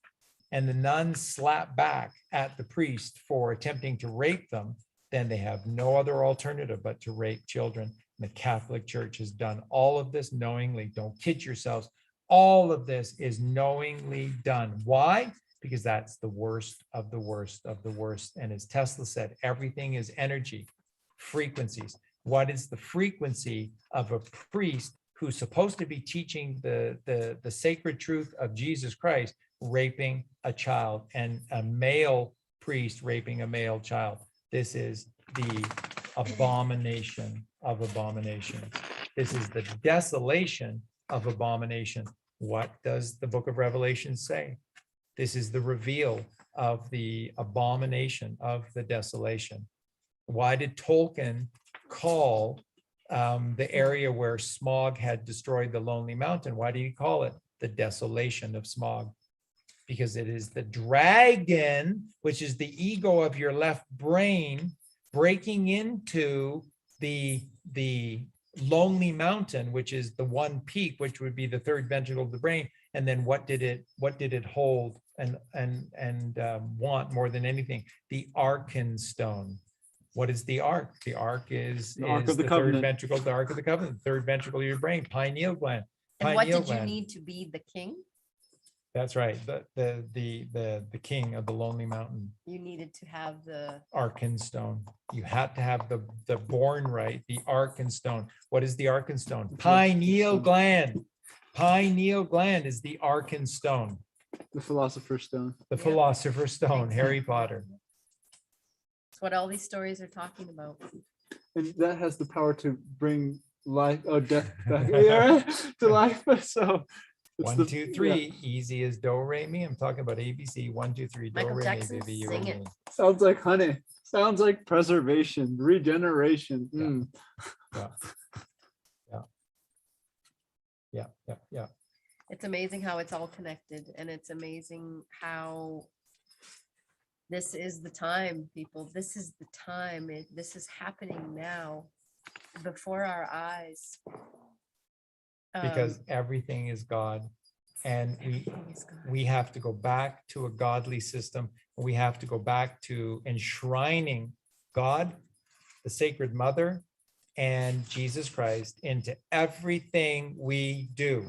and the nuns slap back at the priest for attempting to rape them, then they have no other alternative but to rape children. And the Catholic Church has done all of this knowingly. Don't kid yourselves. All of this is knowingly done. Why? Because that's the worst of the worst of the worst. And as Tesla said, everything is energy, frequencies. What is the frequency of a priest who's supposed to be teaching the sacred truth of Jesus Christ, raping a child, and a male priest raping a male child? This is the abomination of abominations. This is the desolation of abomination. What does the book of Revelation say? This is the reveal of the abomination of the desolation. Why did Tolkien call the area where smog had destroyed the Lonely Mountain? Why do you call it the desolation of smog? Because it is the dragon, which is the ego of your left brain, breaking into the Lonely Mountain, which is the one peak, which would be the third ventricle of the brain. And then what did it hold and want more than anything? The Arkenstone. What is the ark? The ark is The Ark of the third Covenant. ventricle, the Ark of the Covenant, third ventricle of your brain, pineal gland. And what Pineal did you gland. need to be the king? That's right. The king of the Lonely Mountain, You needed to have the, Arkenstone. You had to have the born right, the Arkenstone. What is the Arkenstone? Pineal gland. Pineal gland is the Arkenstone, The Philosopher's Stone. the Yeah. Philosopher's Stone, Harry Potter. it's what all these stories are talking about. And that has the power to bring life, death back yeah, to life. So it's 1, the- 2, 3, easy as do re mi. I'm talking about ABC. 1, 2, 3, do Michael re mi, Jackson, baby, you sing and it. me. Sounds like honey. Sounds like preservation, regeneration. Yeah. Mm. Yeah. It's amazing how it's all connected, and it's amazing how this is the time, people. This is the time. This is happening now before our eyes. Because everything is God, and everything is gone. we have to go back to a godly system. We have to go back to enshrining God, the Sacred Mother, and Jesus Christ into everything we do.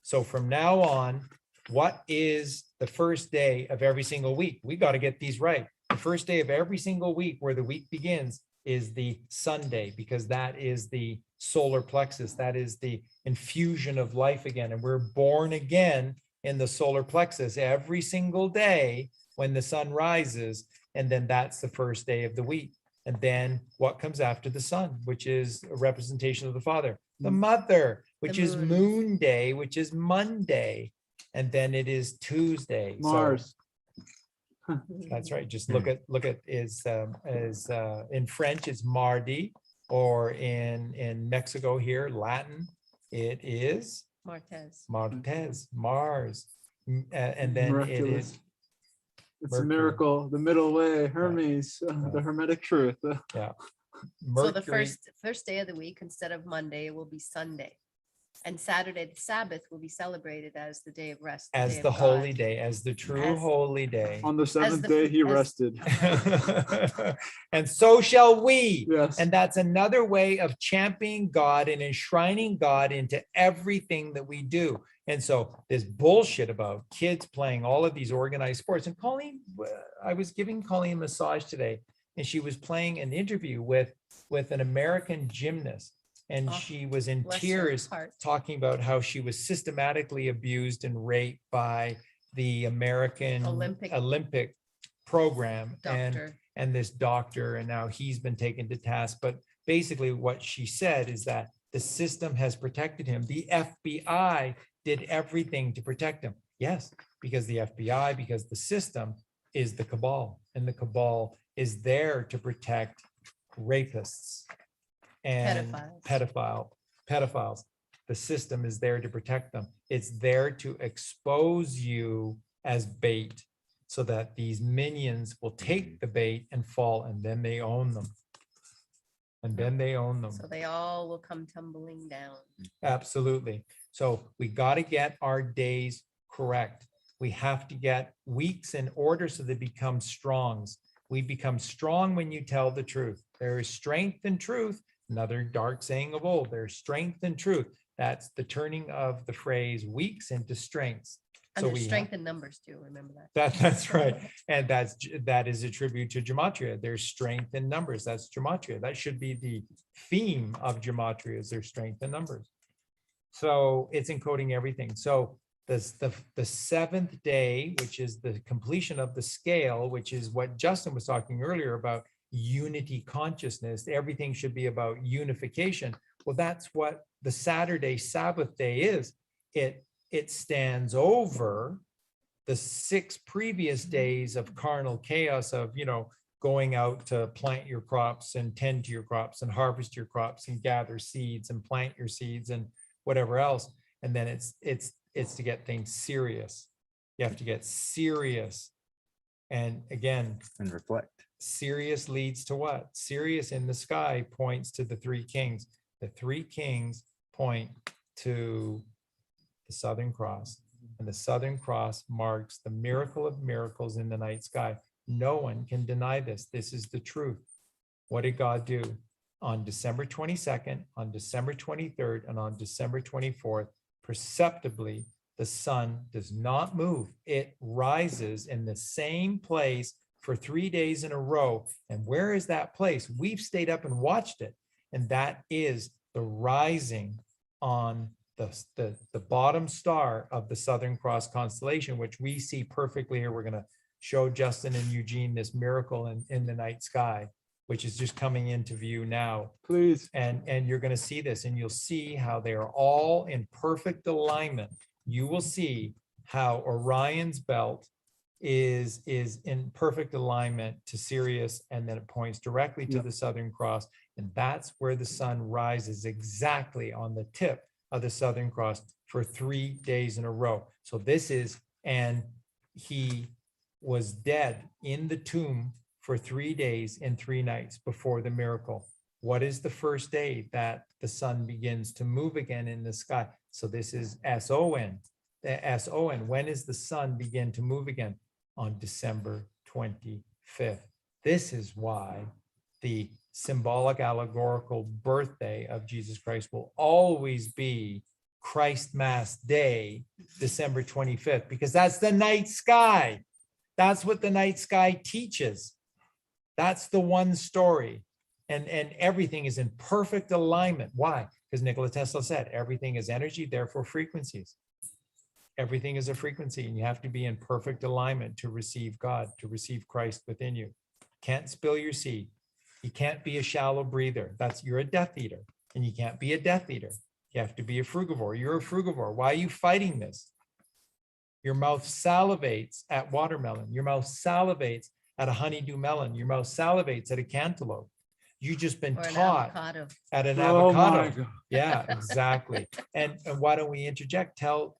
So from now on, what is the first day of every single week? We got to get these right. The first day of every single week, where the week begins, is the Sunday, because that is the solar plexus. That is the infusion of life again. And we're born again in the solar plexus every single day when the sun rises. And then that's the first day of the week. And then what comes after the sun, which is a representation of the Father? The Mother, which is moon. Moon Day, which is Monday. And then it is Tuesday. So Mars. that's right. Just look at is in French it's Mardi, or in Mexico here, Latin, it is Martez. Martes, Mars. And then it Miraculous. is It's a Mercury. miracle, the middle way, Hermes, Yeah. the Hermetic truth. So the Mercury. first day of the week, instead of Monday, will be Sunday. And Saturday, the Sabbath, will be celebrated as the day of rest. As day the of holy God. day, as the true As- holy day. On the seventh the day, f- he as- rested. And so shall we. Yes. And that's another way of championing God and enshrining God into everything that we do. And so this bullshit about kids playing all of these organized sports. And Colleen, I was giving Colleen a massage today, and she was playing an interview with an American gymnast. And Oh, she was in bless her tears heart. talking about how she was systematically abused and raped by the American Olympic program Doctor. and this doctor, and now he's been taken to task. But basically what she said is that the system has protected him. The FBI did everything to protect him. Yes, because the FBI, because the system is the cabal, and the cabal is there to protect rapists and pedophiles. The system is there to protect them. It's there to expose you as bait so that these minions will take the bait and fall, and then they own them. And then they own them. So they all will come tumbling down. Absolutely. So we got to get our days correct. We have to get weeks in order so they become strongs. We become strong when you tell the truth. There is strength in truth. Another dark saying of old, there's strength in truth. That's the turning of the phrase weeks into strengths. And So there's we strength in numbers too, remember that. that's right. And that is a tribute to gematria. There's strength in numbers. That's gematria. That should be the theme of gematria, is there's strength in numbers. So it's encoding everything. So the seventh day, which is the completion of the scale, which is what Justin was talking earlier about unity consciousness. Everything should be about unification. Well, that's what the Saturday Sabbath day is. It stands over the 6 previous days of carnal chaos of, going out to plant your crops and tend to your crops and harvest your crops and gather seeds and plant your seeds and whatever else. And then it's to get things serious. You have to get serious. And again, And reflect. Sirius leads to what? Sirius in the sky points to the 3 kings. The 3 kings point to the Southern Cross, and the Southern Cross marks the miracle of miracles in the night sky. No one can deny this. This is the truth. What did God do? On December 22nd, on December 23rd, and on December 24th, perceptibly, the sun does not move. It rises in the same place for 3 days in a row. And where is that place? We've stayed up and watched it. And that is the rising on the bottom star of the Southern Cross constellation, which we see perfectly here. We're going to show Justin and Eugene this miracle in the night sky, which is just coming into view now. Please. And you're going to see this, and you'll see how they are all in perfect alignment. You will see how Orion's belt is in perfect alignment to Sirius, and then it points directly to the Southern Cross. And that's where the sun rises, exactly on the tip of the Southern Cross for 3 days in a row. So this is, and he was dead in the tomb for 3 days and 3 nights before the miracle. What is the first day that the sun begins to move again in the sky? So this is SON. SON. When is the sun begin to move again? On December 25th. This is why the symbolic allegorical birthday of Jesus Christ will always be Christ Mass Day, December 25th, because that's the night sky. That's what the night sky teaches. That's the one story. And everything is in perfect alignment. Why? Because Nikola Tesla said, everything is energy, therefore frequencies. Everything is a frequency, and you have to be in perfect alignment to receive God, to receive Christ within you. Can't spill your seed. You can't be a shallow breather. You're a Death Eater, and you can't be a Death Eater. You have to be a frugivore. You're a frugivore. Why are you fighting this? Your mouth salivates at watermelon. Your mouth salivates at a honeydew melon. Your mouth salivates at a cantallope. You've just been Or an taught avocado. at an Oh my avocado. God. Yeah, exactly. And why don't we interject? Talk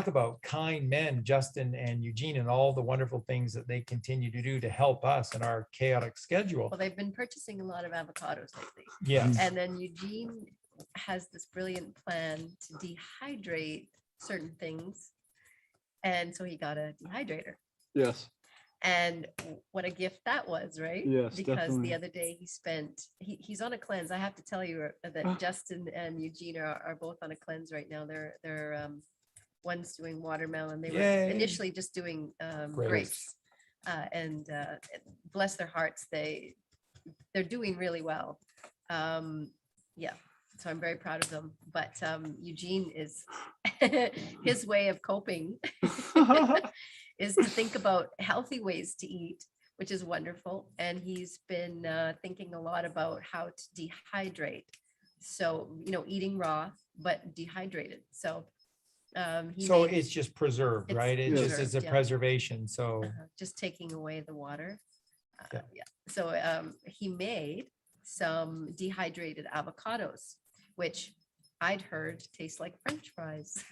about kind men, Justin and Eugene, and all the wonderful things that they continue to do to help us in our chaotic schedule. Well, they've been purchasing a lot of avocados lately. Yeah, And then Eugene has this brilliant plan to dehydrate certain things. And so he got a dehydrator. Yes. And what a gift that was, right? Yes, Because definitely. the other day he's on a cleanse. I have to tell you that Justin and Eugene are both on a cleanse right now. They're one's doing watermelon. They were Yay. initially just doing grapes. and bless their hearts, they're doing really well. Yeah, so I'm very proud of them. But Eugene is his way of coping is to think about healthy ways to eat, which is wonderful. And he's been thinking a lot about how to dehydrate. So, eating raw, but dehydrated. So he So made- it's just preserved, It's right? It just is preserved, a yeah. preservation. So just taking away the water. Yeah. Yeah. So he made some dehydrated avocados, which I'd heard taste like French fries.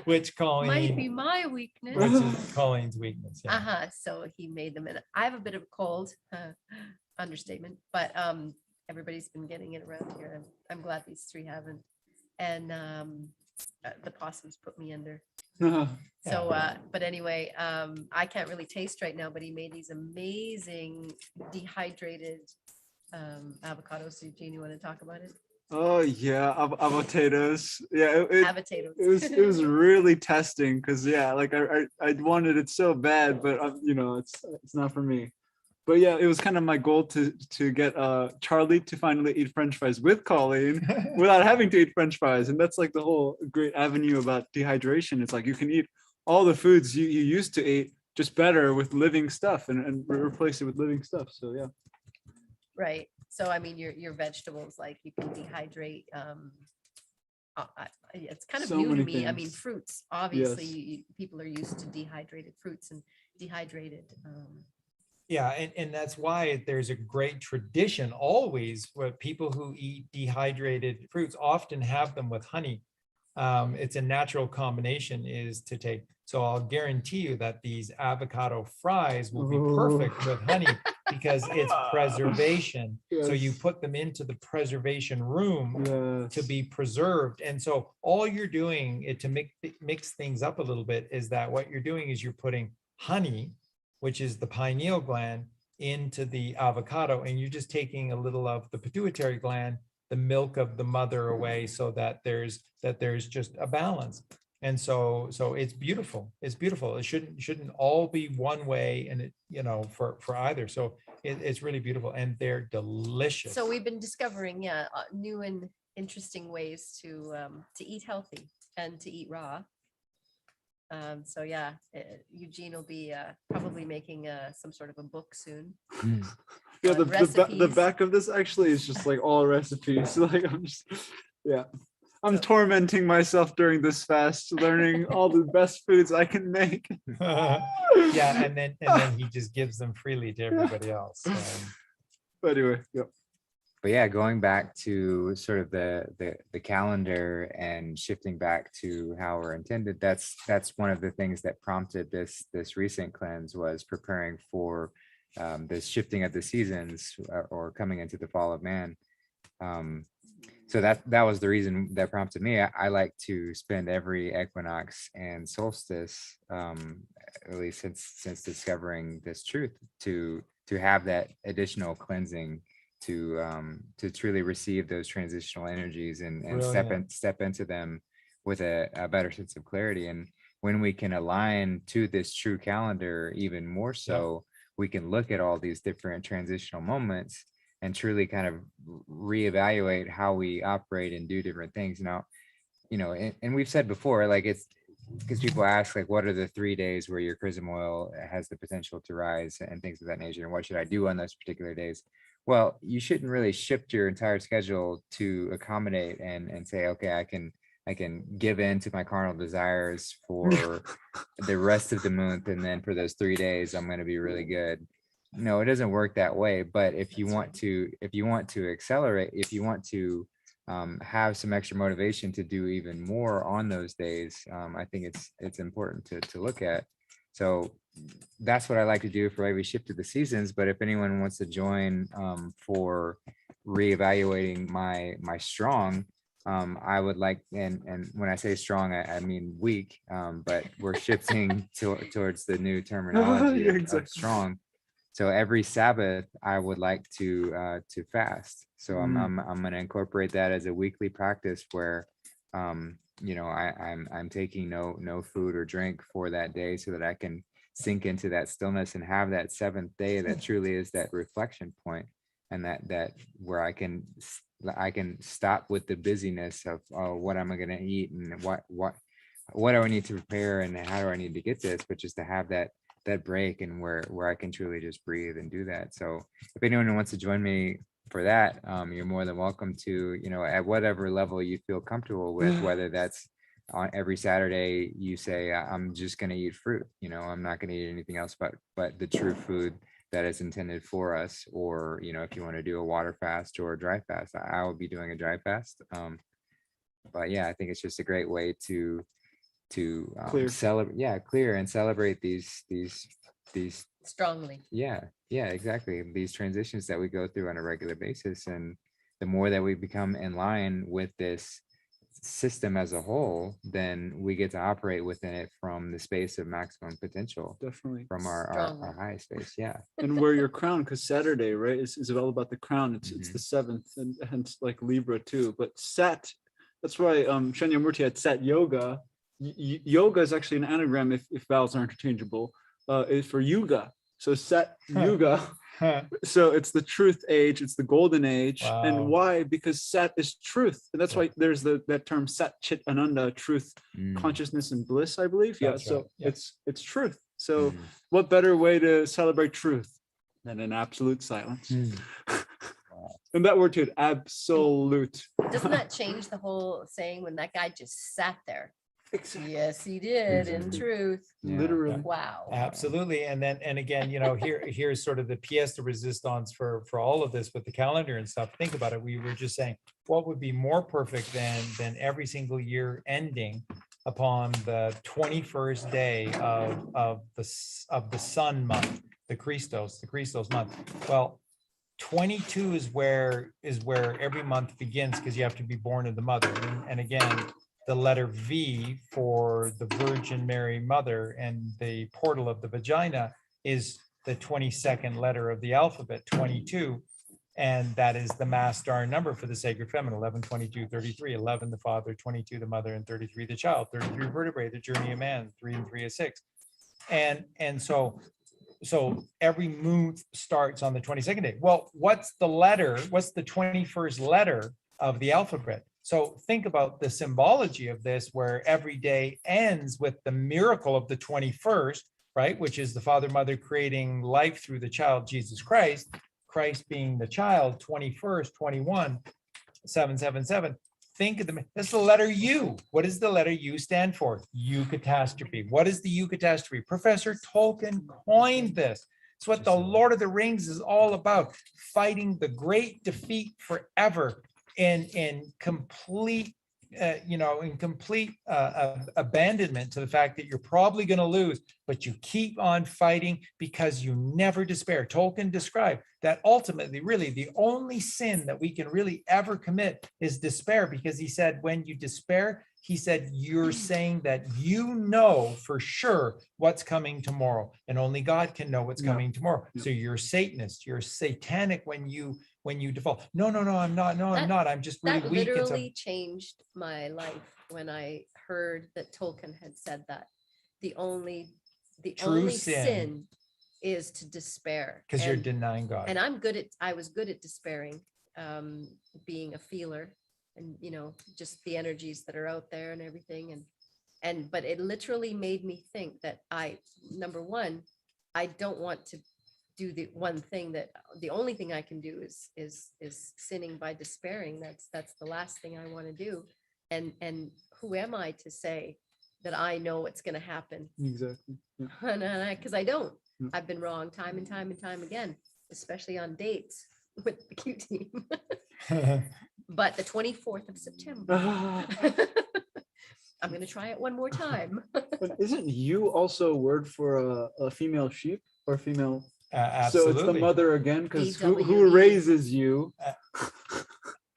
which Might be Colleen, my weakness. which is Colleen's weakness. Yeah. Uh-huh. So he made them, and I have a bit of a cold, understatement, but everybody's been getting it around here. I'm glad these three haven't. And the possums put me under. So, but anyway, I can't really taste right now, but he made these amazing dehydrated avocados. Eugene, you want to talk about it? Oh yeah, avocados. Yeah, Avocados. it was really testing because yeah, like I wanted it so bad, but it's not for me. But yeah, it was kind of my goal to get Charlie to finally eat French fries with Colleen without having to eat French fries, and that's like the whole great avenue about dehydration. It's like you can eat all the foods you used to eat, just better with living stuff, and replace it with living stuff. So yeah. Right. So, I mean, your vegetables, like you can dehydrate. It's kind of So new to many me. I mean, things. fruits, obviously, Yes. people are used to dehydrated fruits and dehydrated. Yeah, and that's why there's a great tradition always where people who eat dehydrated fruits often have them with honey. It's a natural combination is to take. So I'll guarantee you that these avocado fries will be perfect with honey because it's preservation. So you Yes. put them into the preservation room to Yes. be preserved. And so all you're doing to mix things up a little bit is that what you're doing is you're putting honey, which is the pineal gland, into the avocado, and you're just taking a little of the pituitary gland, the milk of the mother away, so that there's just a balance. And so it's beautiful. It's beautiful. It shouldn't all be one way, and it for either. So it's really beautiful, and they're delicious. So we've been discovering, new and interesting ways to eat healthy and to eat raw. So yeah, Eugene will be probably making some sort of a book soon. Yeah, on the recipes. back of this actually is just like all recipes. Like I'm tormenting myself during this fast, learning all the best foods I can make. Yeah, and then he just gives them freely to everybody else. But anyway, yeah. But yeah, going back to sort of the calendar and shifting back to how we're intended, that's one of the things that prompted this recent cleanse, was preparing for this shifting of the seasons, or coming into the fall of man. So that was the reason that prompted me. I like to spend every equinox and solstice, at least since discovering this truth, to have that additional cleansing, to truly receive those transitional energies and step into them with a better sense of clarity. And when we can align to this true calendar even more so, we can look at all these different transitional moments and truly kind of reevaluate how we operate and do different things. Now, and we've said before, like, it's because people ask, like, what are the 3 days where your chrism oil has the potential to rise and things of that nature, and what should I do on those particular days? Well, you shouldn't really shift your entire schedule to accommodate and say, okay, I can give in to my carnal desires for the rest of the month, and then for those 3 days I'm going to be really good. No, it doesn't work that way. But if you want to accelerate, if you want to have some extra motivation to do even more on those days, I think it's important to look at. So that's what I like to do for every shift of the seasons. But if anyone wants to join for reevaluating my strong, I would like, and when I say strong, I mean weak, but we're shifting towards the new terminology of strong. So every Sabbath, I would like to fast. So I'm going to incorporate that as a weekly practice where, I'm taking no food or drink for that day, so that I can sink into that stillness and have that seventh day that truly is that reflection point, and that where I can stop with the busyness of, oh, what am I going to eat and what do I need to prepare and how do I need to get this, but just to have that break and where I can truly just breathe and do that. So if anyone wants to join me for that, you're more than welcome to, at whatever level you feel comfortable with, whether that's on every Saturday you say, I'm just going to eat fruit, I'm not going to eat anything else but the true food that is intended for us, or if you want to do a water fast or a dry fast, I will be doing a dry fast. But yeah, I think it's just a great way to Clear. celebrate, clear and celebrate these Strongly. yeah, exactly, these transitions that we go through on a regular basis. And the more that we become in line with this system as a whole, then we get to operate within it from the space of maximum potential, Definitely. from our highest space. Yeah. And where your crown, because Saturday, right, is all about the crown. It's the seventh, and hence like Libra too. But Sat, that's why Shanyamurti had Sat Yoga. Yoga is actually an anagram, if vowels are interchangeable, is for Yuga. So Sat Yuga. So it's the truth age, it's the golden age. Wow. And why? Because Sat is truth. And that's why there's that term Sat Chit Ananda, truth, consciousness and bliss, I believe. That's So right. Yeah. it's truth. So what better way to celebrate truth than in absolute silence? And that word too, absolute. Doesn't that change the whole saying when that guy just sat there? Exactly. Yes, he did, in Exactly. truth. Yeah. Literally. Wow. Absolutely. And again, here's sort of the pièce de résistance for all of this with the calendar and stuff. Think about it. We were just saying, what would be more perfect than every single year ending upon the 21st day of the sun month, the Christos month. Well, 22 is where every month begins, because you have to be born of the mother. And again, the letter V for the Virgin Mary Mother and the portal of the vagina is the 22nd letter of the alphabet, 22. And that is the mass star number for the sacred feminine, 11, 22, 33, 11, the father, 22, the mother, and 33, the child, 33 vertebrae, the journey of man, 3 and 3 is 6. And so every month starts on the 22nd day. Well, what's the 21st letter of the alphabet? So think about the symbology of this, where every day ends with the miracle of the 21st, right? Which is the Father, Mother creating life through the child, Jesus Christ, Christ being the child, 21st, 21, 777. Think of that's the letter U. What does the letter U stand for? Eucatastrophe. What is the eucatastrophe? Professor Tolkien coined this. It's what the Lord of the Rings is all about, fighting the great defeat forever in complete abandonment to the fact that you're probably going to lose, but you keep on fighting because you never despair. Tolkien described that ultimately, really, the only sin that we can really ever commit is despair, because he said, when you despair, he said, you're saying that for sure what's coming tomorrow, and only God can know what's coming tomorrow. So you're Satanist, you're satanic when you default. No, I'm not. No, I'm not. I'm just really That weak. literally changed my life when I heard that Tolkien had said that the only sin is to despair, because you're denying God. And I was good at despairing, being a feeler, and just the energies that are out there and everything, but it literally made me think that number one, I don't want to do the only thing I can do is sinning by despairing. That's the last thing I want to do. And who am I to say that I know what's going to happen? Exactly. Yeah. Because I don't. Yeah. I've been wrong time and time and time again, especially on dates with the Q team. But the 24th of September, I'm going to try it one more time. But isn't you also a word for a female sheep or female? Absolutely. So it's the mother again, because who BWE. raises you?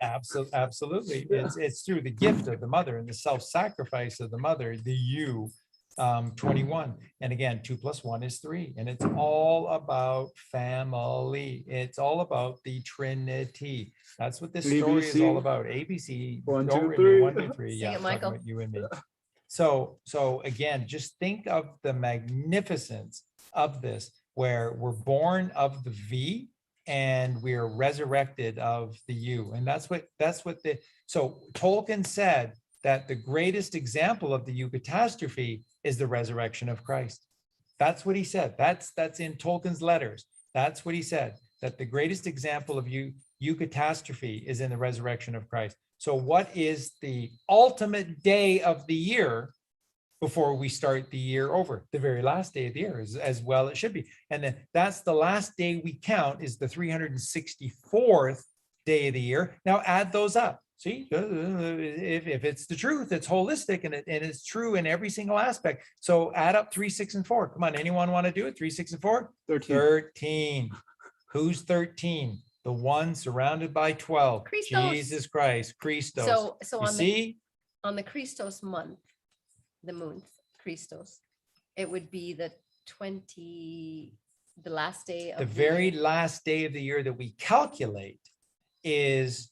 Absolutely. It's through the gift of the mother and the self-sacrifice of the mother, the you. 21. And again, 2 + 1 is 3. And it's all about family. It's all about the Trinity. That's what this story is all about. ABC. 1, 2, don't 3. 1, 2, 3. Sing Yeah, it, talking Michael. about you and me. So again, just think of the magnificence of this, where we're born of the V and we're resurrected of the U. And so Tolkien said that the greatest example of the U catastrophe is the resurrection of Christ. That's what he said. That's in Tolkien's letters. That's what he said, that the greatest example of U catastrophe is in the resurrection of Christ. So what is the ultimate day of the year before we start the year over? The very last day of the year, is as well it should be. And then that's the last day we count, is the 364th day of the year. Now add those up. See, if it's the truth, it's holistic, and it's true in every single aspect. So add up 3, 6, and 4. Come on, anyone want to do it? 3, 6, and 4? 13. 13. Who's 13? The one surrounded by 12. Christos. Jesus Christ, Christos. So You see? on the Christos month, the month Christos, it would be the last day of The the very year. last day of the year that we calculate is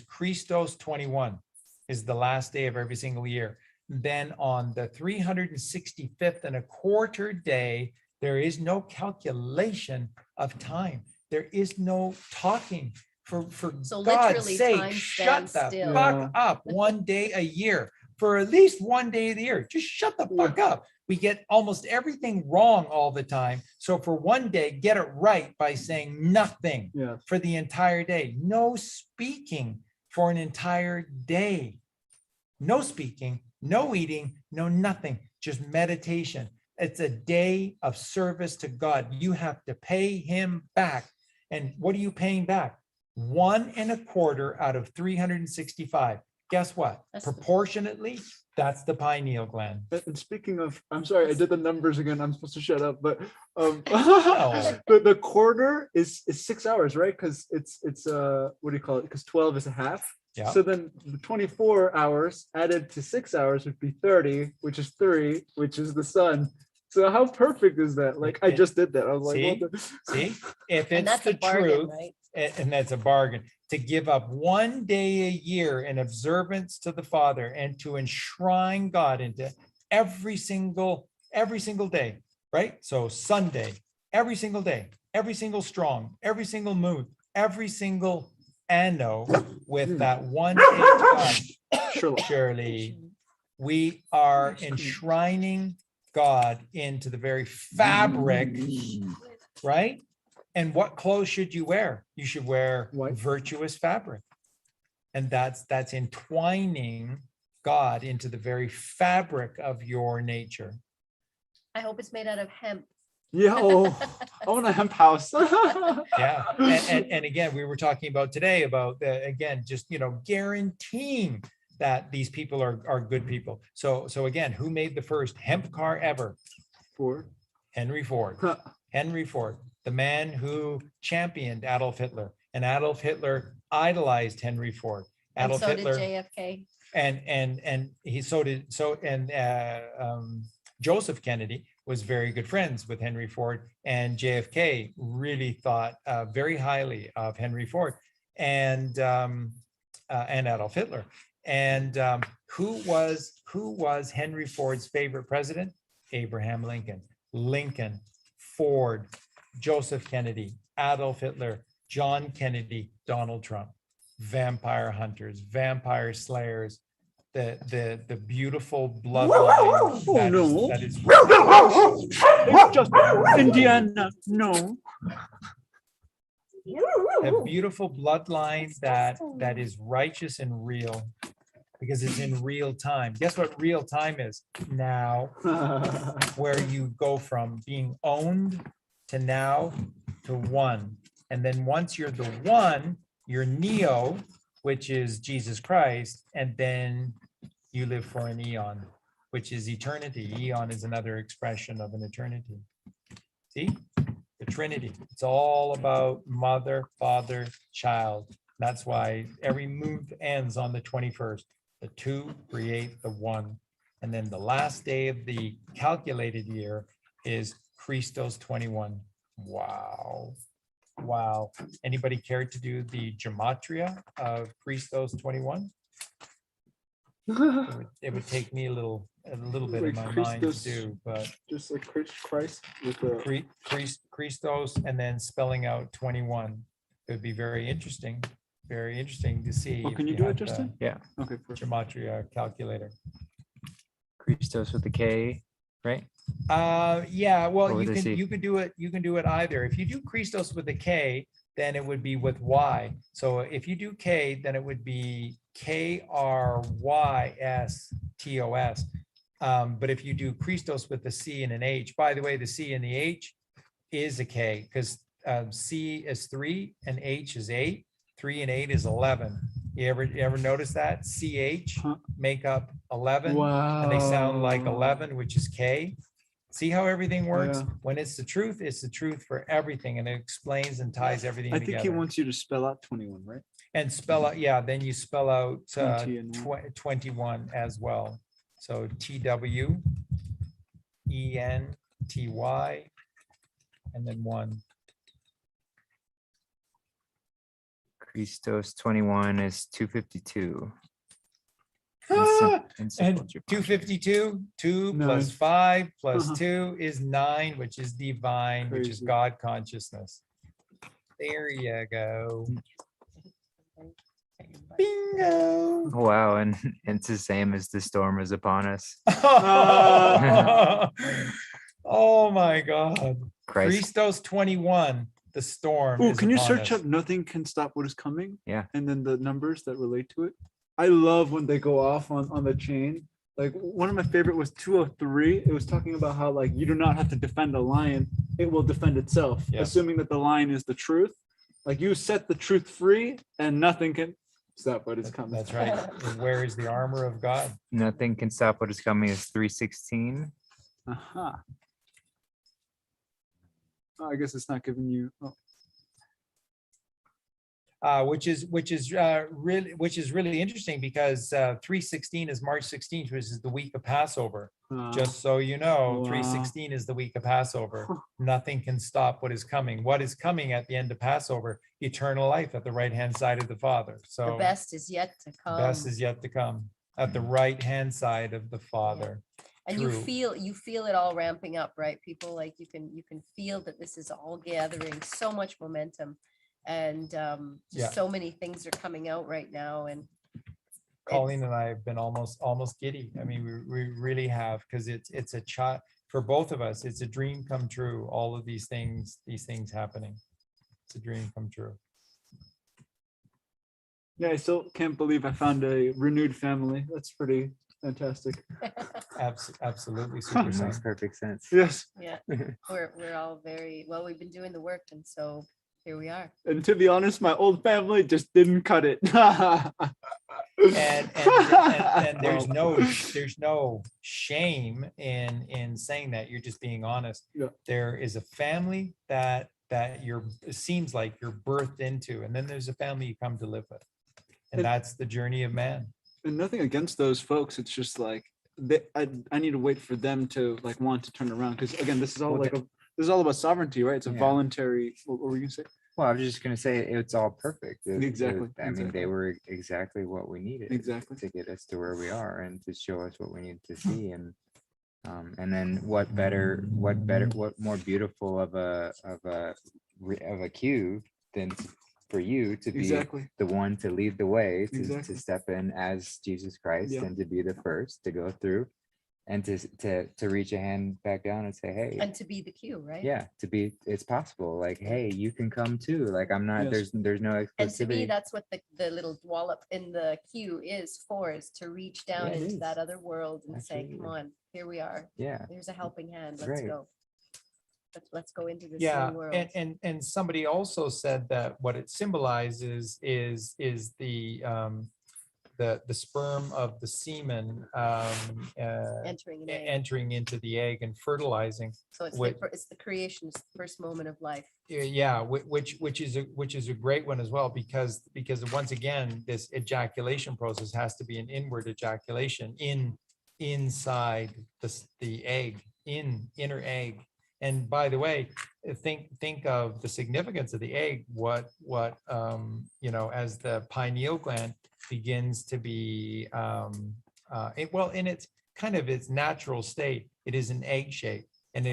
Christos 21, is the last day of every single year. Then on the 365th and a quarter day, there is no calculation of time. There is no talking. For So God's literally sake, time shut stands the still. fuck up. One day a year, for at least one day of the year. Just shut the fuck up. We get almost everything wrong all the time. So for one day, get it right by saying nothing Yeah. for the entire day. No speaking for an entire day. No speaking, no eating, no nothing, just meditation. It's a day of service to God. You have to pay him back. And what are you paying back? 1 1/4 out of 365. Guess what? That's the- Proportionately, that's the pineal gland. And speaking of, I'm sorry, I did the numbers again. I'm supposed to shut up, but No. the quarter is 6 hours, right? Because it's what do you call it? Because 12 is a half. Yeah. So then the 24 hours added to 6 hours would be 30, which is 3, which is the sun. So how perfect is that? Like I just did that. I was like, See? what the- See, if And it's that's the a bargain, truth, right? and that's a bargain, to give up one day a year in observance to the Father and to enshrine God into every single day, right? So Sunday, every single day, every single strong, every single moon, every single anno with that one day to God. Sherlock. Surely we are enshrining God into the very fabric, right? And what clothes should you wear? You should wear White. virtuous fabric. And that's entwining God into the very fabric of your nature. I hope it's made out of hemp. Yeah. Oh, I want a hemp house. Yeah. And again, we were talking about today about again, just, guaranteeing that these people are good people. So again, who made the first hemp car ever? Four. Henry Ford. Henry Ford, the man who championed Adolf Hitler, and Adolf Hitler idolized Henry Ford. And Adolf so Hitler, did JFK. and he Joseph Kennedy was very good friends with Henry Ford, and JFK really thought very highly of Henry Ford and Adolf Hitler. And who was Henry Ford's favorite president? Abraham Lincoln. Lincoln, Ford, Joseph Kennedy, Adolf Hitler, John Kennedy, Donald Trump. Vampire hunters, vampire slayers, the beautiful bloodline Oh, no. that is It's just Indiana. No. a beautiful bloodline that is righteous and real, because it's in real time. Guess what real time is? Now, where you go from being owned to now to one. And then once you're the one, you're Neo, which is Jesus Christ, and then you live for an eon, which is eternity. Eon is another expression of an eternity. See? The Trinity. It's all about mother, father, child. That's why every move ends on the 21st. The two create the one. And then the last day of the calculated year is Christos 21. Wow. Wow. Anybody care to do the gematria of Christos 21? It would take me a little bit of Like my mind to Christus. do, but Just like Christ with the. Christos and then spelling out 21. It would be very interesting to see. Oh, if can you you do it, had the Justin? Yeah. Okay, perfect. Gematria calculator. Christos with the K, right? Yeah, well, Or with a C. you could do it either. If you do Christos with a K, then it would be with Y. So if you do K, then it would be Krystos. But if you do Christos with the C and an H, by the way, the C and the H is a K, because C is 3 and H is 8. 3 and 8 is 11. You ever notice that? CH Huh. make up 11. Wow. And they sound like 11, which is K. See how everything works? Yeah. When it's the truth for everything, and it explains and ties everything I think he together. wants you to spell out 21, right? And spell out, yeah, then you spell out 20 and 21 as well. So TWENTY and then 1. Christos 21 is 252. And 252, 2 plus 5 plus 2 is 9, which is divine, which is Crazy. God consciousness. There you go. Bingo. Wow, and it's the same as the storm is upon us. Oh my God. Christ. Christos 21, the storm. Oh, is can you upon search us. up "nothing can stop what is coming"? Yeah. And then the numbers that relate to it. I love when they go off on the chain. Like one of my favorite was 203. It was talking about how like you do not have to defend a lion; it will defend itself, Yes. assuming that the lion is the truth. Like you set the truth free, and nothing can stop what is coming. That's right. And where is the armor of God? Nothing can stop what is coming is 316. Aha. Oh, I guess it's not giving you. Oh. Which is really interesting, because 316 is March 16th, which is the week of Passover. Just so you know, Wow. 316 is the week of Passover. Nothing can stop what is coming. What is coming at the end of Passover? Eternal life at the right-hand side of the Father. So The best is yet to come. best is yet to come at the right-hand side of the Father. And True. you feel it all ramping up, right? People, like you can feel that this is all gathering so much momentum, and Yeah. so many things are coming out right now. And Colleen and I have been almost giddy. I mean, we really have, because it's a child for both of us. It's a dream come true. All of these things happening. It's a dream come true. Yeah, I still can't believe I found a renewed family. That's pretty fantastic. Absolutely, super Makes sense. perfect sense. Yes. yeah, we're all very well. We've been doing the work, and so here we are. And to be honest, my old family just didn't cut it. And there's no shame in saying that. You're just being honest. Yeah. There is a family that it seems like you're birthed into, and then there's a family you come to live with, and that's the journey of man. And nothing against those folks. It's just like I need to wait for them to like want to turn around, because again, this is all Well, this is all about sovereignty, right? It's a Yeah. voluntary. What were you gonna say? Well, I was just gonna say it's all perfect. Exactly, I mean, exactly. they were exactly what we needed Exactly. to get us to where we are and to show us what we need to see. And then what more beautiful of a cue than for you to be Exactly. the one to lead the way, to Exactly. step in as Jesus Christ, Yeah. and to be the first to go through, and to reach a hand back down and say, hey, And to be the cue, right? yeah, it's possible. Like, hey, you can come too. Like, I'm not, Yes. there's no And to me, exclusivity. that's what the little wallop in the queue is for, is to reach down Yeah, it into is. that other world and say, come Absolutely. on, here we are. Yeah. There's a helping hand. Let's Right. go. Let's go into this Yeah, new world. and somebody also said that what it symbolizes is the sperm of the semen Entering an egg. into the egg and fertilizing. So it's Wait. it's the creation, it's the first moment of life. Yeah, which is a great one as well, because once again, this ejaculation process has to be an inward ejaculation inside the egg, inner egg. And by the way, think of the significance of the egg. What as the pineal gland begins to be well, in its kind of its natural state, it is an egg shape. And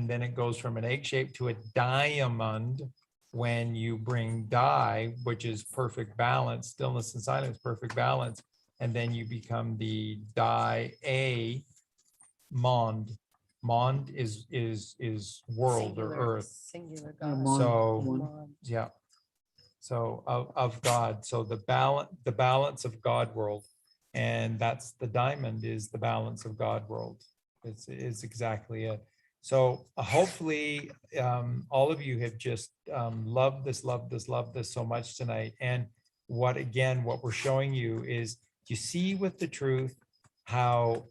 then it goes from an egg shape to a diamond when you bring di, which is perfect balance, stillness and silence, perfect balance. And then you become the di-a mond. Mond is world or earth. Singular Mon- God. So mon. yeah. So of God. So the balance of God world. And that's the diamond is the balance of God world. It's exactly it. So hopefully all of you have just loved this so much tonight. And what we're showing you is you see with the truth how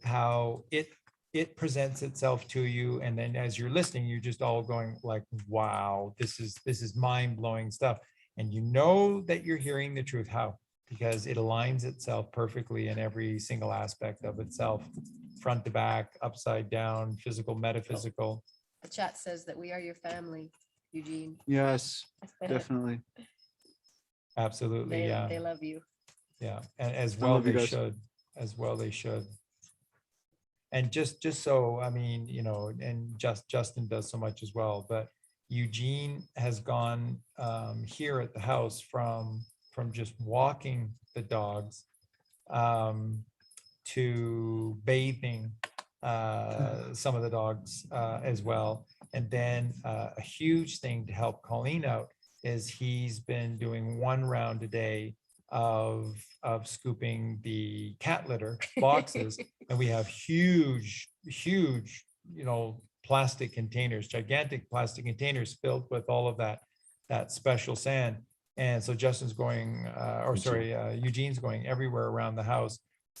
it presents itself to you. And then as you're listening, you're just all going like, wow, this is mind-blowing stuff. And you know that you're hearing the truth. How? Because it aligns itself perfectly in every single aspect of itself, front to back, upside down, physical, metaphysical. The chat says that we are your family, Eugene. Yes, definitely. Absolutely, They, yeah, they love you. yeah, and as I well love you they guys. should, as well they should. And just so, I mean, you know, and Justin does so much as well, but Eugene has gone here at the house from just walking the dogs to bathing some of the dogs as well. And then a huge thing to help Colleen out is he's been doing 1 round a day of scooping the cat litter boxes. And we have huge, you know, plastic containers, gigantic plastic containers filled with all of that special sand. And so Justin's going, Eugene's going everywhere around the house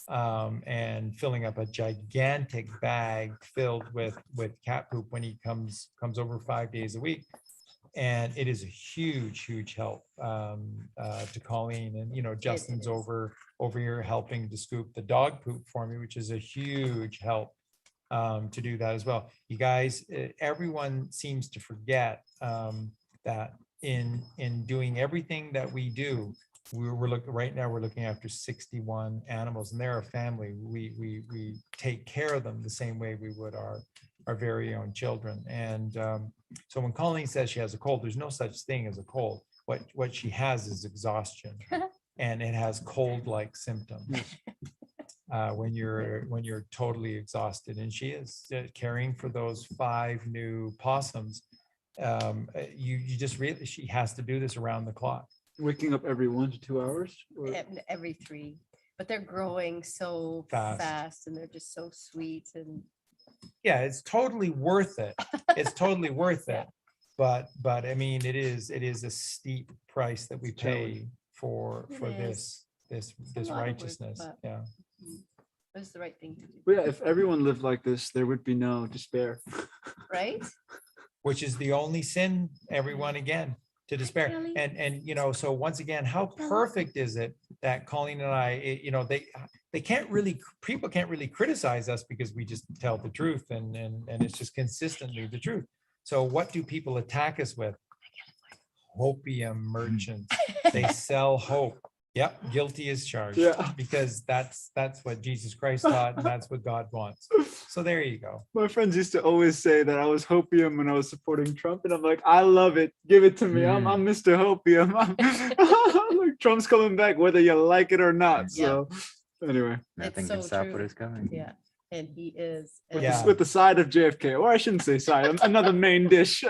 and filling up a gigantic bag filled with cat poop when he comes over 5 days a week. And it is a huge help to Colleen. And, you know, Justin's is. over here helping to scoop the dog poop for me, which is a huge help to do that as well. You guys, everyone seems to forget that in doing everything that we do, we're looking right now, we're looking after 61 animals, and they're a family. We take care of them the same way we would our very own children. And so when Colleen says she has a cold, there's no such thing as a cold. What she has is exhaustion, and it has cold-like symptoms when you're totally exhausted. And she is caring for those 5 new possums. You just really, she has to do this around the clock. Waking up every 1 to 2 hours? Or- Every 3, but they're growing so fast and they're just so sweet. And Yeah, it's totally worth it. It's totally worth it. But I mean, it is a steep price that we pay for It this a lot of work, righteousness. but- Yeah. it's the right thing to do, But yeah, if everyone lived like this, there would be no despair. right? Which is the only sin, everyone, again, to despair. Kelly. And you know, so once again, how perfect is it that Colleen and I, you know, they can't really, people can't really criticize us because we just tell the truth and it's just consistently the truth. So what do people attack us with? Hopium merchants. They sell hope. Yep, guilty as charged. Yeah. Because that's what Jesus Christ taught, and that's what God wants. So there you go. My friends used to always say that I was hopium when I was supporting Trump, and I'm like, I love it. Give it to me. I'm Mr. Hopium. Like, Trump's coming back, whether you like it or not. So anyway, Nothing It's can so stop true. what is coming. Yeah, and he is. with, and Yeah. with the side of JFK, or I shouldn't say side, another main dish.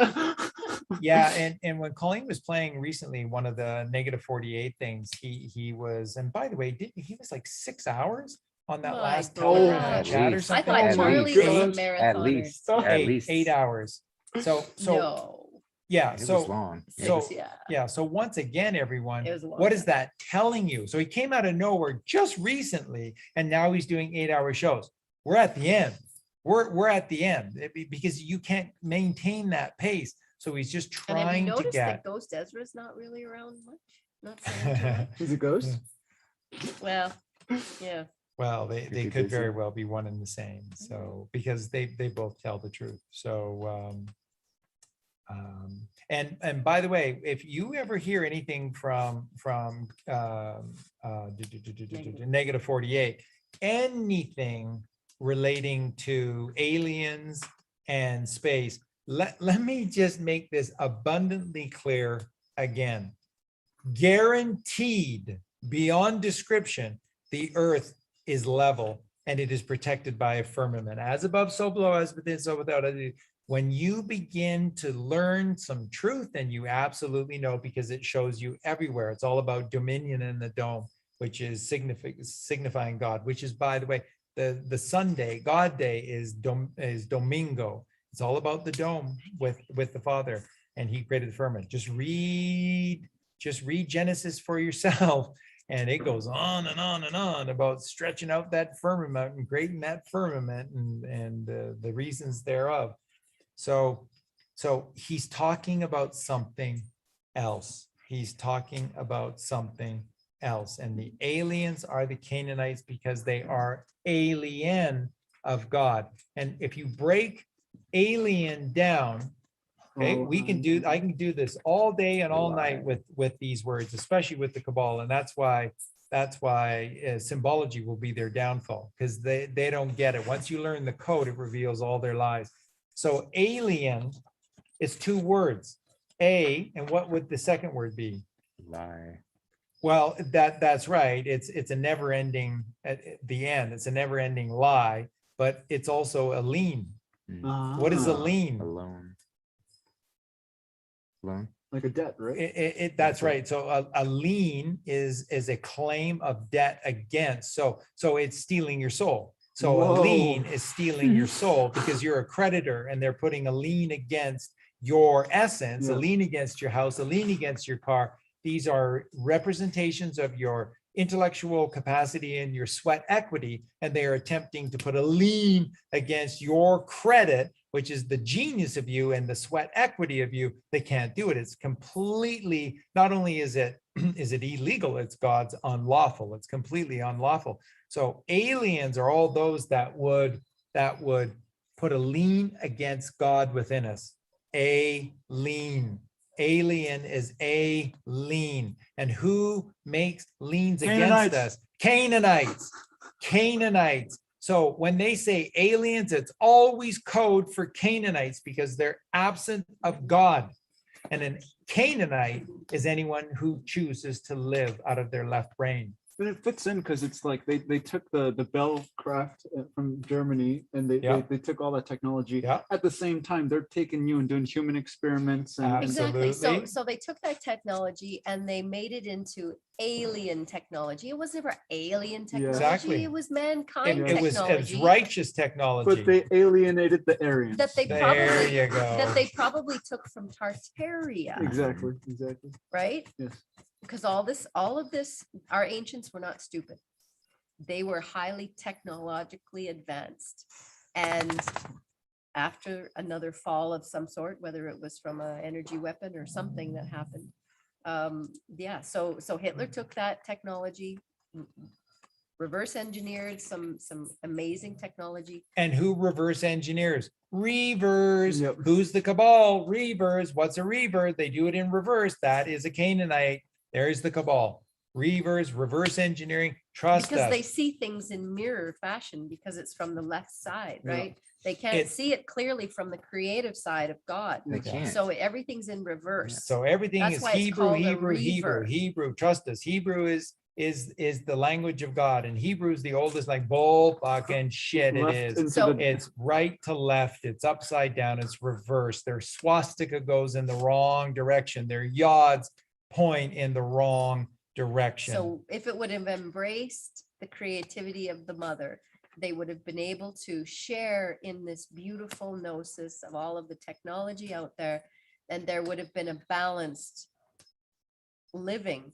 Yeah, and when Colleen was playing recently, one of the -48 things, he was, and by the way, he was like 6 hours on that My last God. telegram At chat or least. I something. thought At Charlie least. was a At At marathoner. least, at Eight least. hours. So No. yeah, It was so long. so- Yeah. yeah, so once again, everyone, It was a long what is time. that telling you? So he came out of nowhere just recently, and now he's doing 8-hour shows. We're at the end. We're at the end because you can't maintain that pace. So he's just And have you trying to noticed get. that Ghost Ezra's not really around much? Not saying too much. He's a ghost? Well, yeah. Well, they be could very busy. well be one and the same. So because they both tell the truth. So and by the way, if you ever hear anything from -48, anything relating to aliens and space, let me just make this abundantly clear again. Guaranteed beyond description, the earth is level and it is protected by a firmament. As above, so below, as within, so without. When you begin to learn some truth, and you absolutely know, because it shows you everywhere. It's all about dominion in the dome, which is signifying God, which is, by the way, the Sunday, God day is Domingo. It's all about the dome with the Father, and he created the firmament. Just read Genesis for yourself. And it goes on and on and on about stretching out that firmament and creating that firmament and the reasons thereof. So he's talking about something else. He's talking about something else. And the aliens are the Canaanites because they are alien of God. And if you break alien down, okay, I can do this all day and all night with these words, especially with the Cabal. And that's why symbology will be their downfall, because they don't get it. Once you learn the code, it reveals all their lies. So alien is two words, and what would the second word be? Lie. Well, that's right. It's a never ending at the end. It's a never ending lie, but it's also a lien. What is a lien? Alone. Alone. Like a debt, right? That's right. So a lien is a claim of debt against. So it's stealing your soul. So Whoa. a lien is stealing your soul because you're a creditor and they're putting a lien against your essence, a lien against your house, a lien against your car. These are representations of your intellectual capacity and your sweat equity, and they are attempting to put a lien against your credit, which is the genius of you and the sweat equity of you. They can't do it. It's completely, not only is it illegal, it's God's unlawful. It's completely unlawful. So aliens are all those that would put a lien against God within us. A lien. Alien is a lien. And who makes liens against us? Canaanites. Canaanites. So when they say aliens, it's always code for Canaanites because they're absent of God. And an Canaanite is anyone who chooses to live out of their left brain. And it fits in because it's like they took the Bell craft from Germany and they took all that technology. Yeah. At the same time, they're taking you and doing human experiments. And Exactly. Absolutely. So they took that technology and they made it into alien technology. It was never alien technology. Exactly. It was mankind It was technology. righteous technology. but they alienated the Aryans. that they There probably you go. that they probably took from Tartaria, Exactly. right? Yes. Because all of this, our ancients were not stupid. They were highly technologically advanced. And after another fall of some sort, whether it was from an energy weapon or something that happened. So Hitler took that technology, reverse engineered some amazing technology. And who reverse engineers? Reavers. Yep. Who's the Cabal? Reavers. What's a reaver? They do it in reverse. That is a Canaanite. There's the Cabal. Reavers, reverse engineering. Trust Because us. they see things in mirror fashion because it's from the left side, Yeah. right? They can't It- see it clearly from the creative side of God. They can't. So everything's in reverse. So everything That's is why it's Hebrew, called a Hebrew, reaver. Hebrew. Trust us. Hebrew is the language of God, and Hebrew is the oldest, like bull fucking shit. It Left is. into So- the- It's right to left. It's upside down. It's reversed. Their swastika goes in the wrong direction. Their yods point in the wrong direction. So if it would have embraced the creativity of the mother, they would have been able to share in this beautiful gnosis of all of the technology out there. And there would have been a balanced living.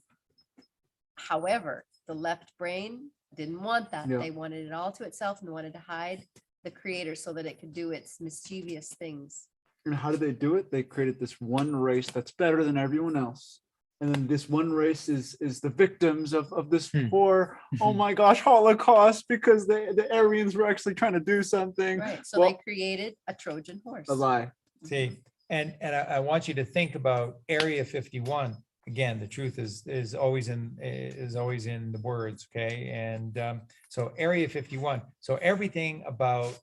However, the left brain didn't want that. Yeah. They wanted it all to itself and wanted to hide the creator so that it could do its mischievous things. And how did they do it? They created this one race that's better than everyone else. And then this one race is the victims of this poor, oh my gosh, Holocaust, because the Aryans were actually trying to do something. Right. So they created a Trojan horse. A lie. See, and I want you to think about Area 51. again, the truth is always in the words. Okay. And so Area 51. So everything about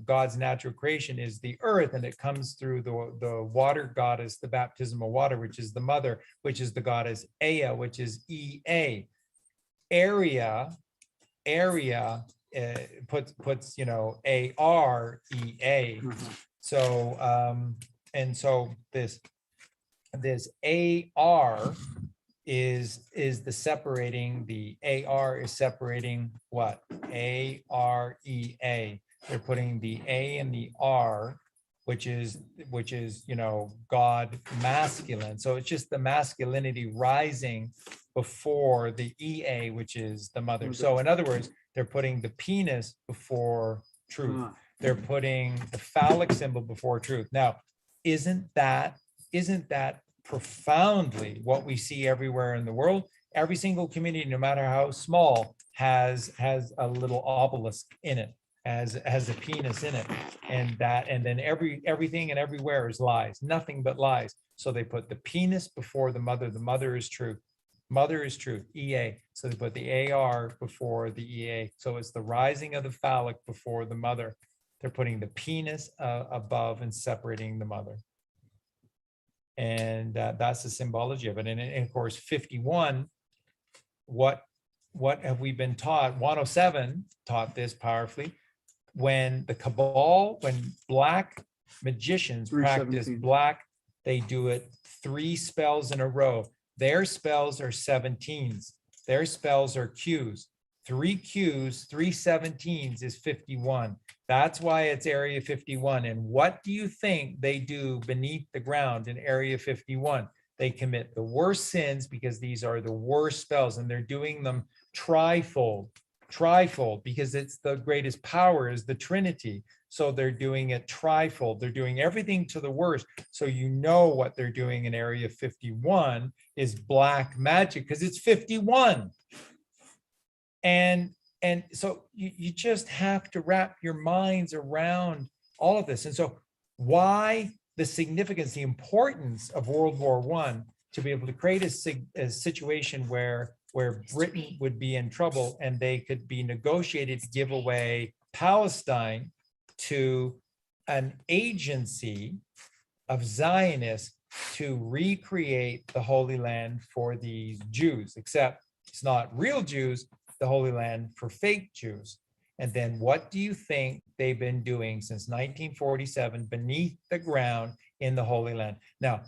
God's natural creation is the earth, and it comes through the water goddess, the baptismal water, which is the mother, which is the goddess Ea, which is EA. Area puts AREA. So and so this AR is the separating, the AR is separating what? AREA. They're putting the A and the R, which is God masculine. So it's just the masculinity rising before the EA, which is the mother. So in other words, they're putting the penis before truth. They're putting the phallic symbol before truth. Now, isn't that profoundly what we see everywhere in the world? Every single community, no matter how small, has a little obelisk in it, has a penis in it, and then everything and everywhere is lies, nothing but lies. So they put the penis before the mother. The mother is truth. Mother is truth, EA. So they put the AR before the EA. So it's the rising of the phallic before the mother. They're putting the penis above and separating the mother. And that's the symbology of it. And of course, 51, what have we been taught? 107 taught this powerfully. When the Cabal, when black magicians practice black, they do it 3 spells in a row. Their spells are 17s. Their spells are Qs. 3 Qs, 3 17s is 51. That's why it's Area 51. And what do you think they do beneath the ground in Area 51? They commit the worst sins, because these are the worst spells, and they're doing them trifold, because it's the greatest power is the Trinity. So they're doing it trifold. They're doing everything to the worst. So you know what they're doing in Area 51 is black magic, because it's 51. And so you just have to wrap your minds around all of this. And so why the significance, the importance of World War I to be able to create a situation where Britain would be in trouble and they could be negotiated to give away Palestine to an agency of Zionists to recreate the Holy Land for these Jews, except it's not real Jews, the Holy Land for fake Jews. And then what do you think they've been doing since 1947 beneath the ground in the Holy Land? Now,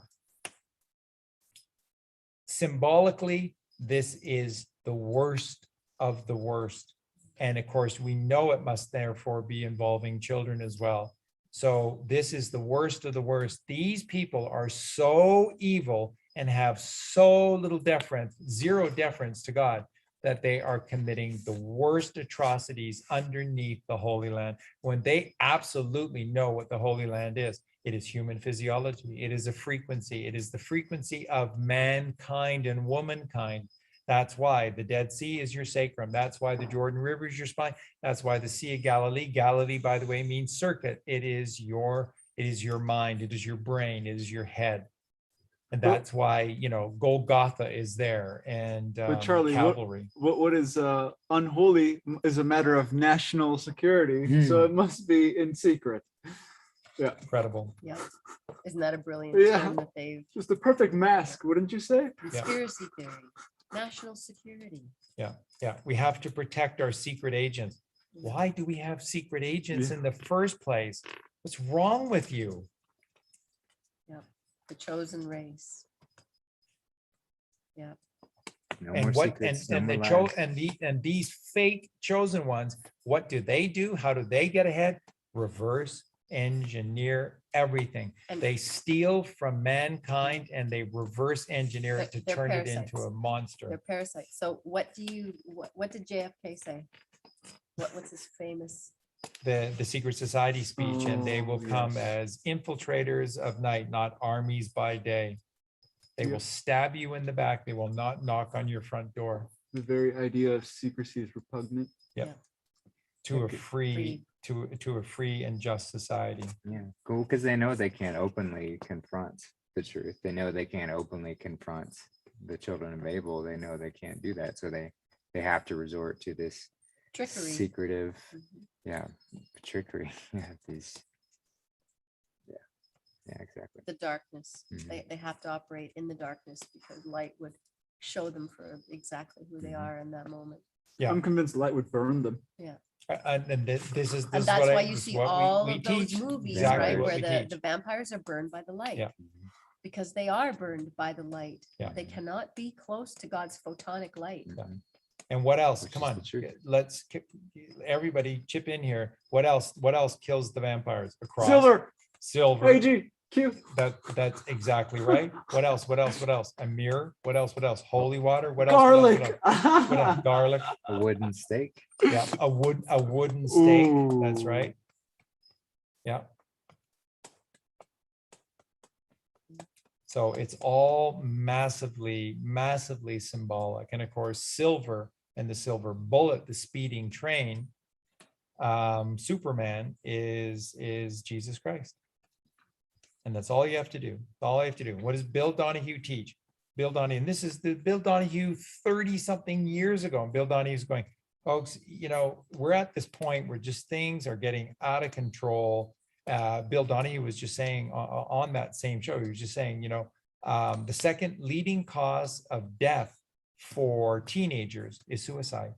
symbolically, this is the worst of the worst. And of course, we know it must therefore be involving children as well. So this is the worst of the worst. These people are so evil and have so little deference, zero deference to God, that they are committing the worst atrocities underneath the Holy Land, when they absolutely know what the Holy Land is. It is human physiology. It is a frequency. It is the frequency of mankind and womankind. That's why the Dead Sea is your sacrum. That's why the Jordan River is your spine. That's why the Sea of Galilee, Galilee, by the way, means circuit. It is your mind. It is your brain. It is your head. And that's why, Golgotha is there, and But Charlie, Calvary. what is unholy is a matter of national security, so it must be in secret. Yeah. Incredible. Yeah. Isn't that a brilliant term that they've Just the perfect mask, wouldn't you say? conspiracy theory, national security. Yeah. We have to protect our secret agents. Why do we have secret agents in the first place? What's wrong with you? The chosen race. Yeah. No And more what secrets, and no the more and these fake chosen ones, what do? How do they get ahead? Reverse engineer everything. And They steal from mankind and they reverse engineer it to They're turn it into parasites. a monster. They're parasites. So what did JFK say? What's his famous? The secret society speech, and they will come as infiltrators of night, not armies by day. They will stab you in the back. They will not knock on your front door. The very idea of secrecy is repugnant. To a free and just society. Yeah, cool, because they know they can't openly confront the truth. They know they can't openly confront the children of Abel, they know they can't do that. So they have to resort to this Trickery. secretive, Mhm. yeah, trickery. Yeah, these, yeah, exactly. The darkness. Mhm. They have to operate in the darkness because light would show them for exactly who they Mhm. are in that moment. Yeah. I'm convinced light would burn them. And this is And that's what why I- you this is see what all we of those teach. movies, Exactly right? what Where we the teach. vampires are burned by the light. Yeah. Mhm. Because they are burned by the light. Yeah. They cannot be close to God's photonic light. Mhm. And what else? Which Come is on, the truth. let's everybody chip in here. What else? What else kills the vampires? Across Silver, silver. AG, Q. That's exactly right. What else? What else? What else? A mirror. What else? What else? Holy water. What else? What else? Garlic. What else? Garlic. A wooden stake. Yeah. A wooden stake. That's Ooh. right. Yeah. So it's all massively, massively symbolic. And of course, silver and the silver bullet, the speeding train, Superman is Jesus Christ. And that's all you have to do. All you have to do. What does Bill Donahue teach? Bill Donahue, and this is the Bill Donahue 30 something years ago. And Bill Donahue's going, folks, we're at this point where just things are getting out of control. Bill Donahue was just saying on that same show, he was just saying, the second leading cause of death for teenagers is suicide.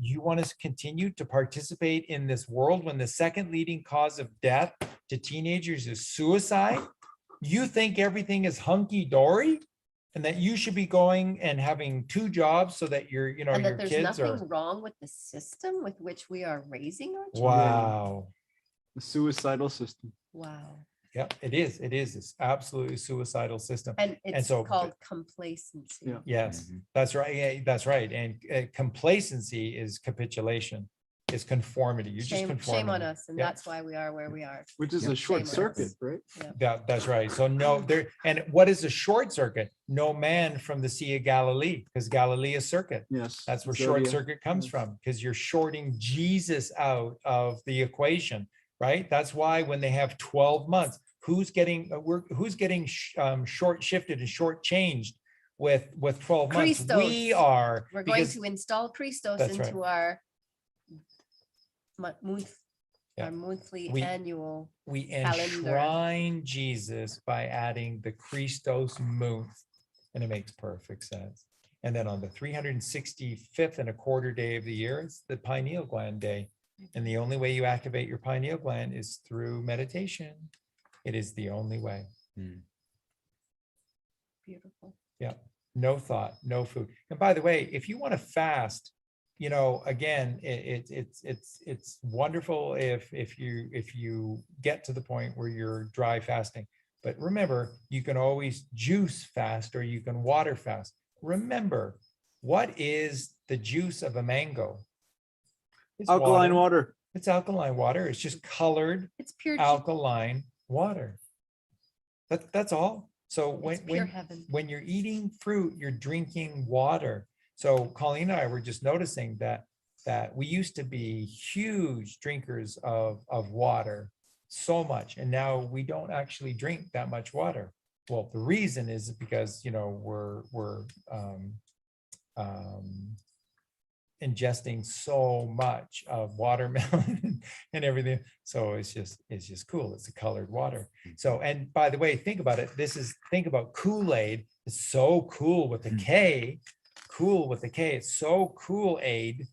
You want to continue to participate in this world when the second leading cause of death to teenagers is suicide? You think everything is hunky-dory and that you should be going and having 2 jobs so that your And your that there's kids nothing are, wrong with the system with which we are raising our children. wow. The suicidal system. Wow. Yeah, it is. It's absolutely suicidal system. And it's so- called complacency. Yeah. Yes, Mhm. that's right. Yeah, that's right. And complacency is capitulation, is conformity. You're just Shame conforming. on us. And Yeah. that's why we are where we are. Which is Yep. a short Shame on us. circuit, right? That's right. So no, there, and what is a short circuit? No man from the Sea of Galilee, because Galilee is circuit. Yes. That's where short Zodiac. circuit comes Yes. from, because you're shorting Jesus out of the equation, right? That's why when they have 12 months, who's getting short shifted and short changed with 12 months? We Christos. are. We're going because- to install Christos That's right. into our Yeah. our monthly We- annual. we calendar. enshrine Jesus by adding the Christos month, and it makes perfect sense. And then on the 365th and a quarter day of the year, it's the pineal gland day. And the only way you activate your pineal gland is through meditation. It is the only way. Mm. Beautiful. No thought, no food. And by the way, if you want to fast, again, it's wonderful if you get to the point where you're dry fasting. But remember, you can always juice fast or you can water fast. Remember, what is the juice of a mango? It's Alkaline water. It's alkaline water. It's just colored It's pure. alkaline water. That's all. So It's pure heaven. when you're eating fruit, you're drinking water. So Colleen and I were just noticing that we used to be huge drinkers of water, so much, and now we don't actually drink that much water. Well, the reason is because we're ingesting so much of watermelon and everything. So it's just cool. It's a colored water. So, and by the way, think about it. Think about Kool-Aid. It's so cool with the K, cool with the K. It's so Kool-Aid.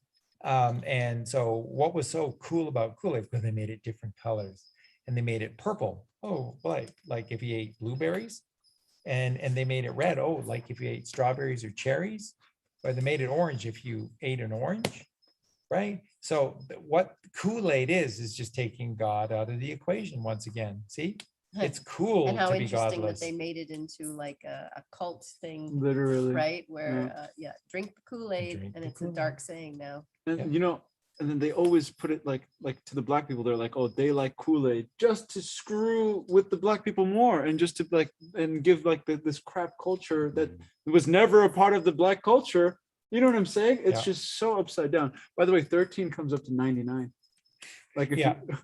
And so what was so cool about Kool-Aid? Because they made it different colors and they made it purple. Oh, like if you ate blueberries, and they made it red. Oh, like if you ate strawberries or cherries. Or they made it orange if you ate an orange, right? So what Kool-Aid is just taking God out of the equation once again. See, it's cool And how to be interesting that godless. they made it into like a cult thing, Literally. right? Where, drink the Kool-Aid, Drink and the it's a Kool-Aid. dark saying now. And Yeah. and then they always put it like to the black people, they're like, oh, they like Kool-Aid, just to screw with the black people more and just to and give this crap culture that was never a part of the black culture. You know what I'm saying? It's Yeah. just so upside down. By the way, 13 comes up to 99. Like if Yeah. you,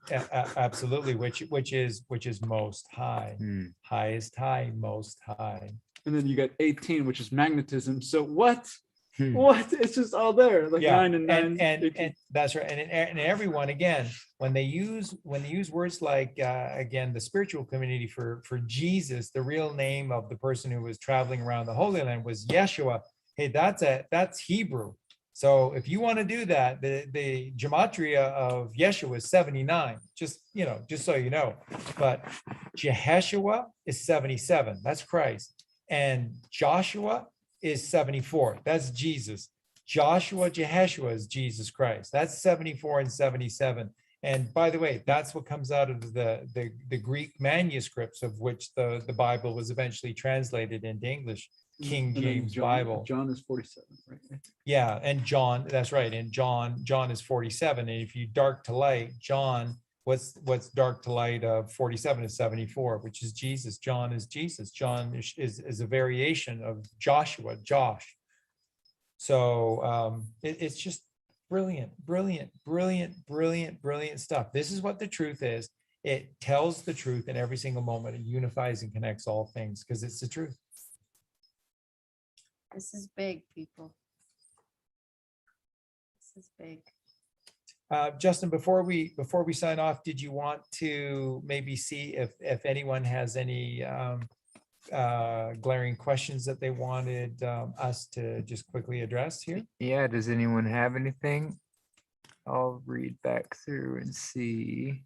Absolutely, which is most high, Hmm. highest high, most high. and then you got 18, which is magnetism. So what? Hmm. What? It's just all there. Like Yeah, 9 and 9. and 18. that's right. And everyone, again, when they use words like again, the spiritual community for Jesus, the real name of the person who was traveling around the Holy Land was Yeshua. Hey, that's Hebrew. So if you want to do that, the gematria of Yeshua is 79. Just so you know. But Jeheshua is 77. That's Christ. And Joshua is 74. That's Jesus. Joshua Jeheshua is Jesus Christ. That's 74 and 77. And by the way, that's what comes out of the Greek manuscripts of which the Bible was eventually translated into English, King And then James John, Bible. John is 47, right? Yeah, and John, that's right. And John is 47. And if you dark to light, John, what's dark to light of 47 is 74, which is Jesus. John is Jesus. John is a variation of Joshua, Josh. So it's just brilliant stuff. This is what the truth is. It tells the truth in every single moment. It unifies and connects all things because it's the truth. This is big, people. This is big. Justin, before we sign off, did you want to maybe see if anyone has any glaring questions that they wanted us to just quickly address here? Yeah, does anyone have anything? I'll read back through and see.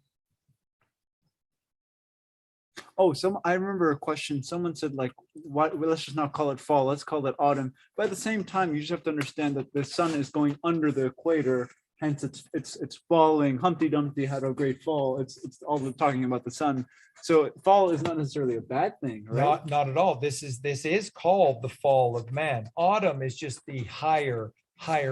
Oh, I remember a question. Someone said, like, why, well, let's just not call it fall, let's call it autumn. But at the same time, you just have to understand that the sun is going under the equator, hence it's falling. Humpty Dumpty had a great fall. It's all talking about the sun. So fall is not necessarily a bad thing, right? Not at all. This is called the fall of man. Autumn is just the higher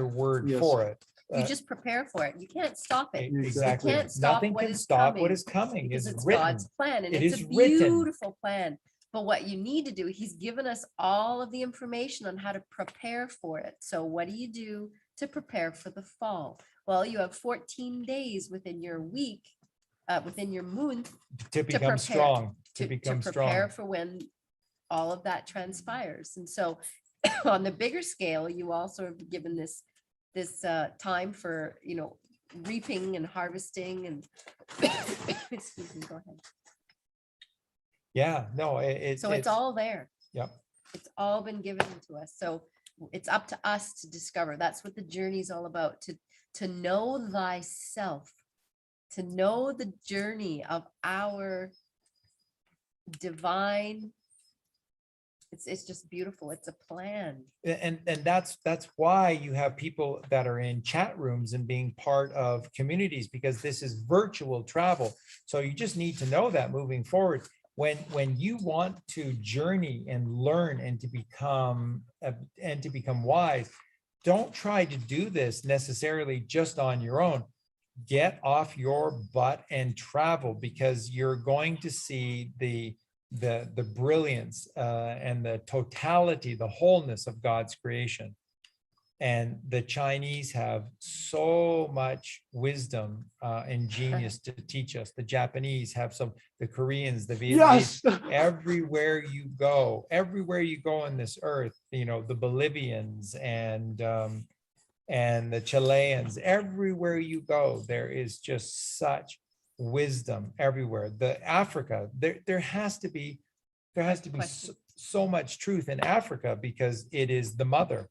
word Yes. for it. You just prepare for it. You can't stop it. Exactly. You can't stop Nothing what can is stop coming what is coming. because It's it's written. God's plan, and It it's is a written. beautiful plan. But what you need to do, he's given us all of the information on how to prepare for it. So what do you do to prepare for the fall? Well, you have 14 days within your week, within your month To become prepare, strong. To to become prepare strong. for when all of that transpires. And so on the bigger scale, you also have given this time for, reaping and harvesting and excuse me, go ahead. Yeah, no, So it's all there. Yep. It's all been given to us. So it's up to us to discover. That's what the journey is all about, to know thyself, to know the journey of our divine. It's just beautiful. It's a plan. And that's why you have people that are in chat rooms and being part of communities, because this is virtual travel. So you just need to know that moving forward. When you want to journey and learn and to become wise, don't try to do this necessarily just on your own. Get off your butt and travel, because you're going to see the brilliance and the totality, the wholeness of God's creation. And the Chinese have so much wisdom and genius to teach us. The Japanese have some, the Koreans, the Vietnamese, Yes. everywhere you go on this earth, the Bolivians and the Chileans, everywhere you go, there is just such wisdom everywhere. The Africa, there has to be so much truth in Africa, because it is the mother.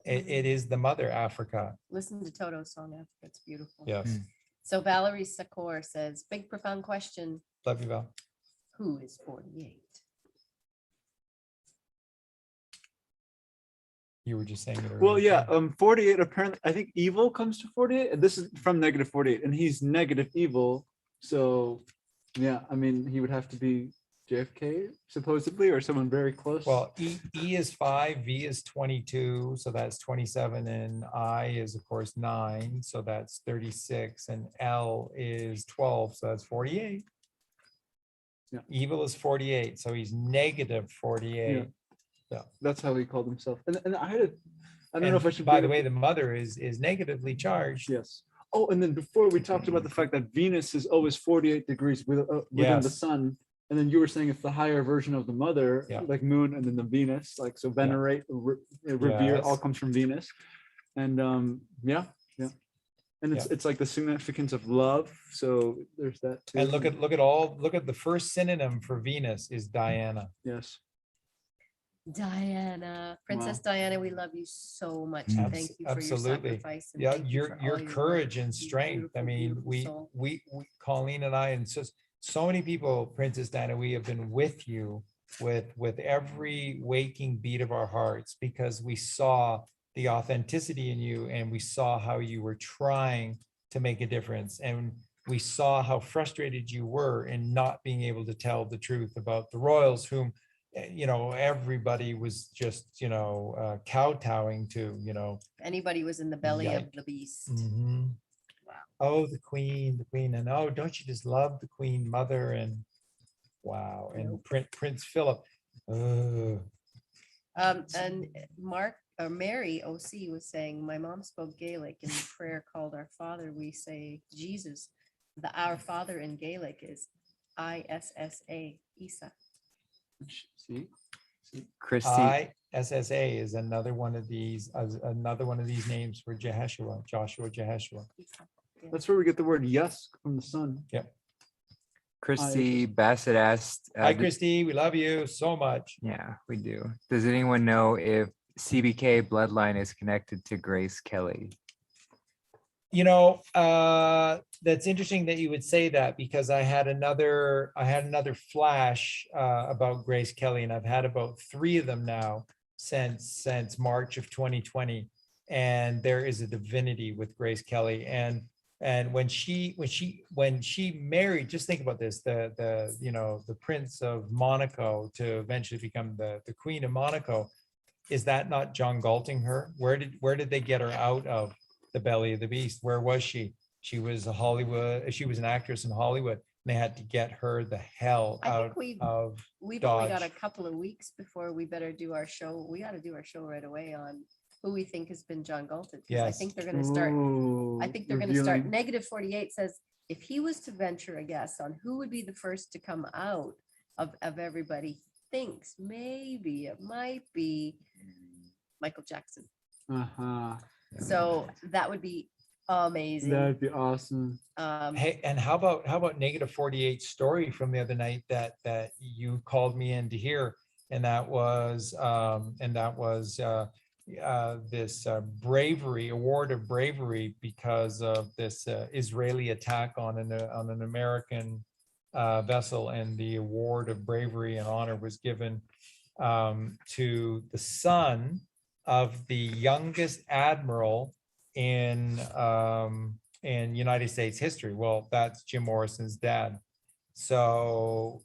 It is the mother, Africa. Listen to Toto's song after. It's beautiful. Yes. So Valerie Sakor says, big profound question. Love you, Val. Who is 48? You were just saying it earlier. Well, yeah, 48, apparently, I think evil comes to 48. And this is from negative 48, and he's negative evil. So, yeah, I mean, he would have to be JFK, supposedly, or someone very close. Well, E is 5, V is 22, so that's 27, and I is, of course, 9, so that's 36, and L is 12, so that's 48. Yeah. Evil is 48, so he's negative 48. Yeah. That's how he called himself. And I don't know if I should. By bring the up- way, the mother is negatively charged. Yes. Oh, and then before we talked about the fact that Venus is always 48 degrees within the Yes. sun. And then you were saying it's the higher version of the mother, Yeah. like moon, and then the Venus, like so venerate, revere, all Yes. comes from Venus. And yeah. And it's like the significance of love. So there's that too. And look at the first synonym for Venus is Diana. Yes. Diana, Princess Diana, we love you so much. Abs- And thank you for absolutely. your sacrifice. And Yeah, thank you for your all courage work. and You strength. I beautiful, mean, beautiful we soul. Colleen and I, and so many people, Princess Diana, we have been with you with every waking beat of our hearts, because we saw the authenticity in you, and we saw how you were trying to make a difference, and we saw how frustrated you were in not being able to tell the truth about the royals, whom everybody was just kowtowing to. Anybody was in the belly of Yike. the beast. Mhm. Wow. Oh, the queen, and oh, don't you just love the queen mother? And wow, and Prince Philip. Ugh. And Mark or Mary OC was saying, my mom spoke Gaelic. In the prayer called Our Father, we say Jesus. The Our Father in Gaelic is ISSA, Isa. See? Christy, ISSA is another one of these names for Joshua. Isa. Yeah. That's where we get the word yes from the sun. Christy Bassett asked, Hi, Christy. We love you so much. yeah, we do. Does anyone know if CBK bloodline is connected to Grace Kelly? That's interesting that you would say that, because I had another flash about Grace Kelly, and I've had about 3 of them now since March of 2020. And there is a divinity with Grace Kelly. And when she married, just think about this, the Prince of Monaco to eventually become the Queen of Monaco. Is that not John Galting her? Where did they get her out of the belly of the beast? Where was she? She was an actress in Hollywood. And they had to get her the hell I out think of we've only got Dodge. a couple of weeks before we better do our show. We got to do our show right away on who we think has been John Galton. Because I Yes. think they're going to start. Ooh, I think they're going to start. revealing. Negative 48 says, if he was to venture a guess on who would be the first to come out of everybody, he thinks maybe it might be Michael Jackson. Uh-huh. So that would be amazing. That'd be awesome. Hey, and how about negative 48 story from the other night that you called me in to hear, and that was this bravery award of bravery because of this Israeli attack on an American vessel, and the award of bravery and honor was given to the son of the youngest admiral in United States history. Well, that's Jim Morrison's dad. So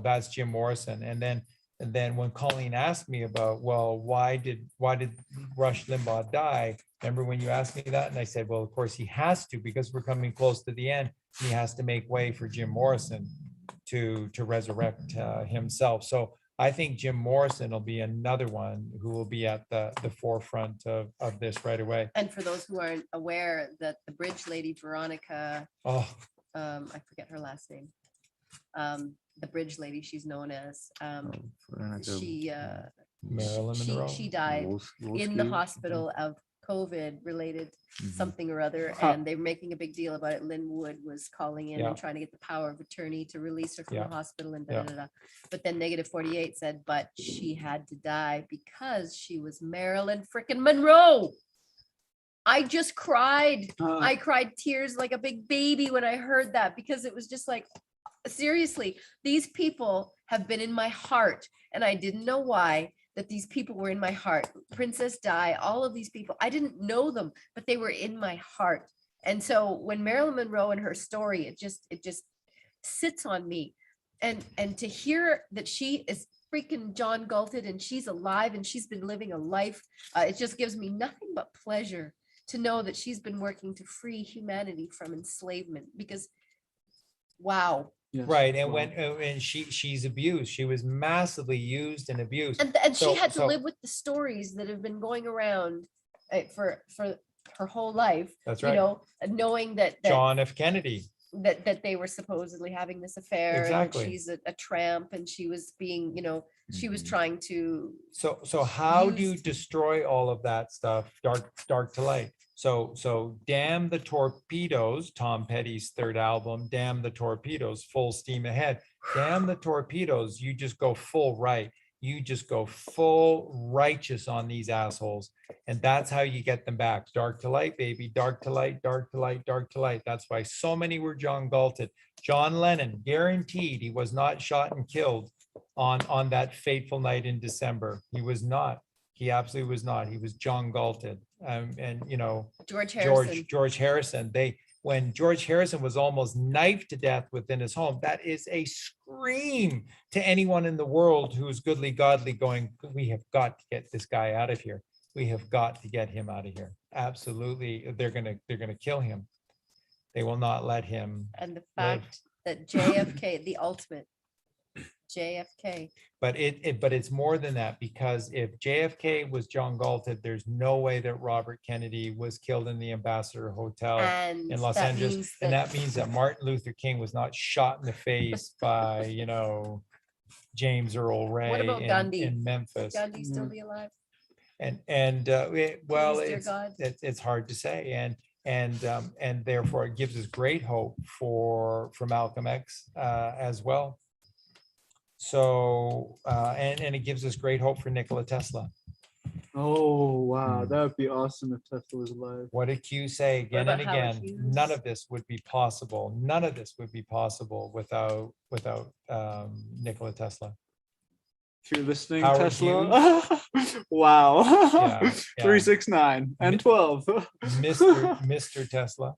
that's Jim Morrison. And then when Colleen asked me about, well, why did Rush Limbaugh die? Remember when you asked me that? And I said, well, of course he has to, because we're coming close to the end. He has to make way for Jim Morrison to resurrect himself. So I think Jim Morrison will be another one who will be at the forefront of this right away. And for those who aren't aware, that the bridge lady, Veronica, Oh, I forget her last name. The bridge lady, she's known as, she Marilyn Monroe. she died in the hospital of COVID related something or other, Huh. and they were making a big deal about it. Lynn Wood was calling in Yeah. and trying to get the power of attorney to release her from Yeah. the hospital and Yeah. da, da, da. But then negative 48 said, but she had to die because she was Marilyn frickin' Monroe. I just cried. I cried tears like a big baby when I heard that, because it was just like, seriously, these people have been in my heart, and I didn't know why, that these people were in my heart. Princess Di, all of these people, I didn't know them, but they were in my heart. And so when Marilyn Monroe and her story, it just sits on me. And to hear that she is freaking John Galton and she's alive and she's been living a life, it just gives me nothing but pleasure to know that she's been working to free humanity from enslavement, because wow. Yes. Right, and Wow. when she's abused, she was massively used and abused. And she So- had to so- live with the stories that have been going around for her whole life, That's you right. know, knowing that John F. Kennedy. that they were supposedly having this affair and Exactly. that she's a tramp and she was being, you know, she was Mhm. trying to, So how do you Used- destroy all of that stuff? Dark to light. So Damn the Torpedoes, Tom Petty's third album, Damn the Torpedoes, full steam ahead. Damn the Torpedoes, you just go full right. You just go full righteous on these assholes. And that's how you get them back. Dark to light, baby. Dark to light, dark to light, dark to light. That's why so many were John Galted. John Lennon, guaranteed he was not shot and killed on that fateful night in December. He was not. He absolutely was not. He was John Galted. And you know, George Harrison. George Harrison. When George Harrison was almost knifed to death within his home, that is a scream to anyone in the world who's goodly godly going, we have got to get this guy out of here. We have got to get him out of here. Absolutely. They're gonna kill him. They will not let him And the live. fact that JFK, the ultimate JFK, But it's more than that, because if JFK was John Galted, there's no way that Robert Kennedy was killed in the Ambassador Hotel and in Los that Angeles. means And that that means that Martin Luther King was not shot in the face by, you know, James Earl Ray about Gandhi? in Memphis. Gandhi still be alive. Well, Please, dear it's God. it's hard to say, and therefore it gives us great hope for Malcolm X as well. So and it gives us great hope for Nikola Tesla. Oh, wow. Hmm. That would be awesome if Tesla was alive. What did Q say again and about Howard again? Hughes? None of this would be possible. None of this would be possible without Nikola Tesla. If you're listening, Howard Tesla. Wow. Yeah, 369 and 12. Mr. Tesla,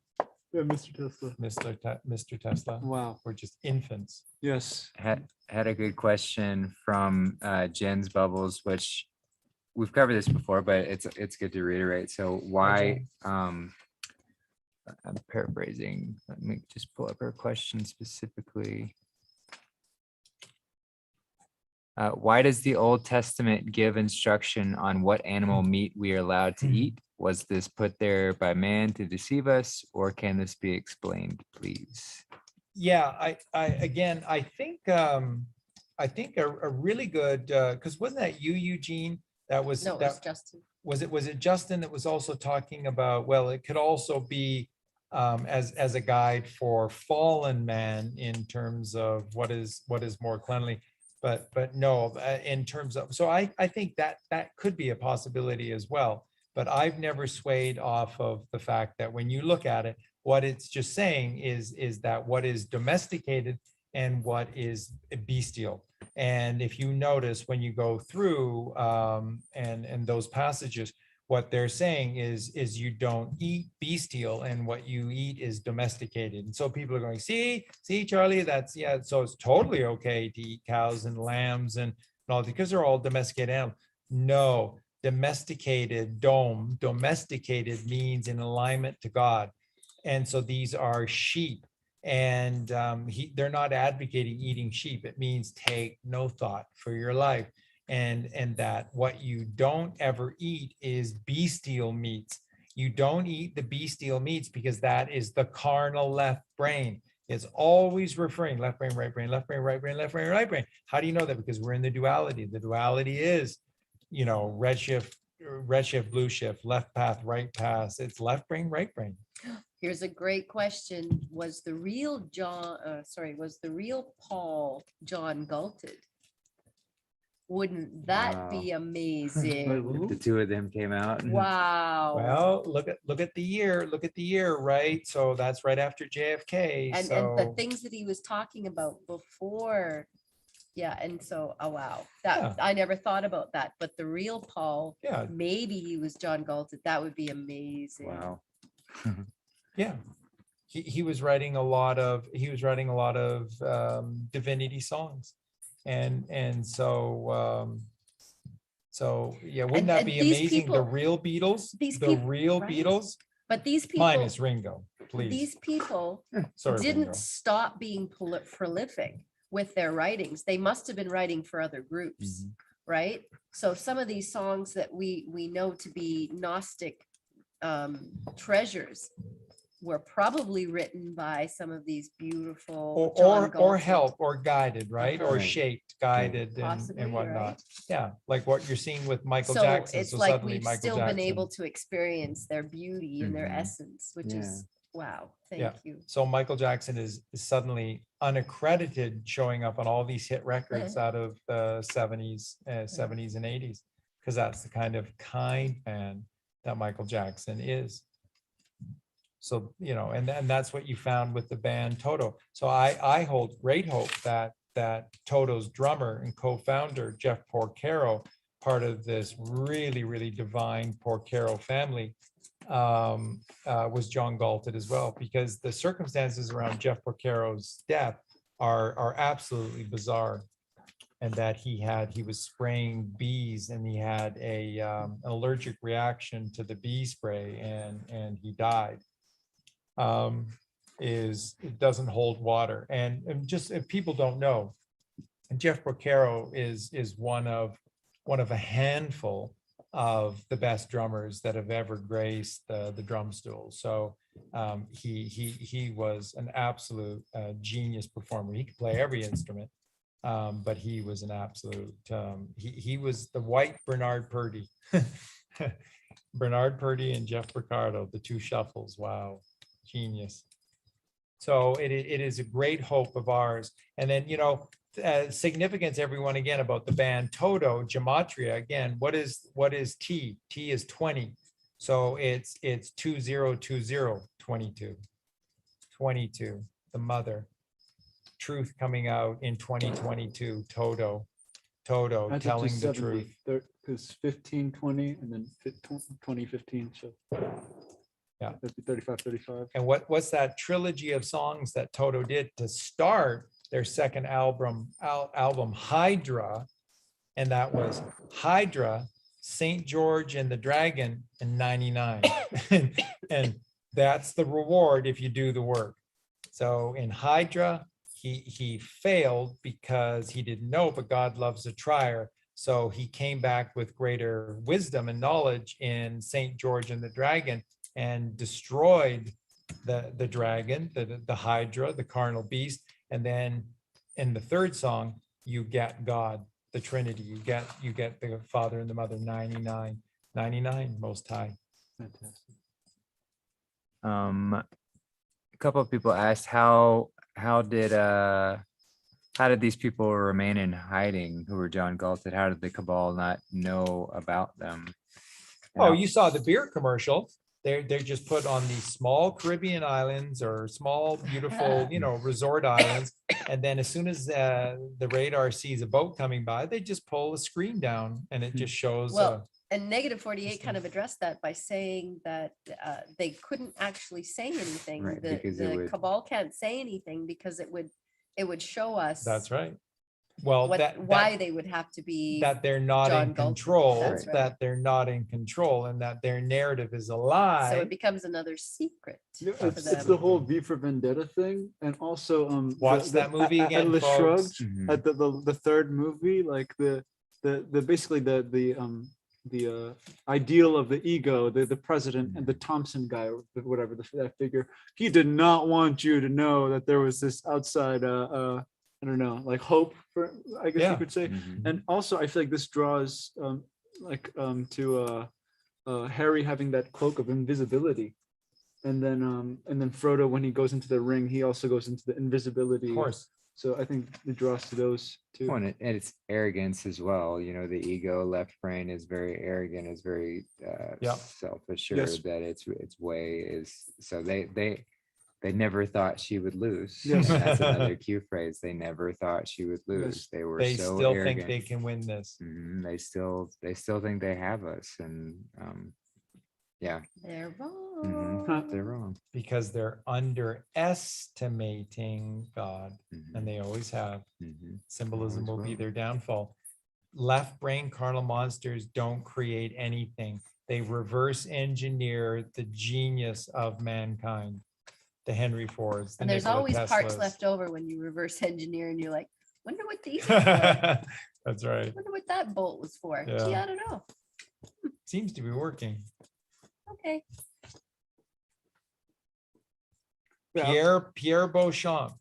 Yeah, Mr. Tesla. Mr. Tesla. Wow. We're just infants. Yes. Had a good question from Jen's Bubbles, which we've covered this before, but it's good to reiterate. So why I'm paraphrasing. Let me just pull up her question specifically. Why does the Old Testament give instruction on what animal meat we are allowed to eat? Was this put there by man to deceive us, or can this be explained, please? Yeah, I think a really good, because wasn't that you, Eugene? That was No, it was Justin. was it Justin that was also talking about, well, it could also be as a guide for fallen man in terms of what is more cleanly, but no, in terms of, so I think that could be a possibility as well. But I've never swayed off of the fact that when you look at it, what it's just saying is that what is domesticated and what is bestial. And if you notice when you go through and those passages, what they're saying is you don't eat bestial, and what you eat is domesticated. And so people are going, see, Charlie, that's, yeah, so it's totally okay to eat cows and lambs and all, because they're all domesticated animals. No, domesticated means in alignment to God. And so these are sheep, and they're not advocating eating sheep. It means take no thought for your life, and that what you don't ever eat is bestial meats. You don't eat the bestial meats because that is the carnal left brain. It's always referring left brain, right brain, left brain, right brain, left brain, right brain. How do you know that? Because we're in the duality. The duality is, you know, red shift, blue shift, left path, right path. It's left brain, right brain. Here's a great question. Was the real Paul John Galted? Wouldn't that be amazing? The two of them came out. Wow. Well, look at the year, right? So that's right after JFK. And So the things that he was talking about before. Yeah, and so, oh wow, that Yeah. I never thought about that. But the real Paul, yeah, maybe he was John Galted. That would be amazing. Wow. yeah. He was writing a lot of divinity songs, and so yeah, wouldn't that and be these amazing? The people- real Beatles, these the peop- real right. Beatles, But these people, minus Ringo, please. these people Sorry, didn't Ringo. stop being prolific with their writings. They must have been writing for other groups, right? So some of these songs that we know to be Gnostic treasures were probably written by some of these beautiful Or, John or Galton. help, or guided, right? Or Right. shaped, guided Possibly, and right? whatnot. Yeah, like what you're seeing with Michael So Jackson. it's So like suddenly we've Michael still been Jackson. able to experience their beauty and their Mhm. essence, which Yeah. is, wow, Yeah. thank you. So Michael Jackson is suddenly unaccredited, showing up on all these hit records out of the 70s and 80s, because that's the kind man that Michael Jackson is. So, and that's what you found with the band Toto. So I hold great hope that Toto's drummer and co-founder, Jeff Porcaro, part of this really, really divine Porcaro family, was John Galton as well, because the circumstances around Jeff Porcaro's death are absolutely bizarre. And that he was spraying bees, and he had an allergic reaction to the bee spray, and he died. It doesn't hold water. And just, if people don't know, Jeff Porcaro is one of a handful of the best drummers that have ever graced the drum stool. So he was an absolute genius performer. He could play every instrument, but he was an absolute. He was the white Bernard Purdie. Bernard Purdie and Jeff Porcaro, the two shuffles. Wow, genius. So it is a great hope of ours. And then, significance, everyone, again, about the band Toto, gematria, again, what is T? T is 20. So it's 2020, 22, the mother. Truth coming out in 2022, Toto Adds up to telling the 70, truth. Because 15, 20, and then 2015. So Yeah. that'd be 35, 35. And what's that trilogy of songs that Toto did to start their second album Hydra? And that was Hydra, St. George and the Dragon in 99. And that's the reward if you do the work. So in Hydra, he failed because he didn't know, but God loves a trier. So he came back with greater wisdom and knowledge in St. George and the Dragon, and destroyed the dragon, the Hydra, the carnal beast. And then in the third song, you get God, the Trinity. You get the Father and the Mother, 99, Most High. Fantastic. A couple of people asked how did these people remain in hiding who were John Galton? How did the Cabal not know about them? Oh, you saw the beer commercial. They're just put on these small Caribbean islands, or small, beautiful, resort islands. And then as soon as the radar sees a boat coming by, they just pull the screen down, and it just shows. Well, and Negative 48 kind of addressed that by saying that they couldn't actually say anything. Right, The because it would- Cabal can't say anything because it would show us That's right. Well, why they would have to be. that they're not John in Galton. control, That's right. that they're not in control, and that their narrative is a lie. So it becomes another secret. Yeah, for it's them. the whole V for Vendetta thing, and also Watch that movie again, Atlas folks. Shrugged, Mhm. at the third movie, like the basically the ideal of the ego, the president and the Thompson guy, or whatever that figure. He did not want you to know that there was this outside I don't know, like hope, for I guess Yeah. you could say. Mhm. And also I feel like this draws to Harry having that cloak of invisibility. And then Frodo, when he goes into the ring, he also goes into the invisibility. Of course. So I think it draws to those two. Well, and it's arrogance as well. The ego, left brain is very arrogant, is very Yeah. self-assured Yes. that its way is. So they never thought she would lose. Yes. And that's another cue phrase. They never thought she would lose. They were They so still arrogant. think they can win this. Mhm. They still think they have us, and yeah, They're wrong. they're wrong. Because they're underestimating God, and they always have. Mhm. Symbolism Always will be will. their downfall. Left brain carnal monsters don't create anything. They reverse engineer the genius of mankind. The Henry Fords. the And there's Nikola always parts Teslas. left over when you reverse engineer and you're like, wonder what these are for. That's right. Wonder what that bolt was for. Yeah. Gee, I don't know. Seems to be working. Okay. Yeah. Pierre Beauchamp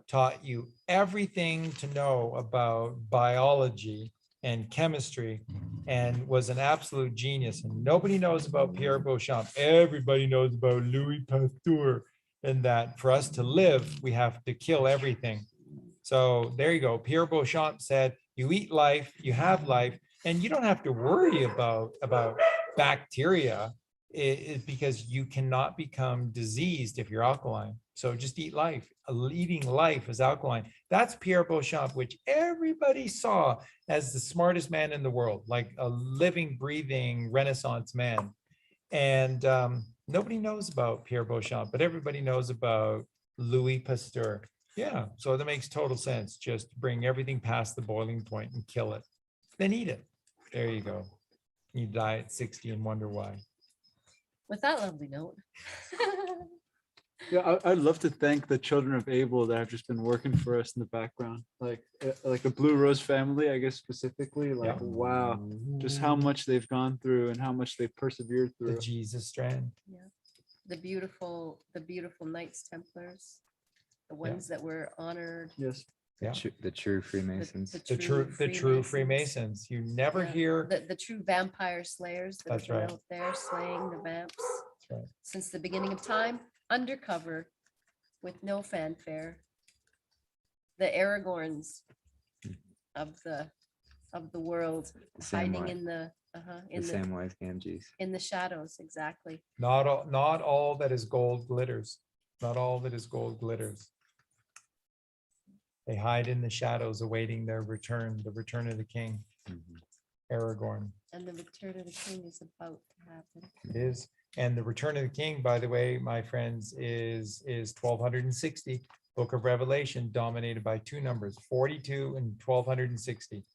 taught you everything to know about biology and chemistry and was an absolute genius. And nobody knows about Pierre Beauchamp. Everybody knows about Louis Pasteur, and that for us to live, we have to kill everything. So there you go. Pierre Beauchamp said, you eat life, you have life, and you don't have to worry about bacteria because you cannot become diseased if you're alkaline. So just eat life. Eating life is alkaline. That's Pierre Beauchamp, which everybody saw as the smartest man in the world, like a living, breathing Renaissance man. And nobody knows about Pierre Beauchamp, but everybody knows about Louis Pasteur. Yeah, so that makes total sense. Just bring everything past the boiling point and kill it, then eat it. There you go. You die at 60 and wonder why. With that lovely note. Yeah, I'd love to thank the children of Abel that have just been working for us in the background, like the Blue Rose family, I guess specifically. Like, Yeah. wow, just how much they've gone through and how much they've persevered The through. Jesus strand. The beautiful Knights Templars, the ones that were honored. Yes. Yeah. The true Freemasons. The true Freemasons. You never Yeah, hear. the true vampire slayers that That's have been right. out there slaying the vamps That's right. since the beginning of time, undercover, with no fanfare. The Aragorns of the world, The same hiding way. in the The same way as Ganges. in the shadows. Exactly. Not all that is gold glitters. Not all that is gold glitters. They hide in the shadows awaiting their return, the return of the king, Mhm. Aragorn. And the return of the king is about to happen. It is. And the return of the king, by the way, my friends, is 1260. Book of Revelation dominated by two numbers, 42 and 1260.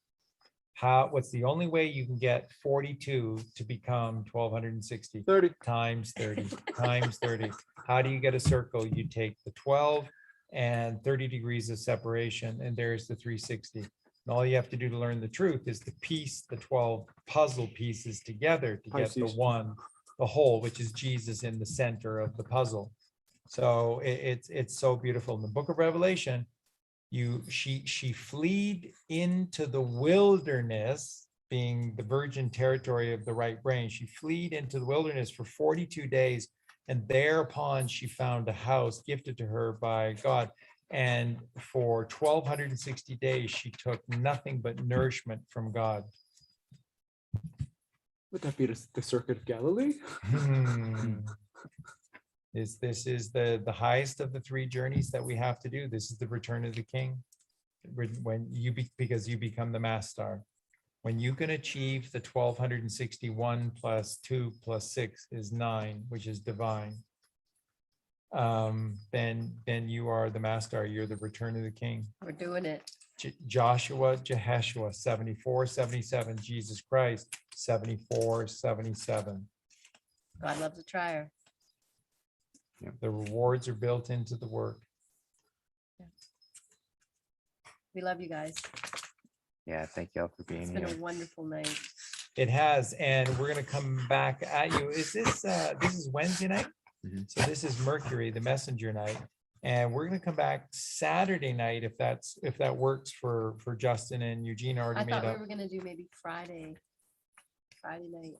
What's the only way you can get 42 to become 1260? 30. Times 30, times 30. How do you get a circle? You take the 12 and 30 degrees of separation, and there's the 360. And all you have to do to learn the truth is to piece the 12 puzzle pieces together to get the Pisces. one, the whole, which is Jesus in the center of the puzzle. So it's so beautiful. In the book of Revelation, she fled into the wilderness, being the virgin territory of the right brain. She fled into the wilderness for 42 days, and thereupon she found a house gifted to her by God. And for 1260 days, she took nothing but nourishment from God. Would that be the Circuit of Galilee? This is the highest of the three journeys that we have to do. This is the return of the king. Because you become the mass star. When you can achieve the 1261 plus 2 plus 6 is 9, which is divine. Then you are the mass star. You're the return of the king. We're doing it. Joshua, Jeheshua, 74, 77. Jesus Christ, 74, 77. God loves a trier. The rewards are built into the work. We love you guys. Yeah, thank y'all for being It's been here. a wonderful night. It has, and we're gonna come back at you. Is this is Wednesday night? Mhm. So this is Mercury, the messenger night. And we're gonna come back Saturday night if that works for Justin and Eugene I already made thought we up. were gonna do maybe Friday night,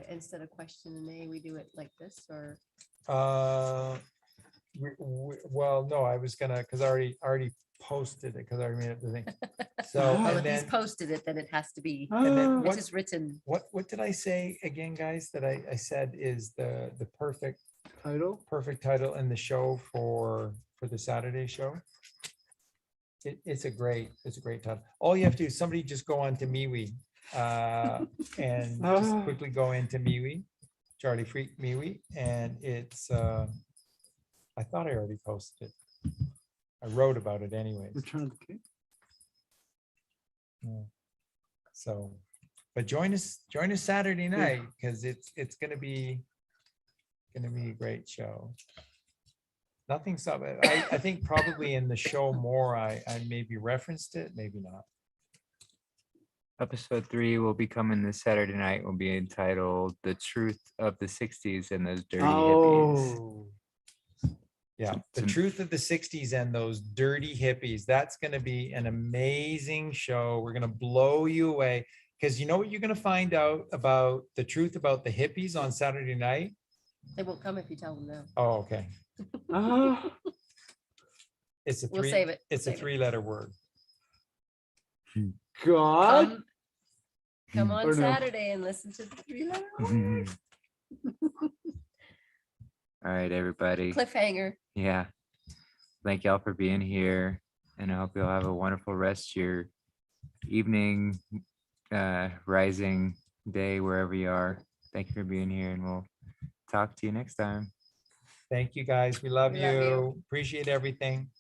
instead of question and A, we do it like this, or Well, no, I was gonna, because I already posted it, because I already made up the thing. So, well, and if he's then, posted it, then it has to be, and then Ah, it's what, just written. what did I say again, guys, that I said is the perfect title? title in the show for the Saturday show? It's a great title. All you have to do is somebody just go on to MeWe and just Ah. quickly go into MeWe, Charlie Freak MeWe, and it's I thought I already posted it. I wrote about it anyways. Return of the King. So, but join us Saturday night, because it's gonna be a great show. Nothing's up. I think probably in the show more I maybe referenced it, maybe not. episode 3 will be coming this Saturday night. Will be entitled "The Truth of the '60s and Those Dirty Hippies." Oh, Yeah, the Some- truth of the 60s and those dirty hippies. That's going to be an amazing show. We're going to blow you away because you know what you're going to find out about the truth about the hippies on Saturday night? They won't come if you tell them no. Oh, okay. ah, It's a We'll three, save it. it's a Save it. 3-letter word. God. Come Or on no. Saturday and listen to the 3-letter word. All right, everybody. Cliffhanger. Yeah. Thank y'all for being here. And I hope you'll have a wonderful rest of your evening, rising day, wherever you are. Thank you for being here, and we'll talk to you next time. Thank you, guys. We love We love you. you. Appreciate everything.